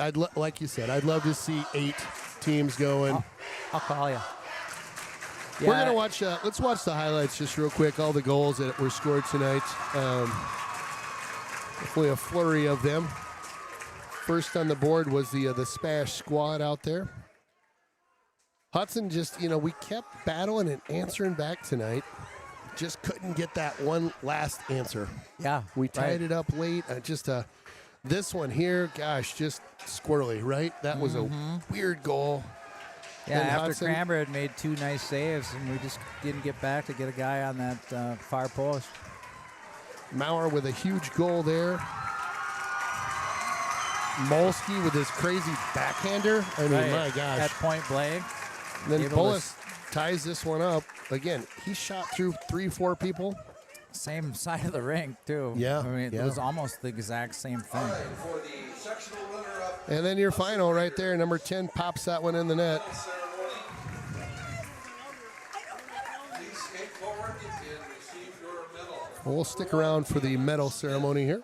Like you said, I'd love to see 8 teams going. I'll call you. Yeah. We're going to watch, let's watch the highlights just real quick, all the goals that were scored tonight. Hopefully a flurry of them. First on the board was the SPASH squad out there. Hudson just, you know, we kept battling and answering back tonight. Just couldn't get that one last answer. Yeah. We tied it up late. This one here, gosh, just squirrely, right? That was a weird goal. Yeah, And after Hudson, Kramer had made 2 nice saves, and we just didn't get back to get a guy on that far post. Maurer with a huge goal there. Molsky with his crazy backhander. I mean, my gosh. At point blank. And then Bullis ties this one up. Again, he shot through 3-4 people. Same side of the rink, too. Yeah. I mean, it was almost the exact same thing. And then your final right there, number 10 pops that one in the net. We'll stick around for the medal ceremony here.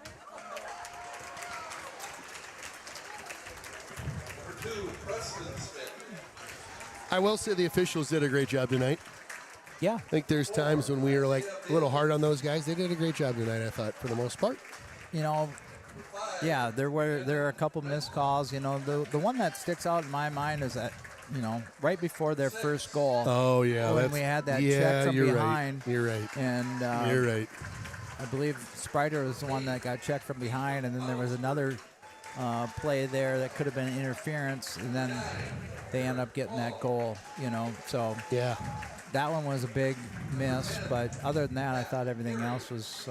I will say the officials did a great job tonight. Yeah. I think there's times when we are like a little hard on those guys. They did a great job tonight, I thought, for the most part. You know, Yeah, there are a couple missed calls. You know, the one that sticks out in my mind is that, you know, right before their first goal. Oh yeah, when we had that check from behind. Right. You're right. And you're right. I believe Sprider was the one that got checked from behind, and then there was another play there that could have been interference, and then they end up getting that goal. You know, so yeah, that one was a big miss. But other than that, I thought everything else was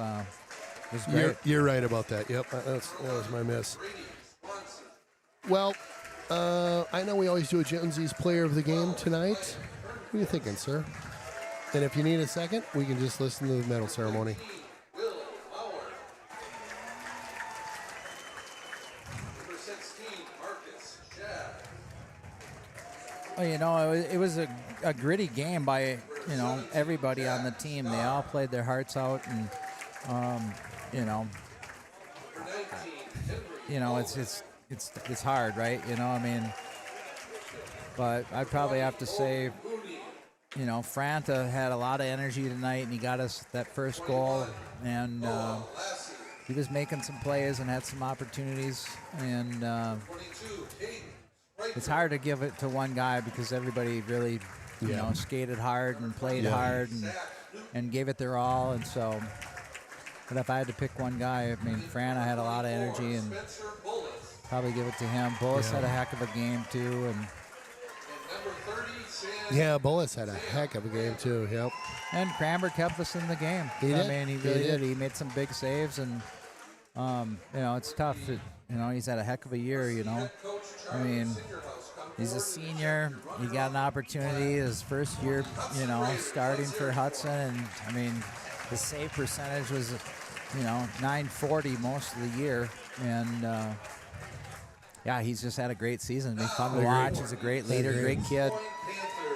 great. You're right about that. Yep, that was my miss. Well, I know we always do a Jonesy's Player of the Game tonight. What are you thinking, sir? And if you need a second, we can just listen to the medal ceremony. Well, you know, it was a gritty game by, you know, everybody on the team. They all played their hearts out, and you know, it's hard, right? You know, I mean, but I'd probably have to say, you know, Franta had a lot of energy tonight, and he got us that first goal, and he was making some plays and had some opportunities, and it's hard to give it to one guy because everybody really, you know, skated hard and played hard and gave it their all, and so. But if I had to pick one guy, I mean, Franta had a lot of energy, and probably give it to him. Bullis had a heck of a game too, and yeah, Bullis had a heck of a game too. Yep. And Cranber kept us in the game. He did. I mean, he really did. He made some big saves, and you know, it's tough. You know, he's had a heck of a year. You know, I mean, he's a senior. He got an opportunity his first year. You know, starting for Hudson, and I mean, his save percentage was, you know, .940 most of the year, and yeah, he's just had a great season. He's fun to watch. He's a great leader, great kid,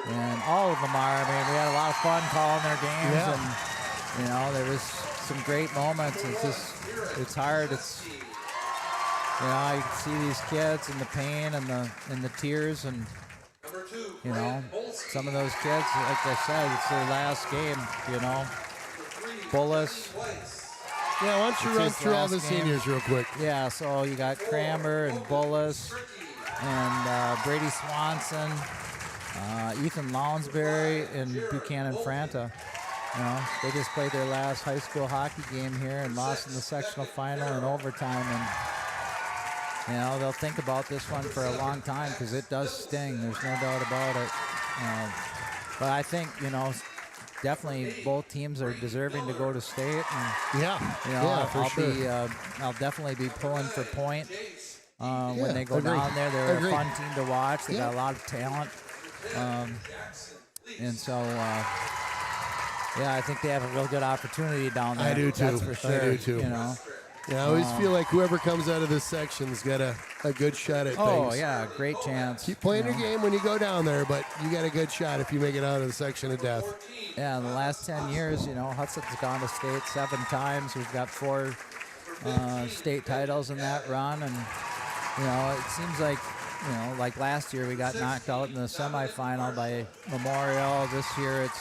and all of them are. I mean, we had a lot of fun calling their games, and you know, there was some great moments. It's just, it's hard. It's, you know, you can see these kids and the pain and the tears, and you know, some of those kids, like I said, it's their last game. You know, Bullis. Yeah, why don't you run through all the seniors real quick? Yeah, so you got Cranber and Bullis and Brady Swanson, Ethan Lounsbury, and Buchanan Franta. You know, they just played their last high school hockey game here and lost in the sectional final in overtime. And, you know, they'll think about this one for a long time because it does sting. There's no doubt about it. But I think, you know, definitely both teams are deserving to go to state. And, you know, I'll definitely be pulling for Point when they go down there. They're a fun team to watch. They got a lot of talent. And so, yeah, I think they have a real good opportunity down there. I do too. That's for sure. I do too. You know, yeah, I always feel like whoever comes out of this section's got a good shot at things. Oh yeah, great chance. Keep playing your game when you go down there, but you got a good shot if you make it out of the section of death. Yeah, in the last 10 years, you know, Hudson's gone to state 7 times. We've got 4 state titles in that run, and you know, it seems like, you know, like last year we got knocked out in the semifinal by Memorial. This year it's,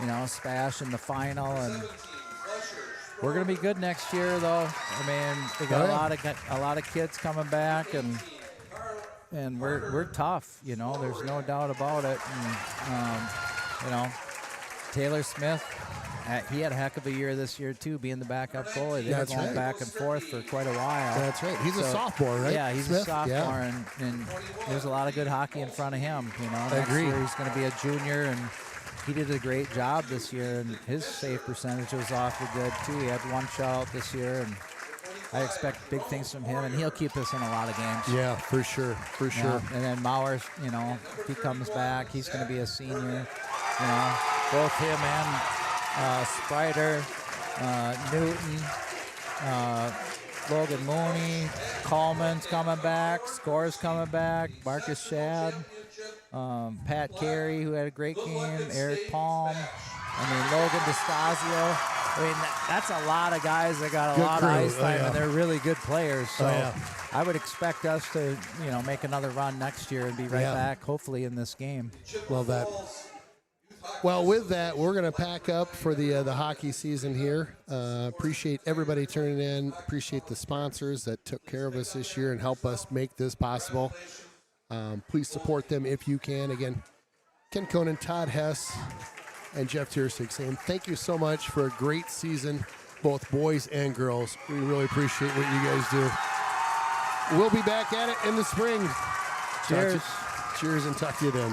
you know, SPASH in the final, and we're gonna be good next year, though. I mean, we got a lot of kids coming back, and we're tough. You know, there's no doubt about it. And you know, Taylor Smith, he had a heck of a year this year too, being the backup goalie. They were going back and forth for quite a while. That's right. He's a sophomore, right? Yeah, he's Smith? a sophomore, and there's a lot of good hockey in front of him. You know, I next agree. year he's going to be a junior, and he did a great job this year, and his save percentage was awfully good too. He had 1 shutout this year, and I expect big things from him, and he'll keep us in a lot of games. Yeah, for sure, for sure. And then Maurer, you know, if he comes back, he's going to be a senior. You know, both him and Sprider, Newton, Logan Mooney, Coleman's coming back, Score's coming back, Marcus Shad, Pat Carey, who had a great game, Eric Palm, I mean, Logan DeStasio. I mean, that's a lot of guys that got a lot of ice time, and they're really good players. So I would expect us to, you know, make another run next year and be right back, hopefully, in this game. Love that. Well, with that, we're going to pack up for the hockey season here. Appreciate everybody turning in. Appreciate the sponsors that took care of us this year and help us make this possible. Please support them if you can. Again, Ken Conan, Todd Hess, and Jeff Tiersig saying thank you so much for a great season, both boys and girls. We really appreciate what you guys do. We'll be back at it in the spring. Cheers. Cheers, and talk to you then.